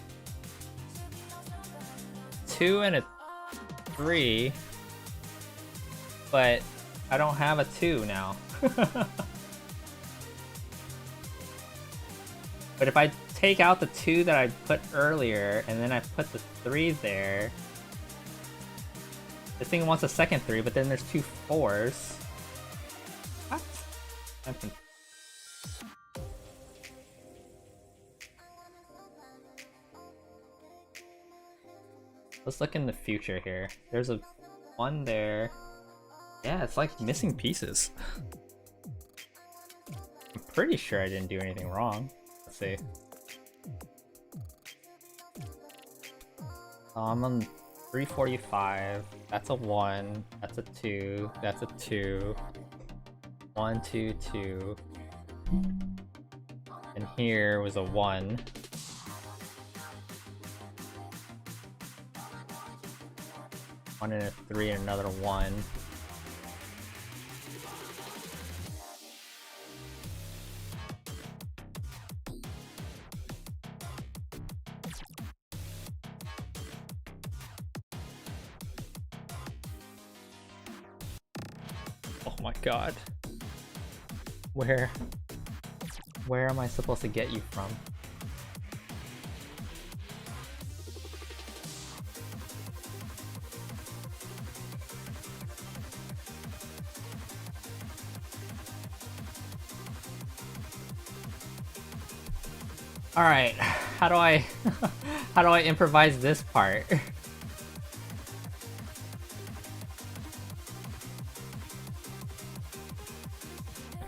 2 and a 3. But I don't have a 2 now. But if I take out the 2 that I put earlier, and then I put the 3 there... This thing wants a second 3, but then there's 2 4s. What? Let's look in the future here. There's a 1 there. Yeah, it's like missing pieces. I'm pretty sure I didn't do anything wrong. Let's see. I'm on 345. That's a 1. That's a 2. That's a 2. 1, 2, 2. And here was a 1. One and a 3 and another 1. Oh my god. Where am I supposed to get you from? All right, how do I how do I improvise this part?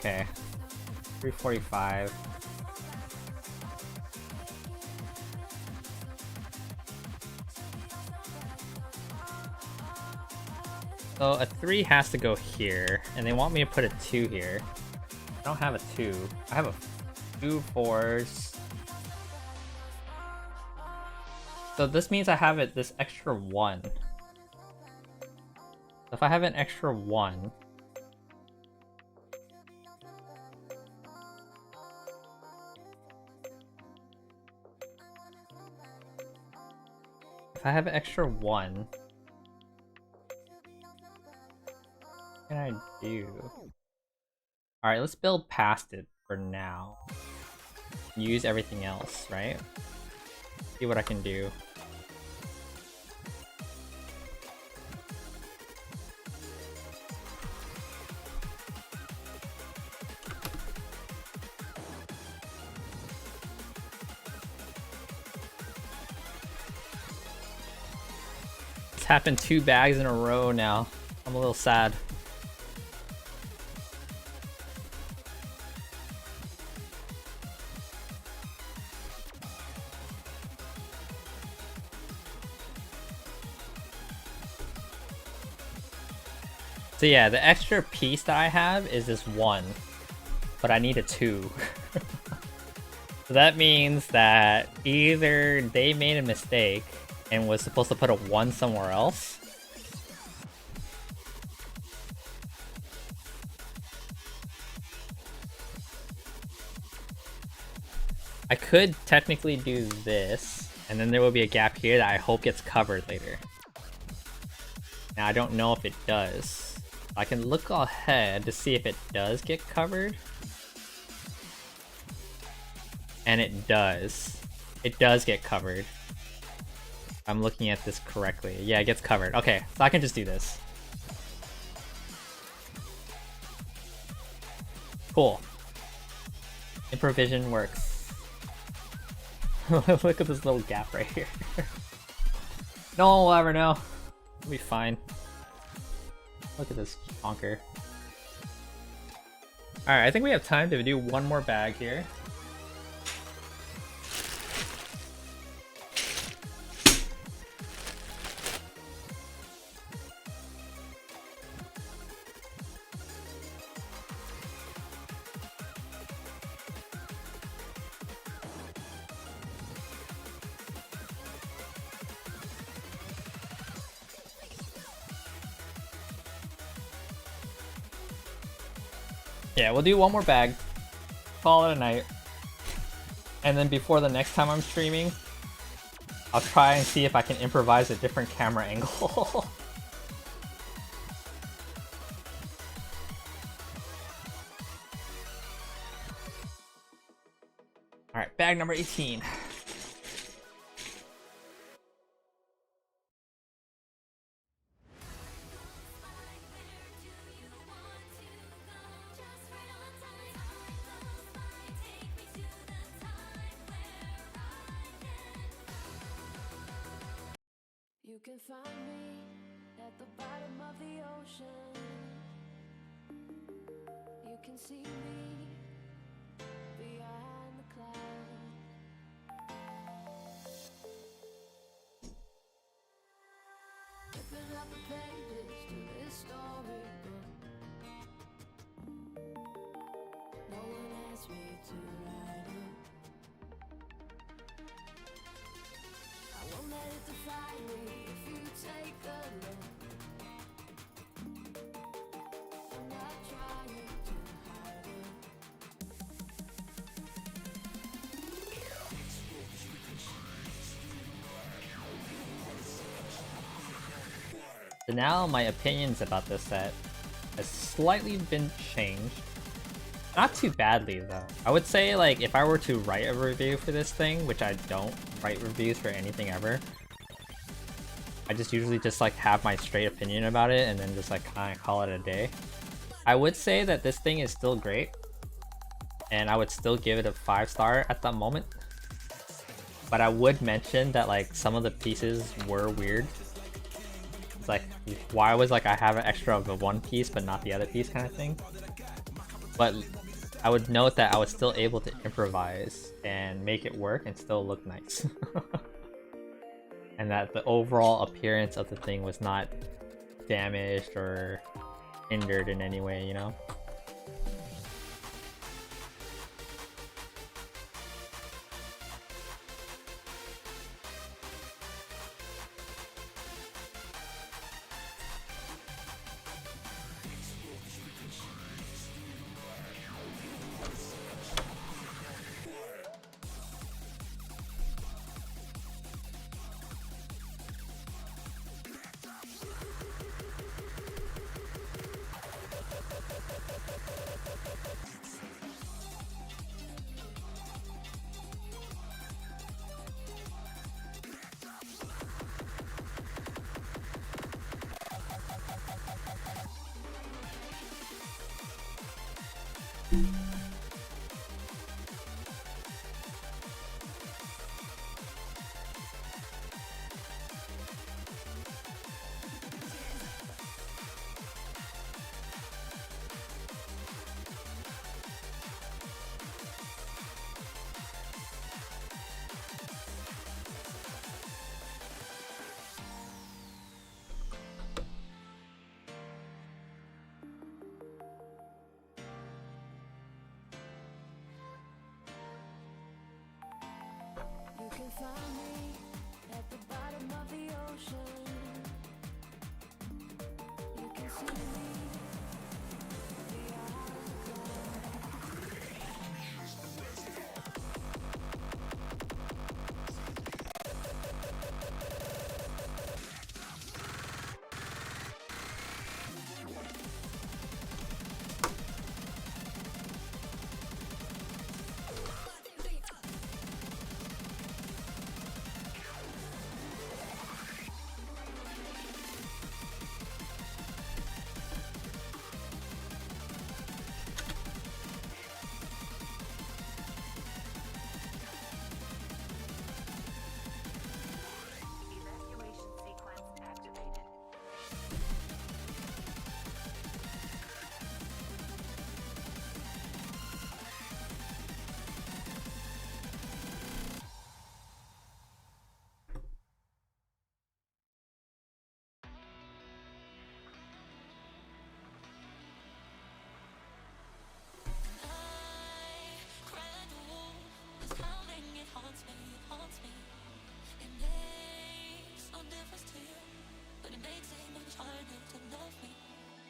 Okay. 345. So a 3 has to go here, and they want me to put a 2 here. I don't have a 2. I have a 2 4s. So this means I have this extra 1. If I have an extra 1, if I have an extra 1, what can I do? Alright, let's build past it for now. Use everything else, right? See what I can do. It's happened 2 bags in a row now. I'm a little sad. So yeah, the extra piece that I have is this 1, but I need a 2. So that means that either they made a mistake and was supposed to put a 1 somewhere else, I could technically do this, and then there will be a gap here that I hope gets covered later. Now I don't know if it does. I can look ahead to see if it does get covered. And it does. It does get covered. I'm looking at this correctly. Yeah, it gets covered. Okay, so I can just do this. Cool. Improvision works. Look at this little gap right here. No one will ever know. It'll be fine. Look at this honker. Alright, I think we have time to do one more bag here. Yeah, we'll do one more bag, call it a night, and then before the next time I'm streaming, I'll try and see if I can improvise a different camera angle. Alright, bag number 18. You can find me at the bottom of the ocean. You can see me behind the clouds. Ripping up the pages to this storybook. No one asked me to write it. I won't let it define me if you take a look. I'm not trying to hide it. So now my opinions about this set has slightly been changed. Not too badly though. I would say like if I were to write a review for this thing, which I don't write reviews for anything ever, I just usually just like have my straight opinion about it and then just like kind of call it a day. I would say that this thing is still great and I would still give it a 5-star at the moment. But I would mention that like some of the pieces were weird. It's like, why was like I have an extra of the one piece but not the other piece kind of thing. but I would note that I was still able to improvise and make it work and still look nice. And that the overall appearance of the thing was not damaged or hindered in any way, you know? You can find me at the bottom of the ocean. You can see me. Evacuation sequence activated.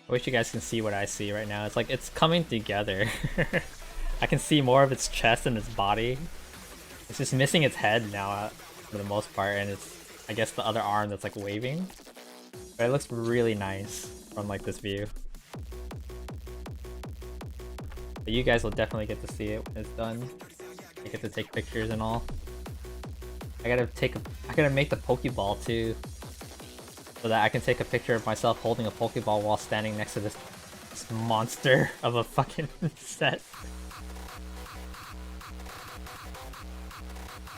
I wish you guys can see what I see right now. It's like it's coming together. I can see more of its chest and its body. It's just missing its head now for the most part, and it's, I guess, the other arm that's like waving. But it looks really nice from like this view. But you guys will definitely get to see it when it's done. I get to take pictures and all. I gotta make the Pokeball too, so that I can take a picture of myself holding a Pokeball while standing next to this monster of a fucking set.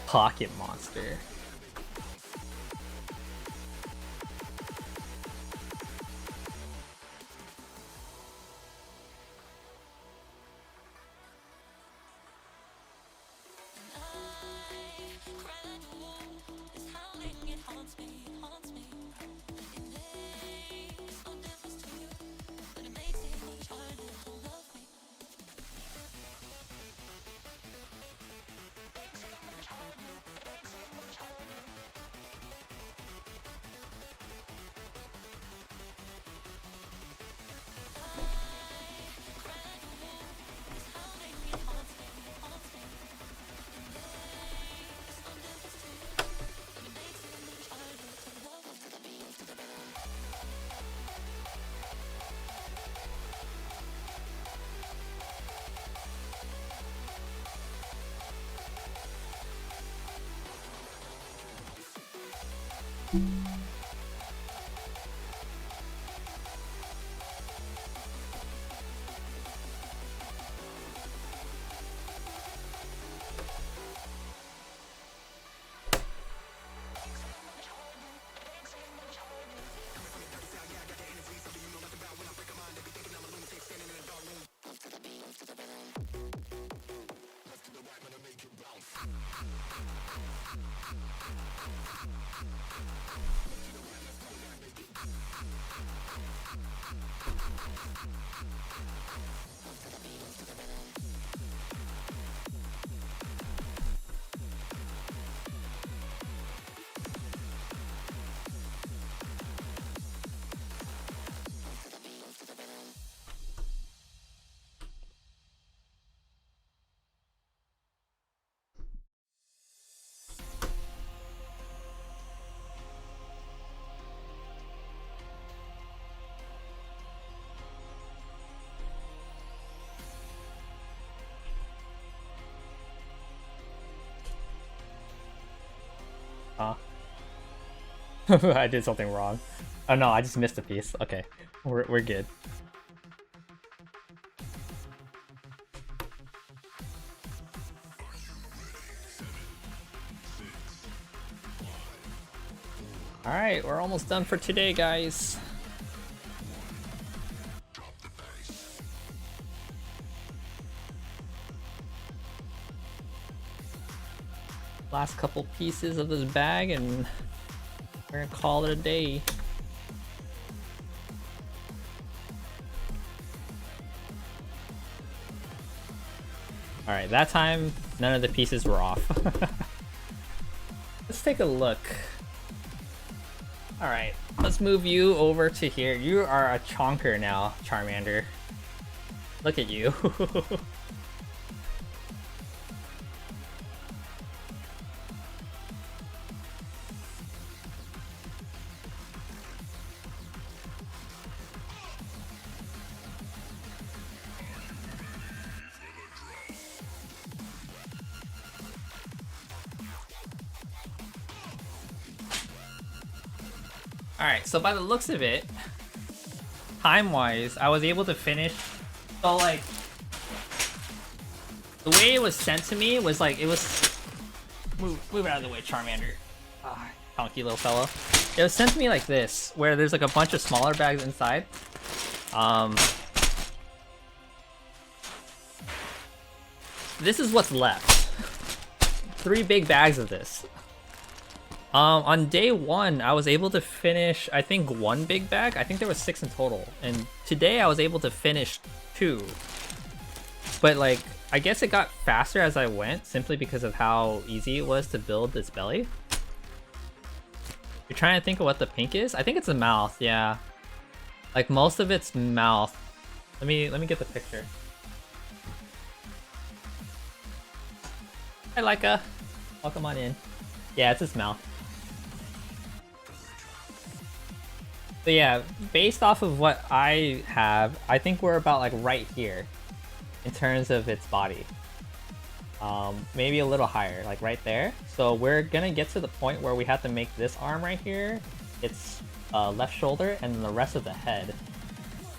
Pocket monster. I did something wrong. Oh no, I just missed a piece. Okay, we're good. Alright, we're almost done for today, guys. Last couple pieces of this bag and we're gonna call it a day. Alright, that time none of the pieces were off. Let's take a look. Alright, let's move you over to here. You are a chonker now, Charmander. Look at you. Alright, so by the looks of it, time-wise, I was able to finish. So, like, the way it was sent to me was like, it was... Move out of the way, Charmander. Ah, honky little fella. It was sent to me like this, where there's like a bunch of smaller bags inside. This is what's left. 3 big bags of this. On day 1, I was able to finish, I think, 1 big bag. I think there was 6 in total. And today I was able to finish 2. But like, I guess it got faster as I went, simply because of how easy it was to build this belly. You're trying to think of what the pink is? I think it's the mouth, yeah. Like, most of it's mouth. Let me get the picture. Hi, Laika. Welcome on in. Yeah, it's his mouth. So yeah, based off of what I have, I think we're about like right here in terms of its body. Maybe a little higher, like right there. So we're gonna get to the point where we have to make this arm right here its left shoulder and then the rest of the head.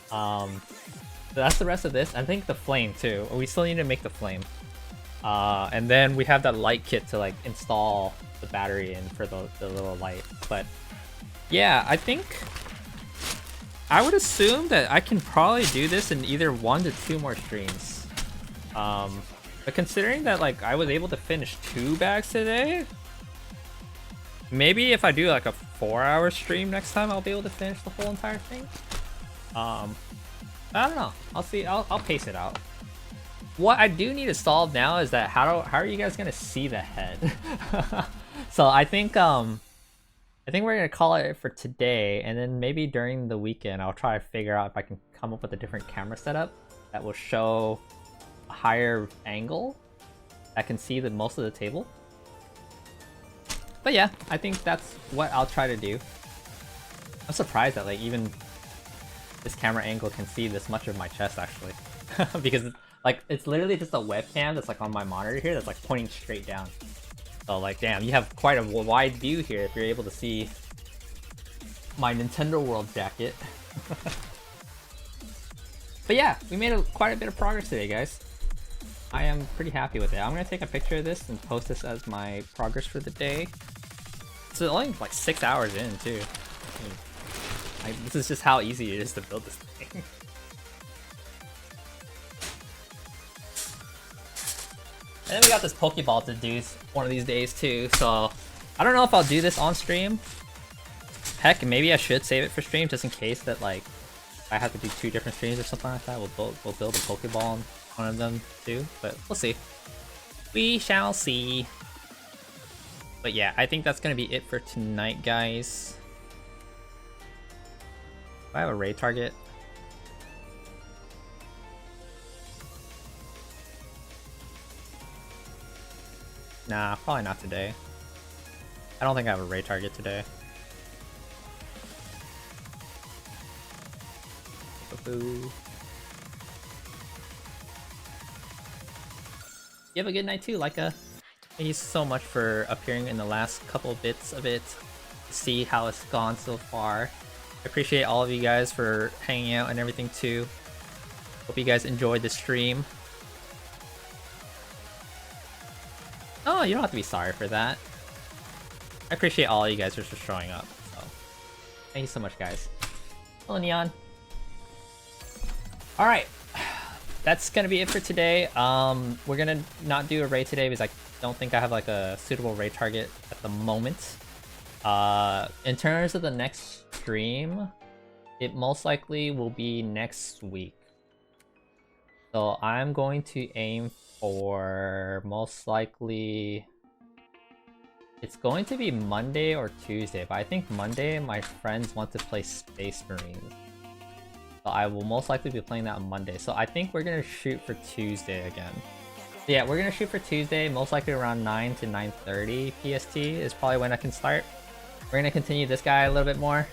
So that's the rest of this. I think the flame too. We still need to make the flame. And then we have that light kit to like install the battery in for the little light. But yeah, I think I would assume that I can probably do this in either 1 to 2 more streams. But considering that like I was able to finish 2 bags today, maybe if I do like a 4-hour stream next time, I'll be able to finish the whole entire thing. I don't know. I'll see. I'll pace it out. What I do need to solve now is that how are you guys gonna see the head? So I think we're gonna call it for today, and then maybe during the weekend I'll try to figure out if I can come up with a different camera setup that will show a higher angle that can see most of the table. But yeah, I think that's what I'll try to do. I'm surprised that like even this camera angle can see this much of my chest actually, because like it's literally just a webcam that's like on my monitor here that's like pointing straight down. So like, damn, you have quite a wide view here if you're able to see my Nintendo World jacket. But yeah, we made quite a bit of progress today, guys. I am pretty happy with it. I'm gonna take a picture of this and post this as my progress for the day. It's only like 6 hours in too. This is just how easy it is to build this thing. And then we got this Pokeball to do one of these days too, so I don't know if I'll do this on stream. Heck, maybe I should save it for stream just in case that like I have to do 2 different streams or something like that. We'll build a Pokeball on one of them too, but we'll see. We shall see. But yeah, I think that's gonna be it for tonight, guys. Do I have a raid target? Nah, probably not today. I don't think I have a raid target today. Boo-boo. You have a good night too, Laika. Thank you so much for appearing in the last couple bits of it. see how it's gone so far. I appreciate all of you guys for hanging out and everything too. Hope you guys enjoyed the stream. Oh, you don't have to be sorry for that. I appreciate all of you guys just for showing up. So, thank you so much, guys. Hello, Neon. All right, that's gonna be it for today. We're gonna not do a raid today because I don't think I have like a suitable raid target at the moment. In terms of the next stream, it most likely will be next week. So I'm going to aim for most likely it's going to be Monday or Tuesday, but I think Monday my friends want to play Space Marines. So I will most likely be playing that on Monday. So I think we're gonna shoot for Tuesday again. So yeah, we're gonna shoot for Tuesday, most likely around 9 to 9:30 PST is probably when I can start. We're gonna continue this guy a little bit more.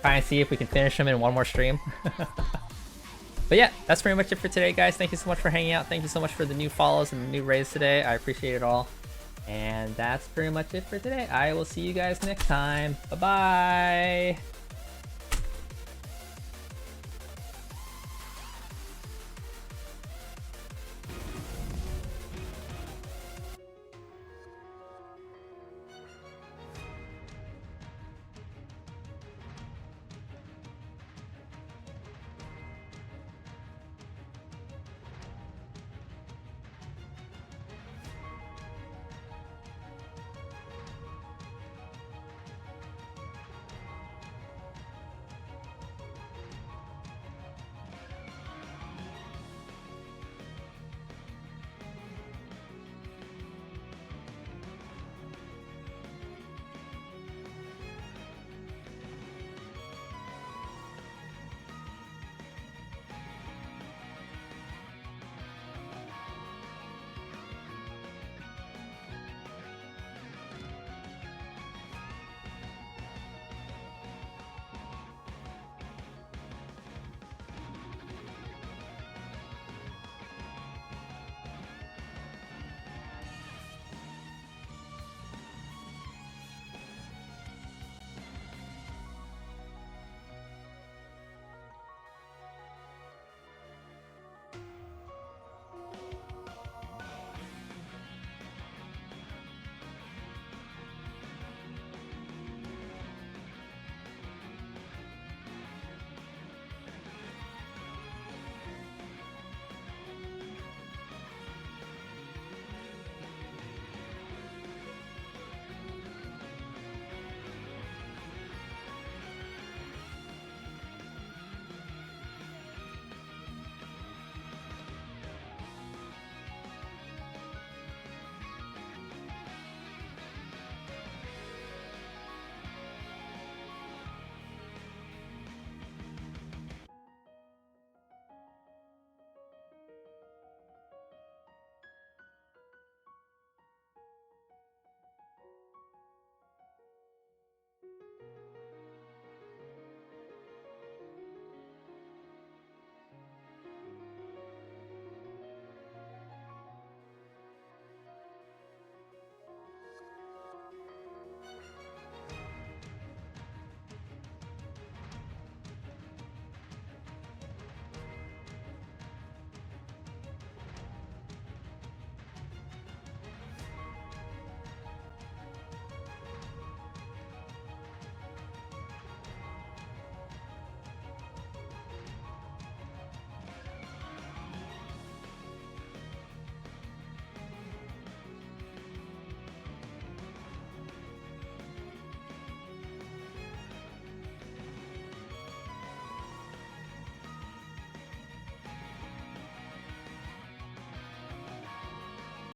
Try and see if we can finish him in one more stream. But yeah, that's pretty much it for today, guys. Thank you so much for hanging out. Thank you so much for the new follows and the new raids today. I appreciate it all. And that's pretty much it for today. I will see you guys next time. Bye-bye.